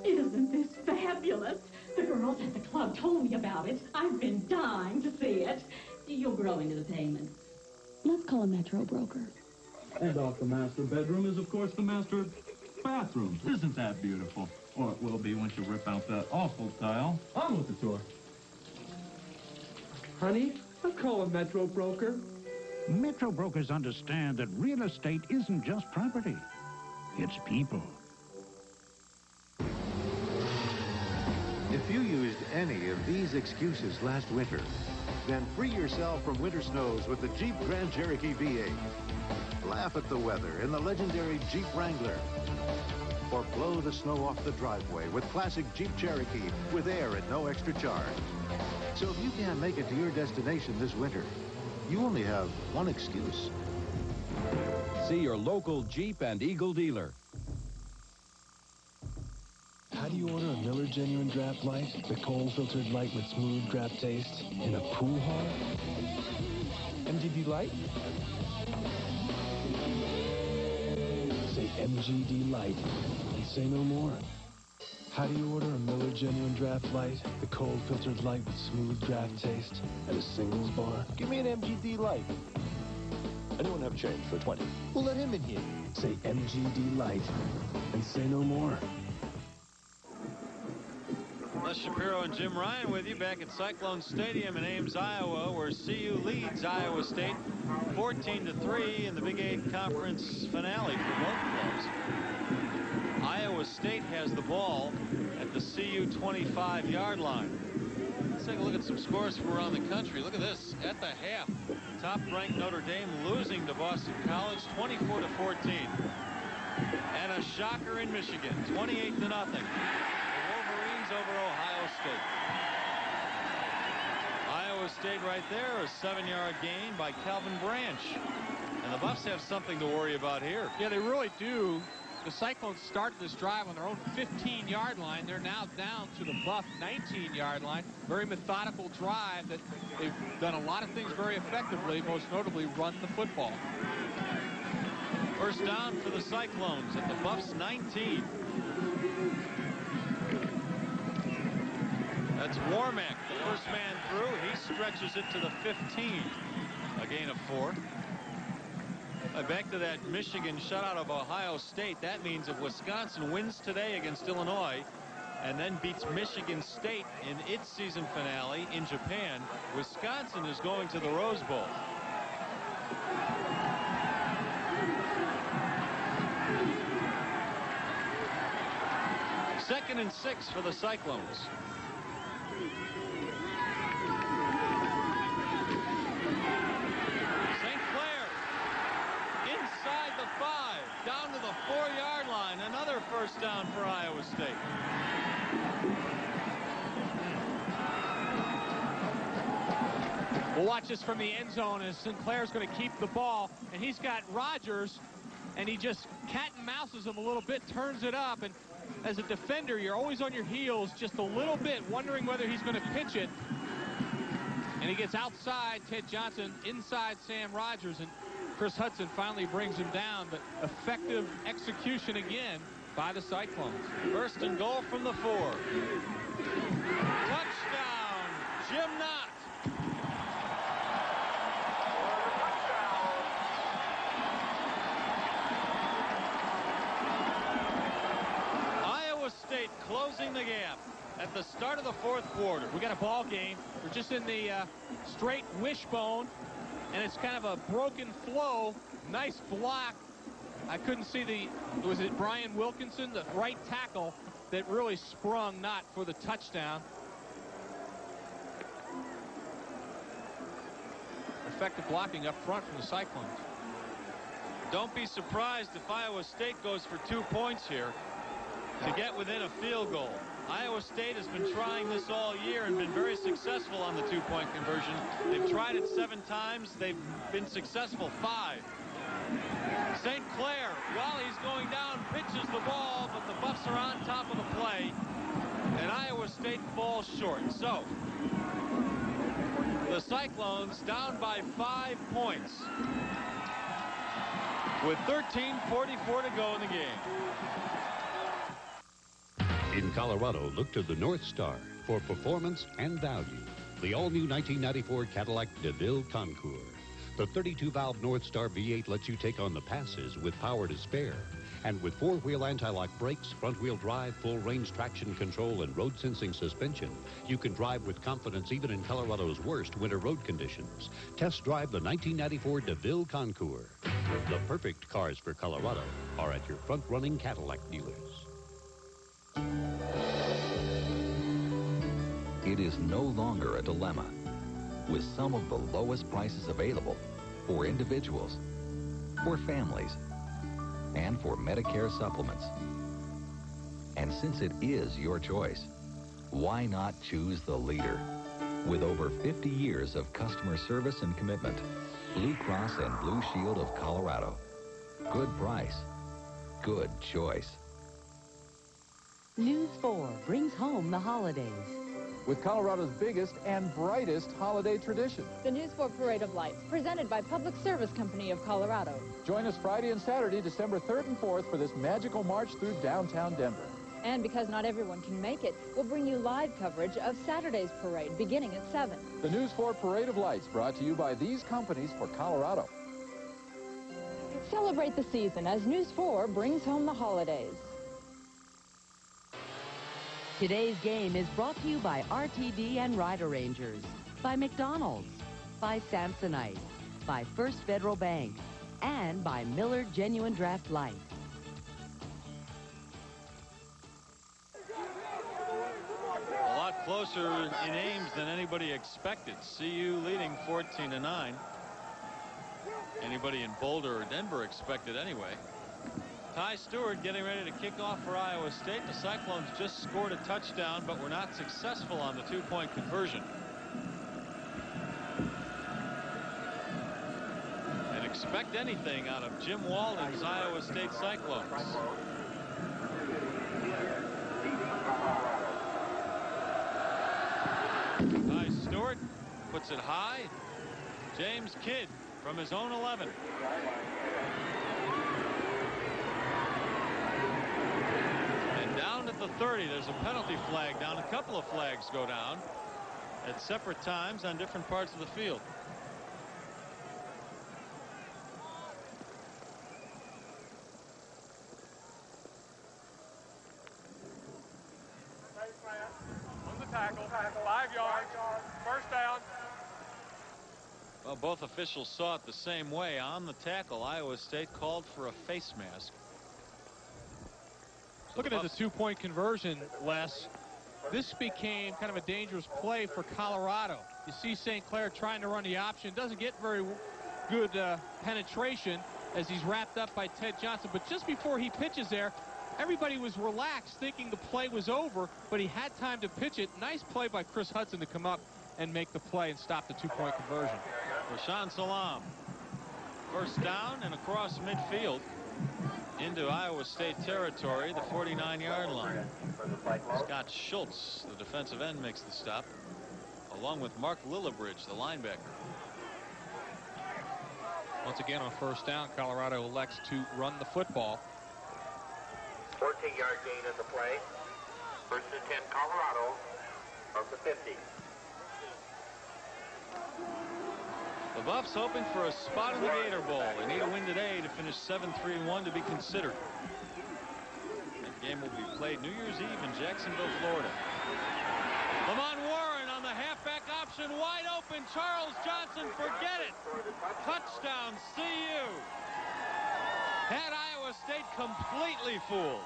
Isn't this fabulous? The girls at the club told me about it. I've been dying to see it. You'll grow into the payment. Let's call a Metro broker. And off the master bedroom is, of course, the master bathroom. Isn't that beautiful? Or it will be once you rip out that awful tile. On with the tour. Honey, I'll call a Metro broker. Metro brokers understand that real estate isn't just property. It's people. If you used any of these excuses last winter, then free yourself from winter snows with the Jeep Grand Cherokee V8. Laugh at the weather in the legendary Jeep Wrangler. Or blow the snow off the driveway with classic Jeep Cherokee with air at no extra charge. So if you can't make it to your destination this winter, you only have one excuse. See your local Jeep and Eagle dealer. How do you order a Miller Genuine Draft Light, the cold-filtered light with smooth draft taste, in a pool hall? MGD Light? Say MGD Light and say no more. How do you order a Miller Genuine Draft Light, the cold-filtered light with smooth draft taste, at a singles bar? Give me an MGD Light. Anyone have change for 20? We'll let him in here. Say MGD Light and say no more. Les Shapiro and Jim Ryan with you back at Cyclone Stadium in Ames, Iowa, where CU leads Iowa State 14-3 in the Big 8 Conference finale for both clubs. Iowa State has the ball at the CU 25-yard line. Let's take a look at some scores from around the country. Look at this. At the half, top-ranked Notre Dame losing to Boston College 24-14. And a shocker in Michigan, 28-0. Over Ohio State. Iowa State right there, a 7-yard gain by Calvin Branch. And the Buffs have something to worry about here. Yeah, they really do. The Cyclones started this drive on their own 15-yard line. They're now down to the Buff 19-yard line. Very methodical drive that they've done a lot of things very effectively, most notably run the football. First down for the Cyclones at the Buffs 19. That's Warmack, the first man through. He stretches it to the 15. A gain of 4. Back to that Michigan shutout of Ohio State. That means if Wisconsin wins today against Illinois and then beats Michigan State in its season finale in Japan, Wisconsin is going to the Rose Bowl. Second and 6 for the Cyclones. St. Clair inside the 5, down to the 4-yard line. Another first down for Iowa State. We'll watch this from the end zone as Sinclair's going to keep the ball, and he's got Rogers, and he just cat and mouses him a little bit, turns it up, and as a defender, you're always on your heels just a little bit, wondering whether he's going to pitch it. And he gets outside Ted Johnson, inside Sam Rogers, and Chris Hudson finally brings him down, but effective execution again by the Cyclones. First and goal from the 4. Touchdown, Jim Knott. Iowa State closing the gap at the start of the 4th quarter. We got a ball game. We're just in the straight wishbone, and it's kind of a broken flow. Nice block. I couldn't see was it Brian Wilkinson, the right tackle, that really sprung Knott for the touchdown. Effective blocking up front from the Cyclones. Don't be surprised if Iowa State goes for 2 points here to get within a field goal. Iowa State has been trying this all year and been very successful on the 2-point conversion. They've tried it 7 times. They've been successful 5. St. Clair, while he's going down, pitches the ball, but the Buffs are on top of the play, and Iowa State falls short. So, the Cyclones down by 5 points with 13:44 to go in the game. In Colorado, look to the North Star for performance and value. The all-new 1994 Cadillac DeVille Concours. The 32-valve North Star V8 lets you take on the passes with power to spare. And with 4-wheel anti-lock brakes, front-wheel drive, full-range traction control, and road-sensing suspension, you can drive with confidence even in Colorado's worst winter road conditions. Test drive the 1994 DeVille Concours. The perfect cars for Colorado are at your front-running Cadillac dealers. It is no longer a dilemma. With some of the lowest prices available for individuals, for families, and for Medicare supplements. And since it is your choice, why not choose the leader? With over 50 years of customer service and commitment, Blue Cross and Blue Shield of Colorado. Good price, good choice. News 4 brings home the holidays. With Colorado's biggest and brightest holiday tradition. The News 4 Parade of Lights, presented by Public Service Company of Colorado. Join us Friday and Saturday, December 3rd and 4th for this magical march through downtown Denver. And because not everyone can make it, we'll bring you live coverage of Saturday's parade beginning at 7. The News 4 Parade of Lights, brought to you by these companies for Colorado. Celebrate the season as News 4 brings home the holidays. Today's game is brought to you by RTD and Rider Rangers, by McDonald's, by Samsonite, by First Federal Bank, and by Miller Genuine Draft Light. A lot closer in Ames than anybody expected. CU leading 14-9. Anybody in Boulder or Denver expected anyway. Ty Stewart getting ready to kick off for Iowa State. The Cyclones just scored a touchdown, but were not successful on the 2-point conversion. And expect anything out of Jim Walden's Iowa State Cyclones. Ty Stewart puts it high. James Kidd from his own 11. Down at the 30, there's a penalty flag down. A couple of flags go down at separate times on different parts of the field. On the tackle, 5 yards, first down. Well, both officials saw it the same way. On the tackle, Iowa State called for a face mask. Looking at the 2-point conversion, Les, this became kind of a dangerous play for Colorado. You see St. Clair trying to run the option. Doesn't get very good penetration as he's wrapped up by Ted Johnson. But just before he pitches there, everybody was relaxed thinking the play was over, but he had time to pitch it. Nice play by Chris Hudson to come up and make the play and stop the 2-point conversion. Rashaan Salaam. First down and across midfield into Iowa State territory, the 49-yard line. Scott Schultz, the defensive end, makes the stop. along with Mark Lillibridge, the linebacker. Once again, on first down, Colorado elects to run the football. 14-yard gain in the play. First and 10, Colorado from the 50. The Buffs hoping for a spot in the Gator Bowl. They need a win today to finish 7-3-1 to be considered. That game will be played New Year's Eve in Jacksonville, Florida. Lamont Warren on the halfback option, wide open. Charles Johnson, forget it. Touchdown, CU. Had Iowa State completely fooled.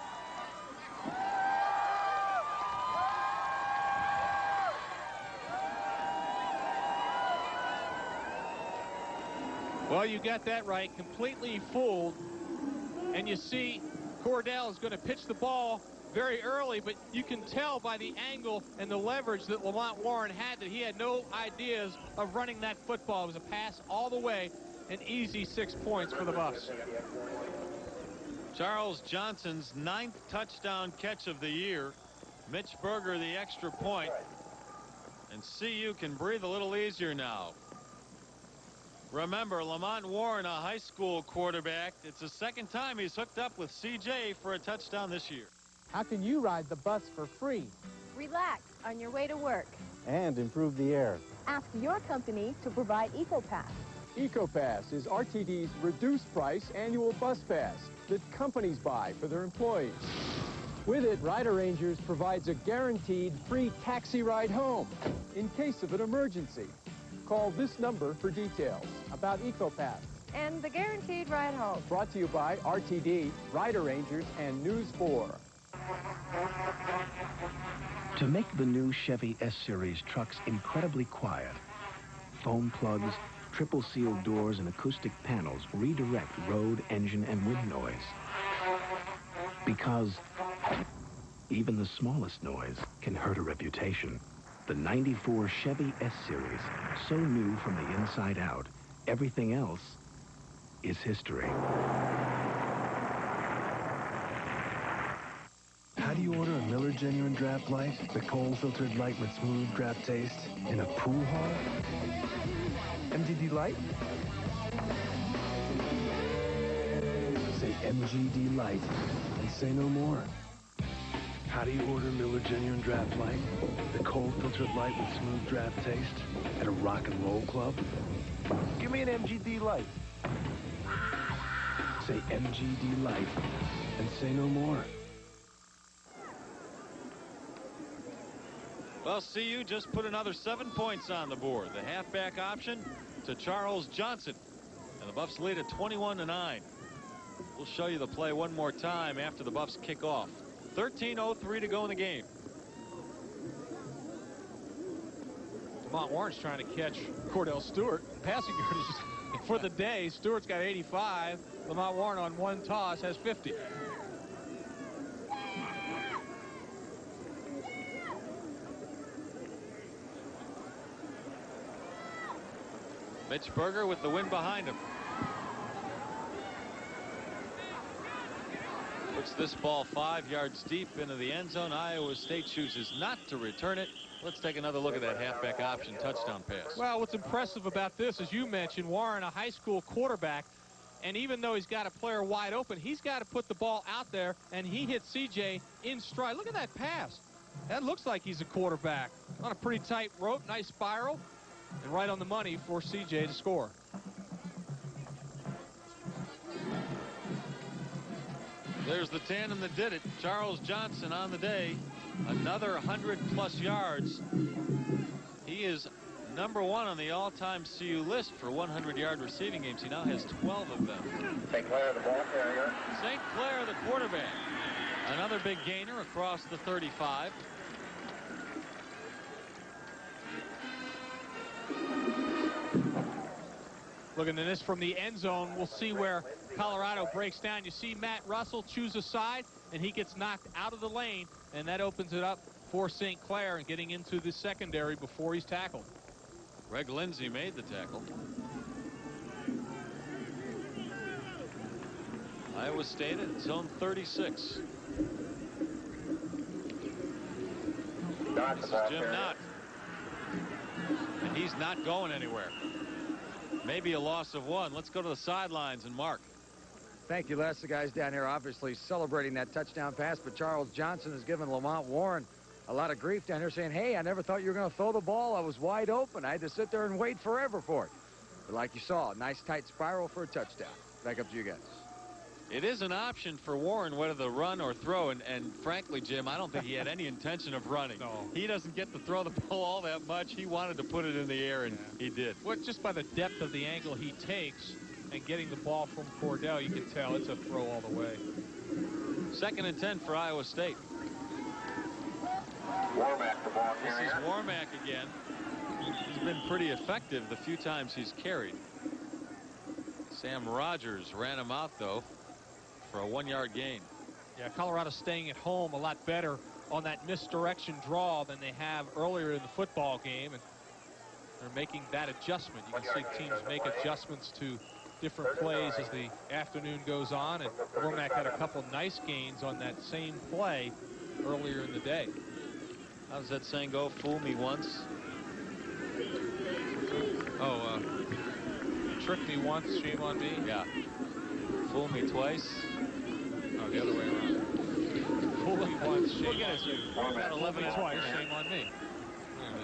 Well, you got that right, completely fooled. And you see Cordell is going to pitch the ball very early, but you can tell by the angle and the leverage that Lamont Warren had that he had no ideas of running that football. It was a pass all the way, an easy 6 points for the Buffs. Charles Johnson's 9th touchdown catch of the year. Mitch Berger the extra point. And CU can breathe a little easier now. Remember, Lamont Warren, a high school quarterback. It's the second time he's hooked up with CJ for a touchdown this year. How can you ride the bus for free? Relax on your way to work. And improve the air. Ask your company to provide EcoPass. EcoPass is RTD's reduced price annual bus pass that companies buy for their employees. With it, Rider Rangers provides a guaranteed free taxi ride home in case of an emergency. Call this number for details about EcoPass. And the guaranteed ride home. Brought to you by RTD, Rider Rangers, and News 4. To make the new Chevy S-Series trucks incredibly quiet, foam plugs, triple sealed doors, and acoustic panels redirect road, engine, and wind noise. Because even the smallest noise can hurt a reputation. The 94 Chevy S-Series, so new from the inside out, everything else is history. How do you order a Miller Genuine Draft Light, the cold-filtered light with smooth draft taste, in a pool hall? MGD Light? Say MGD Light and say no more. How do you order Miller Genuine Draft Light, the cold-filtered light with smooth draft taste, at a rock and roll club? Give me an MGD Light. Say MGD Light and say no more. Well, CU just put another 7 points on the board. The halfback option to Charles Johnson. And the Buffs lead at 21-9. We'll show you the play one more time after the Buffs kick off. 13:03 to go in the game. Lamont Warren's trying to catch Cordell Stewart. Passing yardage for the day. Stewart's got 85. Lamont Warren on one toss has 50. Mitch Berger with the win behind him. Puts this ball 5 yards deep into the end zone. Iowa State chooses not to return it. Let's take another look at that halfback option touchdown pass. Well, what's impressive about this, as you mentioned, Warren, a high school quarterback, and even though he's got a player wide open, he's got to put the ball out there, and he hit CJ in stride. Look at that pass. That looks like he's a quarterback. On a pretty tight rope, nice spiral, and right on the money for CJ to score. There's the tandem that did it. Charles Johnson on the day. Another 100+ yards. He is #1 on the all-time CU list for 100-yard receiving games. He now has 12 of them. St. Clair, the ball carrier. St. Clair, the quarterback. Another big gainer across the 35. Looking at this from the end zone, we'll see where Colorado breaks down. You see Matt Russell choose a side, and he gets knocked out of the lane, and that opens it up for St. Clair and getting into the secondary before he's tackled. Greg Lindsey made the tackle. Iowa State at zone 36. This is Jim Knott. He's not going anywhere. Maybe a loss of 1. Let's go to the sidelines and Mark. Thank you, Les. The guys down here obviously celebrating that touchdown pass, but Charles Johnson has given Lamont Warren a lot of grief down here saying, hey, I never thought you were going to throw the ball. I was wide open. I had to sit there and wait forever for it. But like you saw, a nice tight spiral for a touchdown. Back up to you guys. It is an option for Warren whether to run or throw, and frankly, Jim, I don't think he had any intention of running. No. He doesn't get to throw the ball all that much. He wanted to put it in the air, and he did. Well, just by the depth of the angle he takes and getting the ball from Cordell, you can tell it's a throw all the way. 2nd and 10 for Iowa State. Warmack, the ball This carrier. is Warmack again. He's been pretty effective the few times he's carried. Sam Rogers ran him out, though, for a 1-yard gain. Yeah, Colorado staying at home a lot better on that misdirection draw than they have earlier in the football game, and they're making that adjustment. You can see teams make adjustments to different plays as the afternoon goes on, and Warmack had a couple nice gains on that same play earlier in the day. How does that saying go? Fool me once. Oh, you tricked me once, shame on me? Yeah. Fool me twice. Oh, the other way around. Fool me once, shame on you. Fool me twice, shame on me. There it is.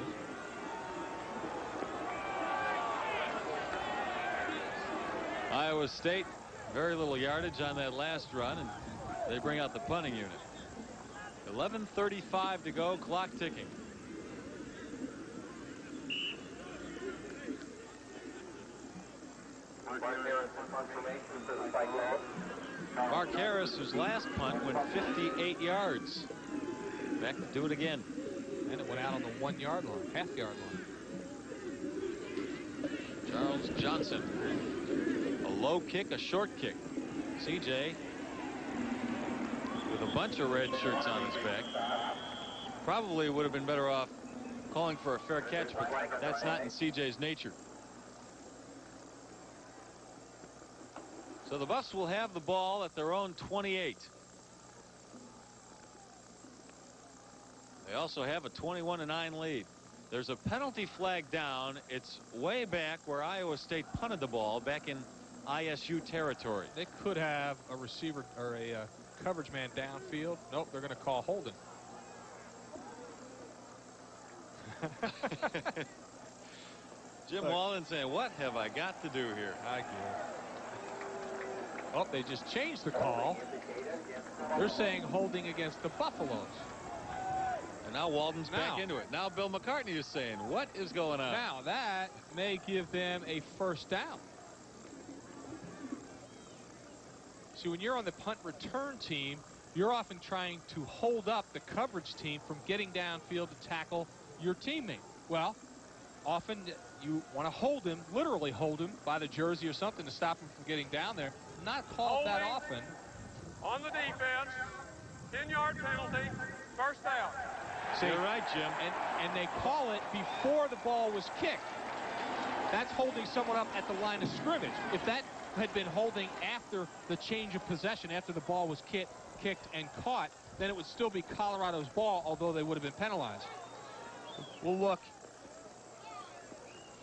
Iowa State, very little yardage on that last run, and they bring out the punting unit. 11:35 to go, clock ticking. Mark Harris, whose last punt went 58 yards. Back to do it again. And it went out on the 1-yard line, half-yard line. Charles Johnson. A low kick, a short kick. CJ with a bunch of red shirts on his back. Probably would have been better off calling for a fair catch, but that's not in CJ's nature. So the Buffs will have the ball at their own 28. They also have a 21-9 lead. There's a penalty flag down. It's way back where Iowa State punted the ball back in ISU territory. They could have a receiver or a coverage man downfield. Nope, they're going to call holding. Jim Wallen saying, what have I got to do here? I get it. Oh, they just changed the call. They're saying holding against the Buffaloes. And now Walden's back into it. Now Bill McCartney is saying, what is going on? Now that may give them a first down. See, when you're on the punt return team, you're often trying to hold up the coverage team from getting downfield to tackle your teammate. Well, often you want to hold him, literally hold him by the jersey or something to stop him from getting down there. Not called that often. On the defense, 10-yard penalty, first down. See, you're right, Jim. And they call it before the ball was kicked. That's holding someone up at the line of scrimmage. If that had been holding after the change of possession, after the ball was kicked and caught, then it would still be Colorado's ball, although they would have been penalized. We'll look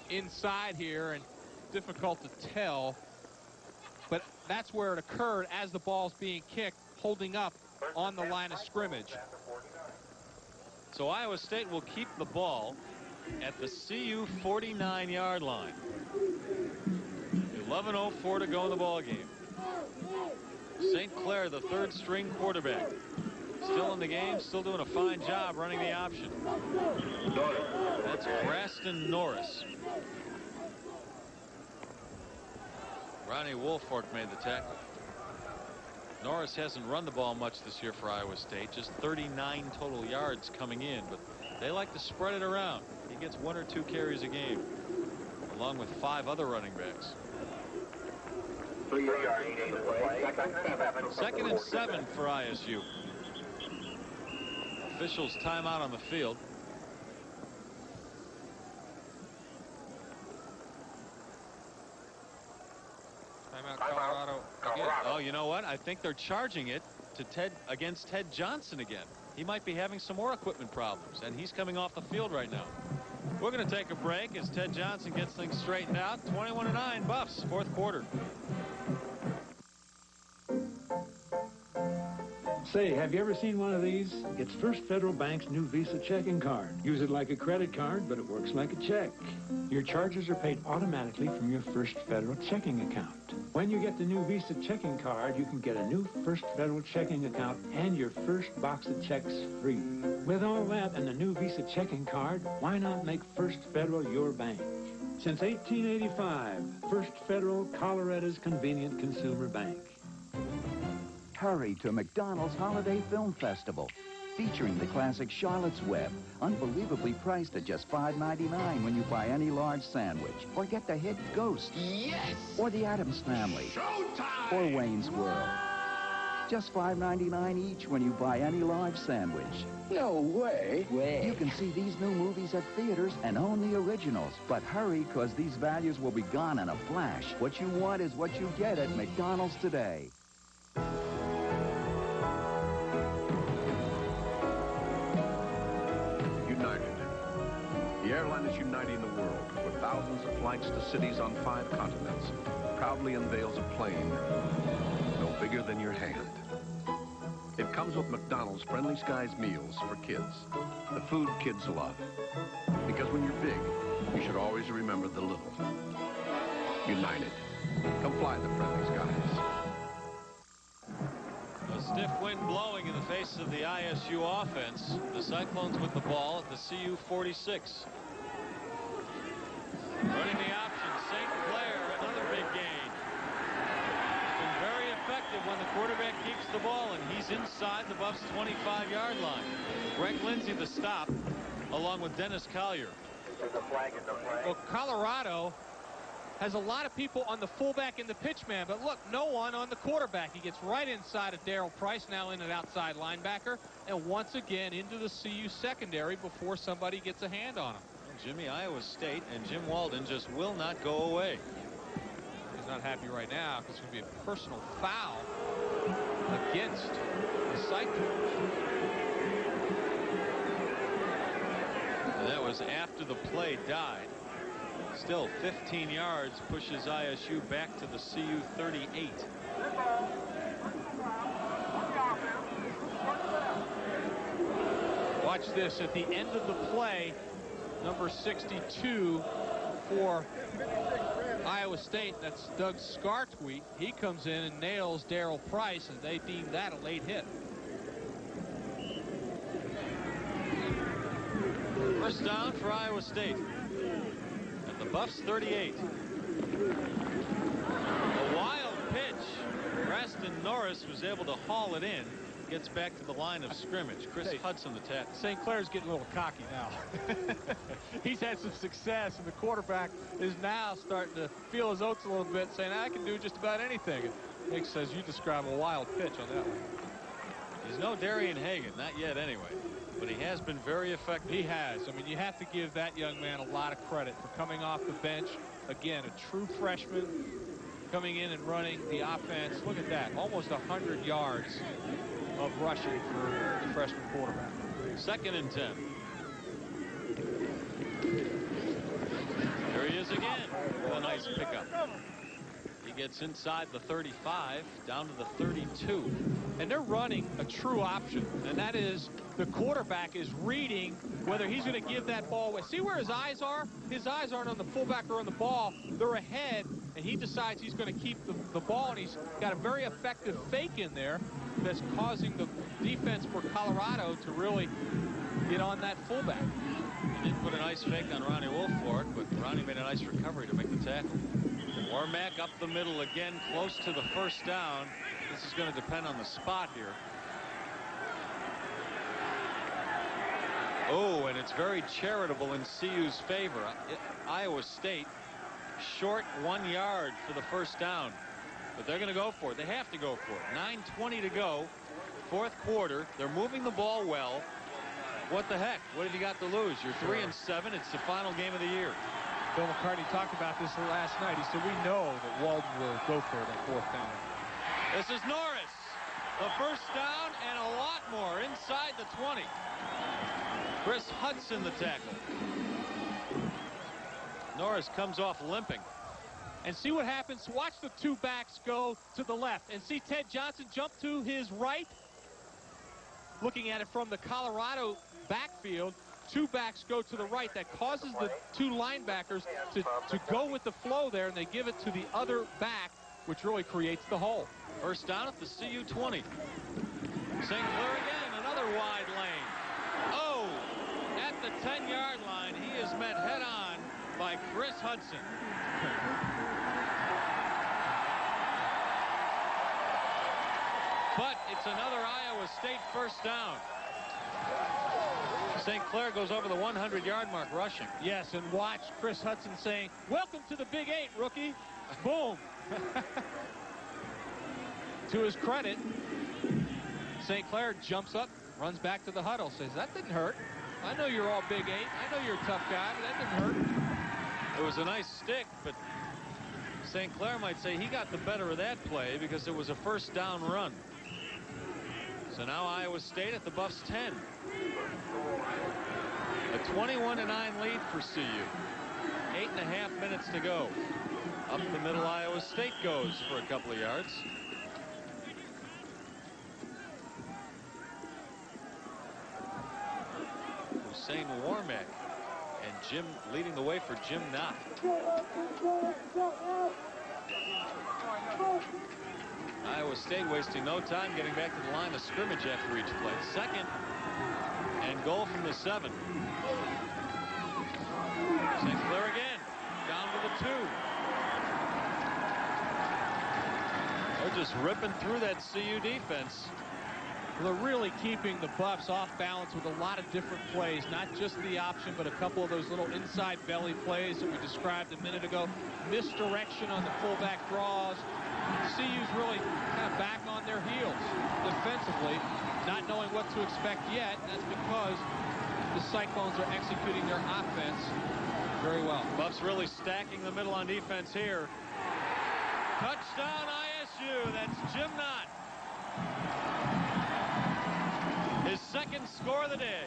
inside here, and difficult to tell, but that's where it occurred as the ball's being kicked, holding up on the line of scrimmage. So Iowa State will keep the ball at the CU 49-yard line. 11:04 to go in the ball game. St. Clair, the third string quarterback, still in the game, still doing a fine job running the option. That's Braston Norris. Ronnie Woolfolk made the tackle. Norris hasn't run the ball much this year for Iowa State, just 39 total yards coming in, but they like to spread it around. He gets 1 or 2 carries a game, along with 5 other running backs. 2nd and 7 for ISU. Officials timeout on the field. Timeout Colorado again. Oh, you know what? I think they're charging it to against Ted Johnson again. He might be having some more equipment problems, and he's coming off the field right now. We're going to take a break as Ted Johnson gets things straightened out. 21-9 Buffs, fourth quarter. Say, have you ever seen one of these? It's First Federal Bank's new Visa checking card. Use it like a credit card, but it works like a check. Your charges are paid automatically from your First Federal checking account. When you get the new Visa checking card, you can get a new First Federal checking account and your first box of checks free. With all that and the new Visa checking card, why not make First Federal your bank? Since 1885, First Federal, Colorado's convenient consumer bank. Hurry to McDonald's Holiday Film Festival, featuring the classic Charlotte's Web, unbelievably priced at just $5.99 when you buy any large sandwich. Or get the hit Ghost. Yes! Or The Addams Family. Showtime! Or Wayne's World. Just $5.99 each when you buy any large sandwich. No way. You can see these new movies at theaters and own the originals. But hurry, because these values will be gone in a flash. What you want is what you get at McDonald's today. The airline is uniting the world with thousands of flights to cities on 5 continents. Proudly unveils a plane no bigger than your hand. It comes with McDonald's Friendly Skies meals for kids. The food kids love. Because when you're big, you should always remember the little. United. Come fly the Friendly Skies. A stiff wind blowing in the face of the ISU offense. The Cyclones with the ball at the CU 46. Running the option, St. Clair, another big gain. Been very effective when the quarterback keeps the ball, and he's inside the Buffs' 25-yard line. Greg Lindsey the stop, along with Dennis Collier. Well, Colorado has a lot of people on the fullback and the pitch man, but look, no one on the quarterback. He gets right inside of Darryl Price, now in an outside linebacker, and once again into the CU secondary before somebody gets a hand on him. Jimmy, Iowa State, and Jim Walden just will not go away. He's not happy right now because it's going to be a personal foul against the Cyclones. And that was after the play died. Still 15 yards pushes ISU back to the CU 38. Watch this at the end of the play. Number 62 for Iowa State, that's Doug Scartweet. He comes in and nails Darryl Price, and they deem that a late hit. First down for Iowa State. At the Buffs 38. A wild pitch. Preston Norris was able to haul it in. Gets back to the line of scrimmage. Chris Hudson the tackle. St. Clair's getting a little cocky now. He's had some success, and the quarterback is now starting to feel his oats a little bit, saying, I can do just about anything. And Nick says, you describe a wild pitch on that one. He's no Darian Hagan, not yet anyway. But he has been very effective. He has. I mean, you have to give that young man a lot of credit for coming off the bench. Again, a true freshman coming in and running the offense. Look at that. Almost 100 yards of rushing for the freshman quarterback. 2nd and 10. There he is again with a nice pickup. He gets inside the 35, down to the 32. And they're running a true option, and that is the quarterback is reading whether he's going to give that ball away. See where his eyes are? His eyes aren't on the fullback or on the ball. They're ahead, and he decides he's going to keep the ball, and he's got a very effective fake in there that's causing the defense for Colorado to really get on that fullback. He did put a nice fake on Ronnie Wolf for it, but Ronnie made a nice recovery to make the tackle. Warmack up the middle again, close to the first down. This is going to depend on the spot here. Oh, and it's very charitable in CU's favor. Iowa State short 1 yard for the first down. But they're going to go for it. They have to go for it. 9:20 to go. 4th quarter. They're moving the ball well. What the heck? What have you got to lose? You're 3-7. It's the final game of the year. Bill McCartney talked about this last night. He said, we know that Walden will go for it on 4th down. This is Norris. The first down and a lot more inside the 20. Chris Hudson the tackle. Norris comes off limping. And see what happens. Watch the two backs go to the left. And see Ted Johnson jump to his right. Looking at it from the Colorado backfield, two backs go to the right. That causes the two linebackers to go with the flow there, and they give it to the other back, which really creates the hole. First down at the CU 20. St. Clair again, another wide lane. Oh, at the 10-yard line, he is met head-on by Chris Hudson. But it's another Iowa State first down. St. Clair goes over the 100-yard mark rushing. Yes, and watch Chris Hudson saying, "Welcome to the Big 8, rookie." Boom. To his credit, St. Clair jumps up, runs back to the huddle, says, "That didn't hurt. I know you're all Big 8. I know you're a tough guy, but that didn't hurt." It was a nice stick, but St. Clair might say he got the better of that play because it was a first down run. So now Iowa State at the Buffs 10. A 21-9 lead for CU. 8.5 minutes to go. Up the middle, Iowa State goes for a couple of yards. Hussein Warmack and Jim leading the way for Jim Knott. Iowa State wasting no time getting back to the line of scrimmage after each play. Second and goal from the 7. St. Clair again, down to the 2. They're just ripping through that CU defense. They're really keeping the Buffs off balance with a lot of different plays, not just the option, but a couple of those little inside belly plays that we described a minute ago. Misdirection on the fullback draws. CU's really kind of back on their heels defensively, not knowing what to expect yet. That's because the Cyclones are executing their offense very well. Buffs really stacking the middle on defense here. Touchdown ISU. That's Jim Knott. His second score of the day.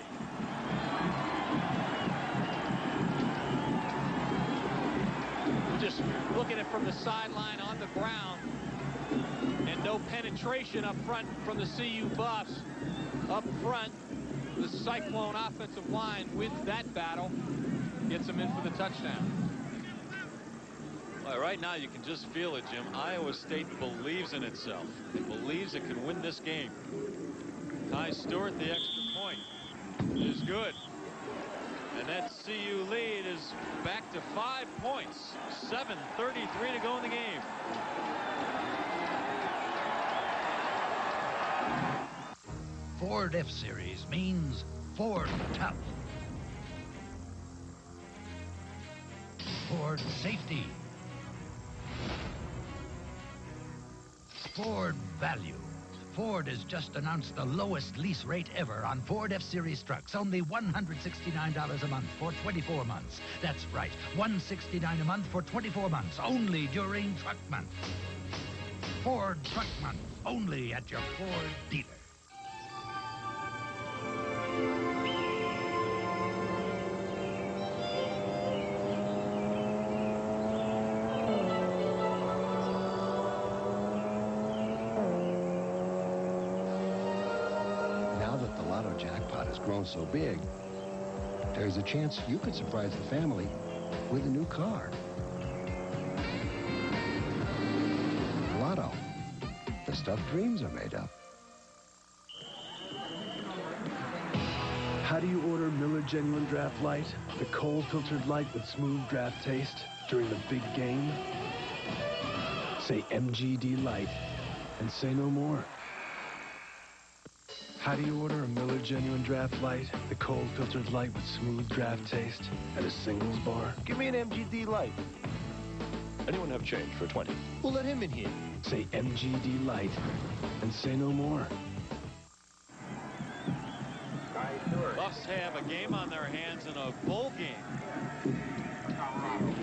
Just looking at it from the sideline on the ground, and no penetration up front from the CU Buffs. Up front, the Cyclone offensive line wins that battle, gets them in for the touchdown. Well, right now you can just feel it, Jim. Iowa State believes in itself. It believes it can win this game. Ty Stewart, the extra point, is good. And that CU lead is back to 5 points. 7:33 to go in the game. Ford F-Series means Ford tough. Ford safety. Ford value. Ford has just announced the lowest lease rate ever on Ford F-Series trucks. Only $169 a month for 24 months. That's right, $169 a month for 24 months, only during Truck Month. Ford Truck Month, only at your Ford dealer. Jackpot has grown so big, there's a chance you could surprise the family with a new car. Lotto, the stuff dreams are made of. How do you order Miller Genuine Draft Light, the cold-filtered light with smooth draft taste during the big game? Say MGD Light and say no more. How do you order a Miller Genuine Draft Light, the cold-filtered light with smooth draft taste at a singles bar? Give me an MGD Light. Anyone have change for 20? We'll let him in here. Say MGD Light and say no more. Buffs have a game on their hands in a bowl game.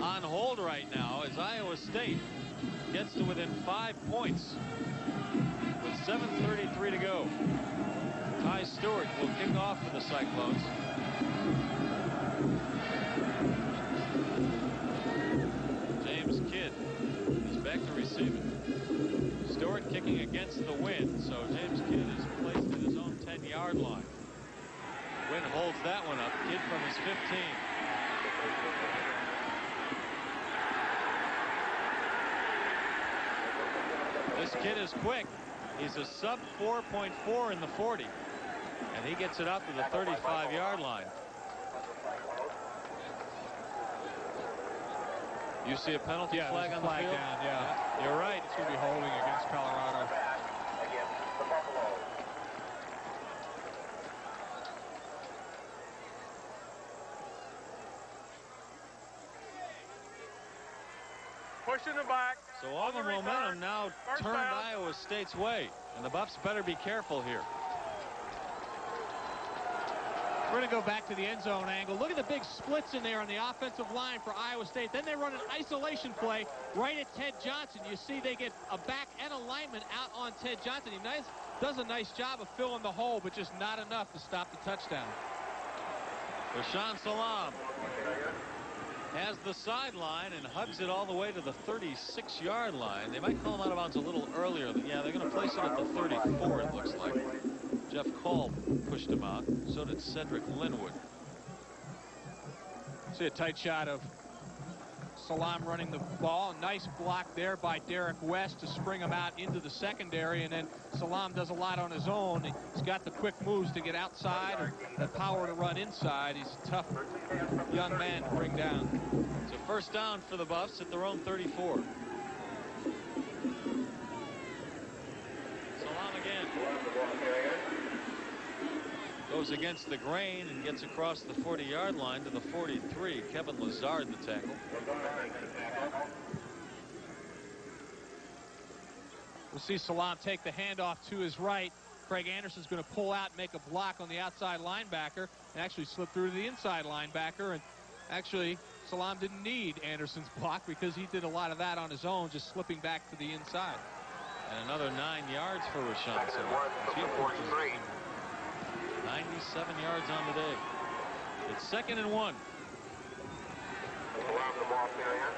On hold right now as Iowa State gets to within 5 points with 7:33 to go. Ty Stewart will kick off for the Cyclones. receiving. Stewart kicking against the wind, so James Kidd is placed at his own 10-yard line. Wind holds that one up. Kidd from his 15. This kid is quick. He's a sub 4.4 in the 40. And he gets it out to the 35-yard line. You see a penalty flag on the field? Down, yeah. You're right. It's going to be holding against Colorado. Pushing the back. So all the momentum now turned Iowa State's way. And the Buffs better be careful here. We're going to go back to the end zone angle. Look at the big splits in there on the offensive line for Iowa State. Then they run an isolation play right at Ted Johnson. You see they get a back and a lineman out on Ted Johnson. He does a nice job of filling the hole, but just not enough to stop the touchdown. Rashaan Salam has the sideline and hugs it all the way to the 36-yard line. They might call him out of bounds a little earlier. Yeah, they're going to place it at the 34, it looks like. Jeff Cole pushed him out. So did Cedric Linwood. See a tight shot of Salam running the ball. Nice block there by Derek West to spring him out into the secondary. And then Salam does a lot on his own. He's got the quick moves to get outside and the power to run inside. He's a tough young man to bring down. It's a first down for the Buffs at their own 34. Salam again. Goes against the grain and gets across the 40-yard line to the 43. Kevin Lazard the tackle. We'll see Salam take the handoff to his right. Craig Anderson's going to pull out and make a block on the outside linebacker and actually slip through to the inside linebacker. And actually, Salam didn't need Anderson's block because he did a lot of that on his own, just slipping back to the inside. And another 9 yards for Rashaan Salam. 97 yards on the day. It's 2nd and 1.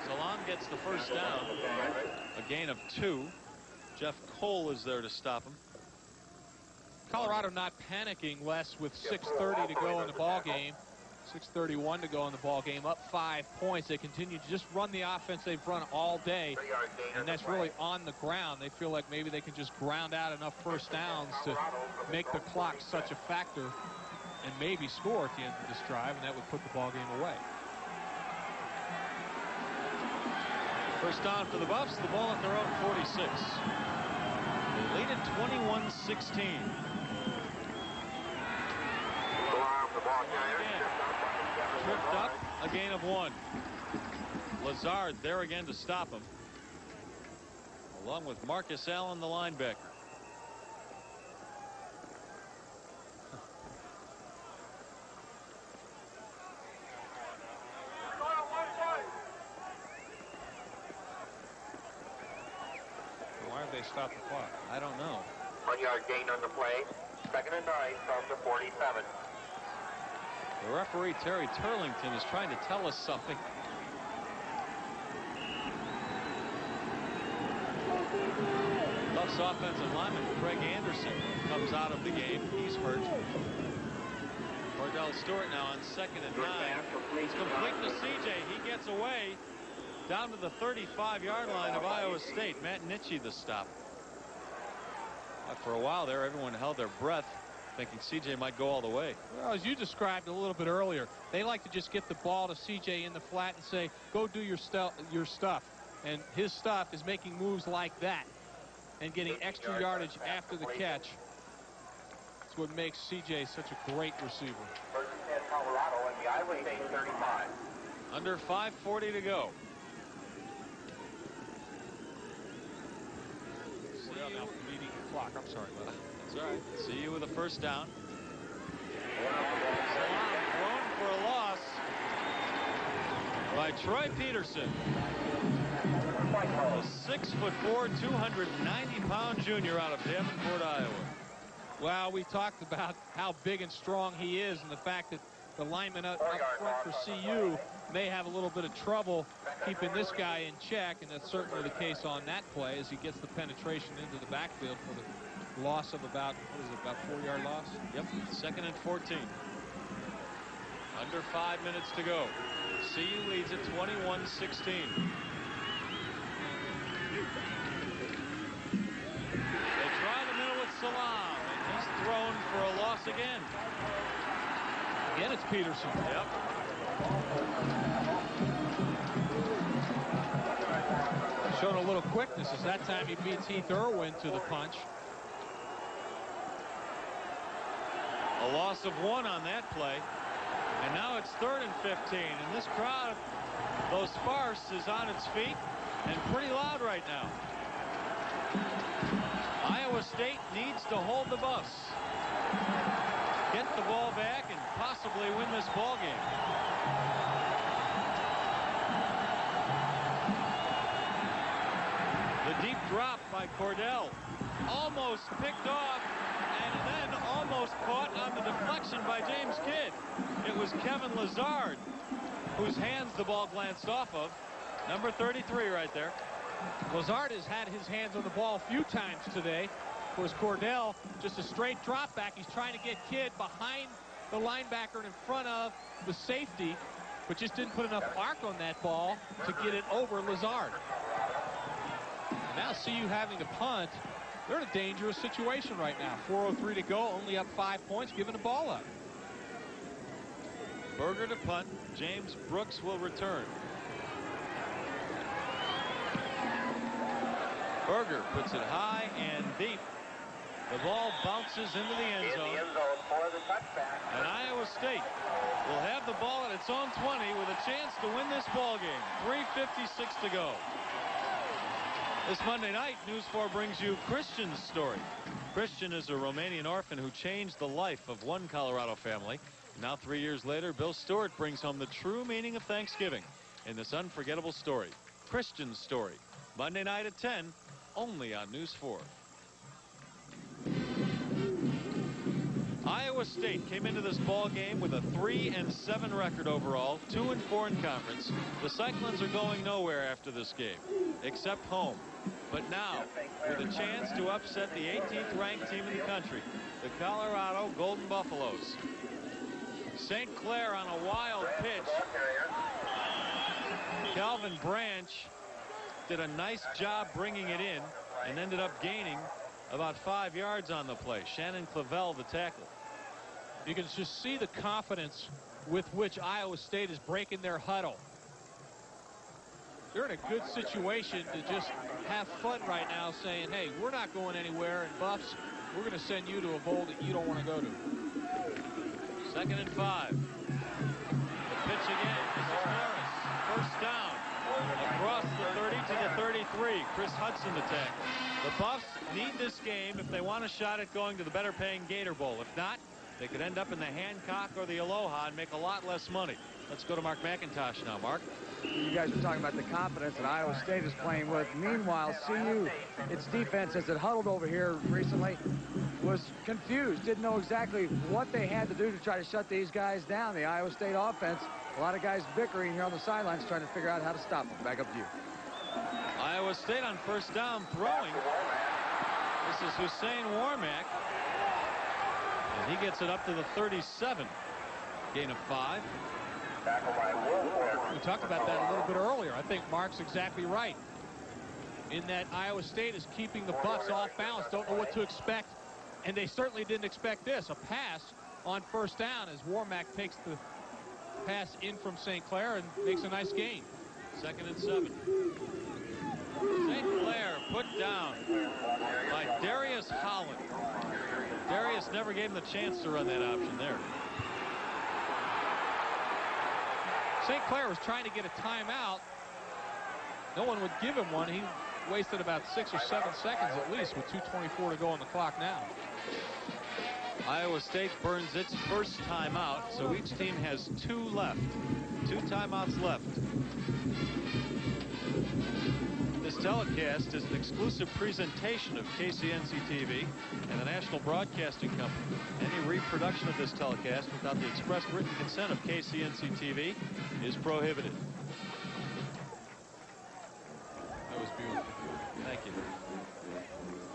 Salam gets the first down. A gain of 2. Jeff Cole is there to stop him. Colorado not panicking, Les, with 6:30 to go in the ball game. 6:31 to go in the ball game. Up 5 points. They continue to just run the offense they've run all day, and that's really on the ground. They feel like maybe they can just ground out enough first downs to make the clock such a factor and maybe score at the end of this drive, and that would put the ball game away. First down for the Buffs. The ball at their own 46. They lead at 21-16. Tripped up, a gain of 1. Lazard there again to stop him, along with Marcus Allen, the linebacker. Why have they stopped the clock? I don't know. 1-yard gain on the play. 2nd and 9 from the 47. The referee, Terry Turlington, is trying to tell us something. Buffs offensive lineman Craig Anderson comes out of the game. He's hurt. Cordell Stewart now on 2nd and 9. It's complete to CJ. He gets away down to the 35-yard line of Iowa State. Matt Nitschke the stop. For a while there, everyone held their breath, thinking CJ might go all the way. Well, as you described a little bit earlier, they like to just get the ball to CJ in the flat and say, go do your stuff. And his stuff is making moves like that and getting extra yardage after the catch. That's what makes CJ such a great receiver. First and 10 Colorado and the Iowa State 35. Under 5:40 to go. Now leading the clock. I'm sorry, Letta. That's all right. See you with a first down. Salam thrown for a loss by Troy Peterson. A 6'4", 290-pound junior out of Davenport, Iowa. Well, we talked about how big and strong he is and the fact that the lineman up front for CU may have a little bit of trouble keeping this guy in check, and that's certainly the case on that play as he gets the penetration into the backfield for the loss of about, what is it, about 4-yard loss? Yep, 2nd and 14. Under 5 minutes to go. CU leads at 21-16. They try the middle with Salam, and he's thrown for a loss again. Again, it's Peterson. Yep. Showing a little quickness as that time he beats Heath Irwin to the punch. A loss of 1 on that play. And now it's 3rd and 15. And this crowd, though sparse, is on its feet and pretty loud right now. Iowa State needs to hold the bus, get the ball back, and possibly win this ball game. The deep drop by Cordell, almost picked off, and then almost caught on the deflection by James Kidd. It was Kevin Lazard whose hands the ball glanced off of. Number 33 right there. Lazard has had his hands on the ball a few times today. Of course, Cordell, just a straight drop back. He's trying to get Kidd behind the linebacker and in front of the safety, but just didn't put enough arc on that ball to get it over Lazard. And now CU having to punt. They're in a dangerous situation right now. 4:03 to go, only up 5 points, giving the ball up. Berger to punt. James Brooks will return. Berger puts it high and deep. The ball bounces into the end zone. And Iowa State will have the ball at its own 20 with a chance to win this ball game. 3:56 to go. This Monday night, News 4 brings you Christian's story. Christian is a Romanian orphan who changed the life of one Colorado family. Now 3 years later, Bill Stewart brings home the true meaning of Thanksgiving in this unforgettable story. Christian's story. Monday night at 10, only on News 4. Iowa State came into this ball game with a 3-7 record overall, 2-4 in conference. The Cyclones are going nowhere after this game, except home. But now, with a chance to upset the 18th ranked team in the country, the Colorado Golden Buffaloes. St. Clair on a wild pitch. Calvin Branch did a nice job bringing it in and ended up gaining about 5 yards on the play. Shannon Clavel, the tackle. You can just see the confidence with which Iowa State is breaking their huddle. They're in a good situation to just have fun right now, saying, hey, we're not going anywhere, and Buffs, we're going to send you to a bowl that you don't want to go to. 2nd and 5. The pitch again. This is Norris. First down. Across the 30 to the 33. Chris Hudson the tackle. The Buffs need this game if they want a shot at going to the better paying Gator Bowl. If not, they could end up in the Hancock or the Aloha and make a lot less money. Let's go to Mark McIntosh now. Mark. You guys were talking about the confidence that Iowa State is playing with. Meanwhile, CU, its defense, as it huddled over here recently, was confused, didn't know exactly what they had to do to try to shut these guys down. The Iowa State offense, a lot of guys bickering here on the sidelines trying to figure out how to stop them. Back up to you. Iowa State on first down throwing. This is Hussein Warmack. And he gets it up to the 37. Gain of 5. We talked about that a little bit earlier. I think Mark's exactly right in that Iowa State is keeping the Buffs off balance. Don't know what to expect, and they certainly didn't expect this. A pass on first down as Warmack takes the pass in from St. Clair and makes a nice gain. 2nd and 7. St. Clair put down by Darius Holland. Darius never gave him the chance to run that option there. St. Clair was trying to get a timeout. No one would give him one. He wasted about 6 or 7 seconds at least with 2:24 to go on the clock now. Iowa State burns its first timeout, so each team has 2 left. 2 timeouts left. This telecast is an exclusive presentation of KCNC-TV and the National Broadcasting Company. Any reproduction of this telecast without the express written consent of KCNC-TV is prohibited. That was beautiful. Thank you.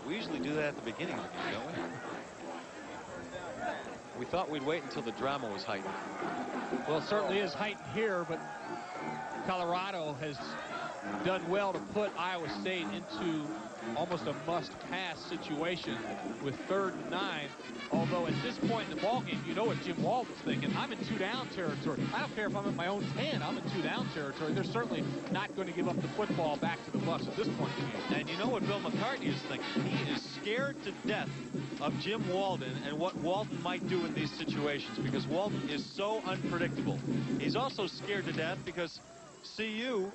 We usually do that at the beginning of the game, don't we? We thought we'd wait until the drama was heightened. Well, it certainly is heightened here, but Colorado has done well to put Iowa State into almost a must-pass situation with 3rd and 9. Although at this point in the ballgame, you know what Jim Walden's thinking. I'm in 2-down territory. I don't care if I'm at my own 10. I'm in 2-down territory. They're certainly not going to give up the football back to the bus at this point in the game. And you know what Bill McCartney is thinking? He is scared to death of Jim Walden and what Walden might do in these situations because Walden is so unpredictable. He's also scared to death because CU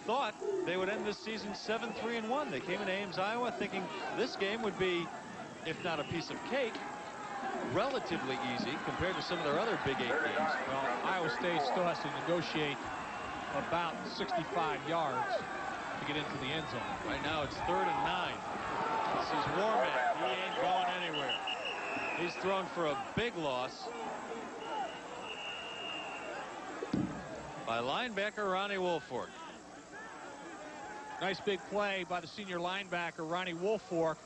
thought they would end this season 7-3-1. They came into Ames, Iowa, thinking this game would be, if not a piece of cake, relatively easy compared to some of their other Big 8 games. Well, Iowa State still has to negotiate about 65 yards to get into the end zone. Right now it's 3rd and 9. This is Warmack. He ain't going anywhere. He's thrown for a big loss by linebacker Ronnie Woolfolk. Nice big play by the senior linebacker, Ronnie Woolfolk,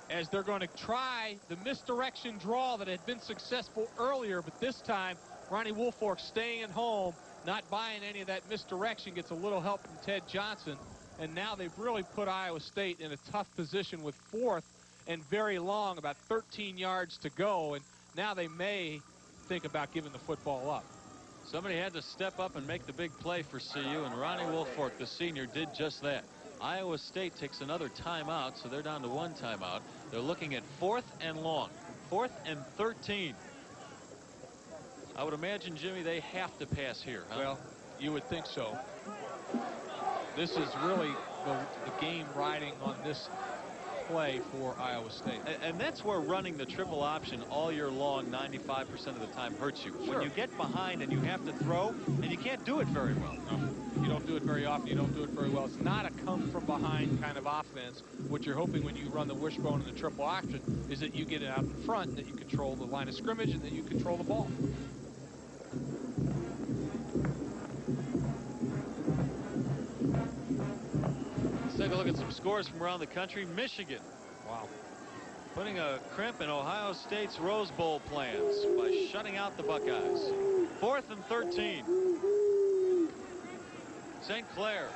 as they're going to try the misdirection draw that had been successful earlier, but this time Ronnie Woolfolk staying at home, not buying any of that misdirection, gets a little help from Ted Johnson, and now they've really put Iowa State in a tough position with 4th and very long, about 13 yards to go, and now they may think about giving the football up. Somebody had to step up and make the big play for CU, and Ronnie Woolfolk, the senior, did just that. Iowa State takes another timeout, so they're down to 1 timeout. They're looking at 4th and long, 4th and 13. I would imagine, Jimmy, they have to pass here. Huh? Well, you would think so. This is really the game riding on this play for Iowa State. And that's where running the triple option all year long 95% of the time hurts you. Sure. When you get behind and you have to throw, and you can't do it very well. No, you don't do it very often. You don't do it very well. It's not a come from behind kind of offense. What you're hoping when you run the wishbone and the triple option is that you get it out in front, and that you control the line of scrimmage, and that you control the ball. Let's take a look at some scores from around the country. Michigan. Wow. Putting a crimp in Ohio State's Rose Bowl plans by shutting out the Buckeyes. 4th and 13. St. Clair.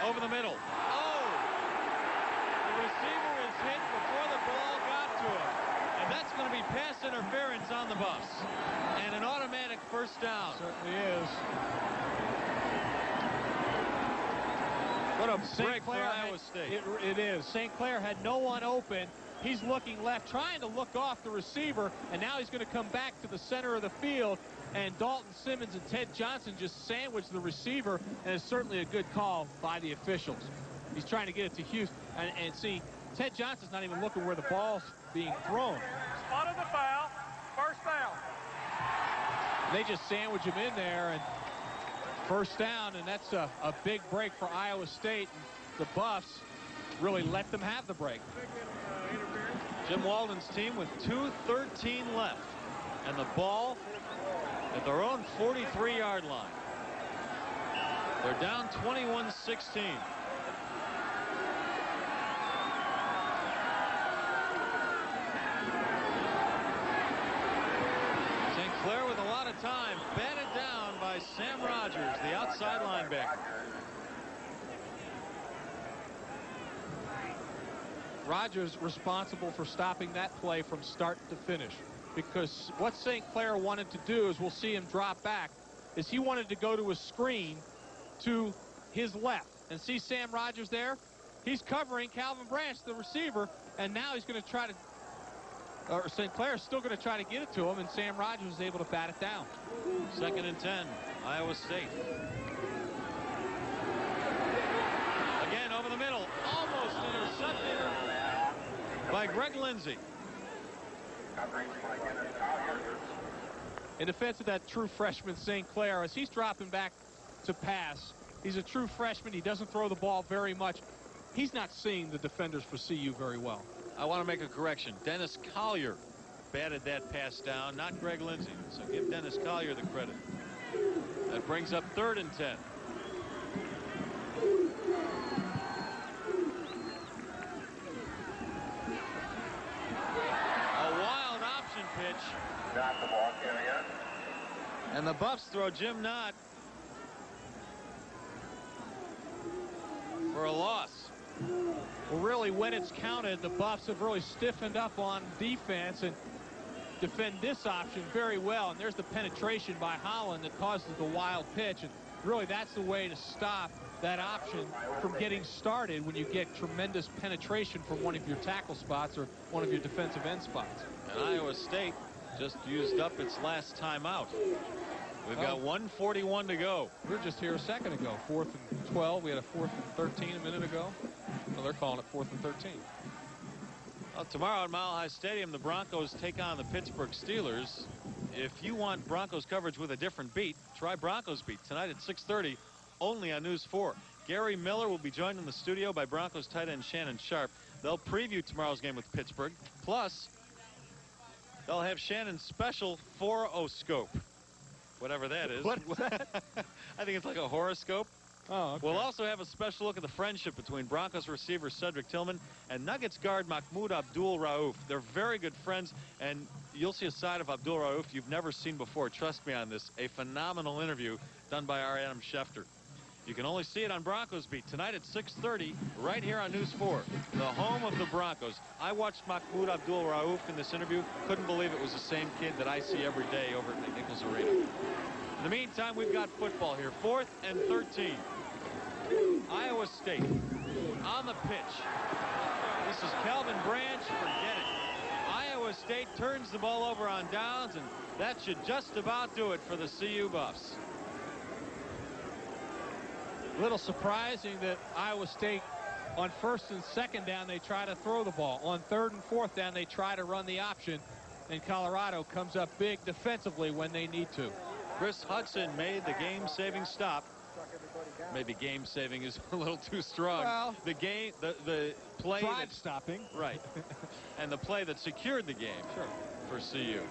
Over the middle. Oh! The receiver is hit before the ball got to him. And that's going to be pass interference on the bus. And an automatic first down. Certainly is. What a break for Iowa State. It is. St. Clair had no one open. He's looking left, trying to look off the receiver, and now he's going to come back to the center of the field, and Dalton Simmons and Ted Johnson just sandwiched the receiver, and it's certainly a good call by the officials. He's trying to get it to Hughes, and see, Ted Johnson's not even looking where the ball's being thrown. Spotted the foul. First down. They just sandwich him in there, and first down, and that's a big break for Iowa State. And the Buffs really let them have the break. Jim Walden's team with 2:13 left, and the ball at their own 43-yard line. They're down 21-16. St. Clair with a lot of time, batted down by Sam Rogers, the outside linebacker. Rogers responsible for stopping that play from start to finish, because what St. Clair wanted to do, is we'll see him drop back, is he wanted to go to a screen to his left. And see Sam Rogers there? He's covering Calvin Branch, the receiver, and now he's going to try to, or St. Clair is still going to try to get it to him, and Sam Rogers is able to bat it down. 2nd and 10, Iowa State. Again, over the middle, almost intercepted by Greg Lindsey. In defense of that true freshman St. Clair, as he's dropping back to pass, He's a true freshman. He doesn't throw the ball very much. He's not seeing the defenders for CU very well. I want to make a correction. Dennis Collier batted that pass down, not Greg Lindsey. So give Dennis Collier the credit. That brings up 3rd and 10. A wild option pitch. Got the ball carrier. And the Buffs throw Jim Knott for a loss. Well, really, when it's counted, the Buffs have really stiffened up on defense and defend this option very well. And there's the penetration by Holland that causes the wild pitch. And really, that's the way to stop that option from getting started when you get tremendous penetration from one of your tackle spots or one of your defensive end spots. And Iowa State just used up its last timeout. We've got 1:41 to go. We were just here a second ago. 4th and 12. We had a 4th and 13 a minute ago. Well, they're calling it 4th and 13. Well, tomorrow at Mile High Stadium, the Broncos take on the Pittsburgh Steelers. If you want Broncos coverage with a different beat, try Broncos Beat tonight at 6:30, only on News 4. Gary Miller will be joined in the studio by Broncos tight end Shannon Sharp. They'll preview tomorrow's game with Pittsburgh. Plus, they'll have Shannon's special horoscope, whatever that is. What is that? I think it's like a horoscope. Oh, okay. We'll also have a special look at the friendship between Broncos receiver Cedric Tillman and Nuggets guard Mahmoud Abdul-Rauf. They're very good friends, and you'll see a side of Abdul-Rauf you've never seen before. Trust me on this. A phenomenal interview done by our Adam Schefter. You can only see it on Broncos Beat tonight at 6:30 right here on News 4, the home of the Broncos. I watched Mahmoud Abdul-Rauf in this interview. Couldn't believe it was the same kid that I see every day over at McNichols Arena. In the meantime, we've got football here. 4th and 13. Iowa State on the pitch. This is Calvin Branch. Forget it. Iowa State turns the ball over on downs, and that should just about do it for the CU Buffs. A little surprising that Iowa State, on 1st and 2nd down, they try to throw the ball. On 3rd and 4th down, they try to run the option. And Colorado comes up big defensively when they need to. Chris Hudson made the game-saving stop. Maybe game-saving is a little too strong. Well, the play drive stopping. Right. And the play that secured the game for CU.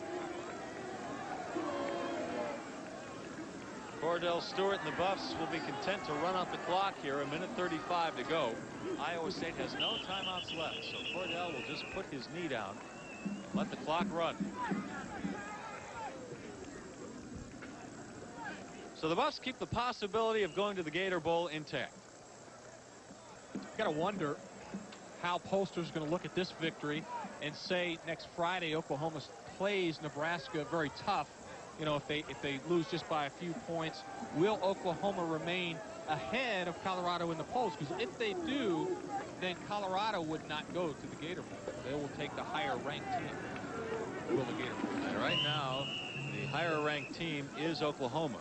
Cordell Stewart and the Buffs will be content to run out the clock here. 1:35 to go. Iowa State has no timeouts left, so Cordell will just put his knee down, let the clock run. So the Buffs keep the possibility of going to the Gator Bowl intact. Got to wonder how Polster's going to look at this victory and say next Friday Oklahoma plays Nebraska very tough. You know, if they lose just by a few points, will Oklahoma remain ahead of Colorado in the polls? Because if they do, then Colorado would not go to the Gator Bowl. They will take the higher-ranked team. Will the Gator Bowl? And right now, the higher-ranked team is Oklahoma.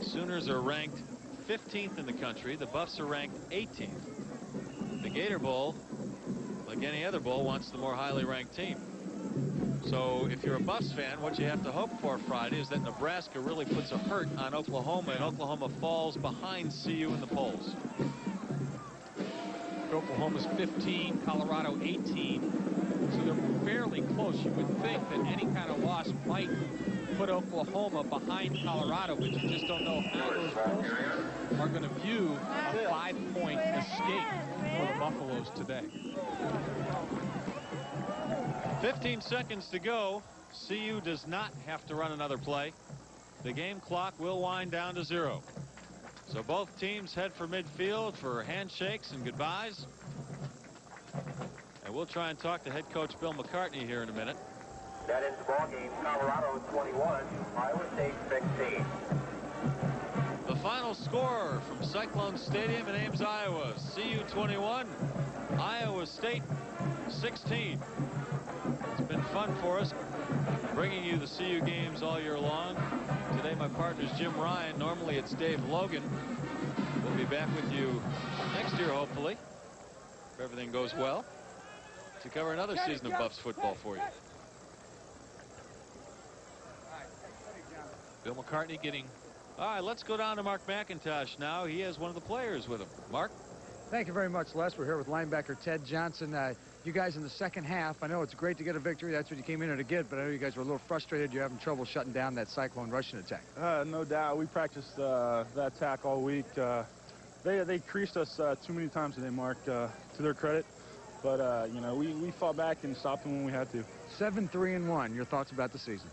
Sooners are ranked 15th in the country. The Buffs are ranked 18th. The Gator Bowl, like any other bowl, wants the more highly ranked team. So if you're a Buffs fan, what you have to hope for Friday is that Nebraska really puts a hurt on Oklahoma, and Oklahoma falls behind CU in the polls. Oklahoma's 15, Colorado 18. So they're fairly close. You would think that any kind of loss might put Oklahoma behind Colorado, but you just don't know how those pollsters are going to view a 5-point escape for the Buffaloes today. 15 seconds to go. CU does not have to run another play. The game clock will wind down to 0. So both teams head for midfield for handshakes and goodbyes. And we'll try and talk to head coach Bill McCartney here in a minute. That is the ball game. Colorado 21, Iowa State 16. The final score from Cyclone Stadium in Ames, Iowa. CU 21, Iowa State 16. It's been fun for us bringing you the CU games all year long. Today my partner is Jim Ryan. Normally it's Dave Logan. We'll be back with you next year, hopefully, if everything goes well, to cover another season of Buffs football for you. Bill McCartney getting All right, let's go down to Mark McIntosh now. He has one of the players with him. Mark? Thank you very much, Les. We're here with linebacker Ted Johnson. You guys in the second half, I know it's great to get a victory. That's what you came in here to get, but I know you guys were a little frustrated. You're having trouble shutting down that Cyclone rushing attack. No doubt. We practiced that attack all week. They creased us too many times today, Mark, to their credit. But, you know, we fought back and stopped them when we had to. 7-3-1. Your thoughts about the season?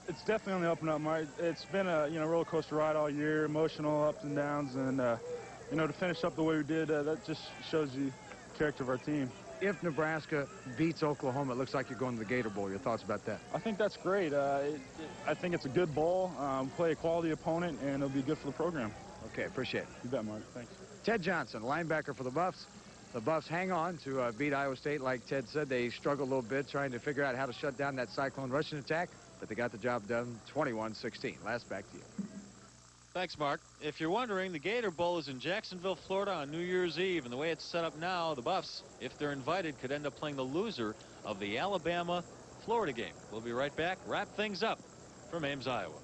It's definitely on the up and up, Mark. It's been a roller coaster ride all year, emotional ups and downs, and to finish up the way we did, that just shows you the character of our team. If Nebraska beats Oklahoma, it looks like you're going to the Gator Bowl. Your thoughts about that? I think that's great. I think it's a good bowl. Play a quality opponent, and it'll be good for the program. Okay, appreciate it. You bet, Mark. Thanks. Ted Johnson, linebacker for the Buffs. The Buffs hang on to beat Iowa State. Like Ted said, they struggled a little bit trying to figure out how to shut down that Cyclone rushing attack, but they got the job done 21-16. Last, back to you. Thanks, Mark. If you're wondering, the Gator Bowl is in Jacksonville, Florida on New Year's Eve, and the way it's set up now, the Buffs, if they're invited, could end up playing the loser of the Alabama-Florida game. We'll be right back. Wrap things up from Ames, Iowa.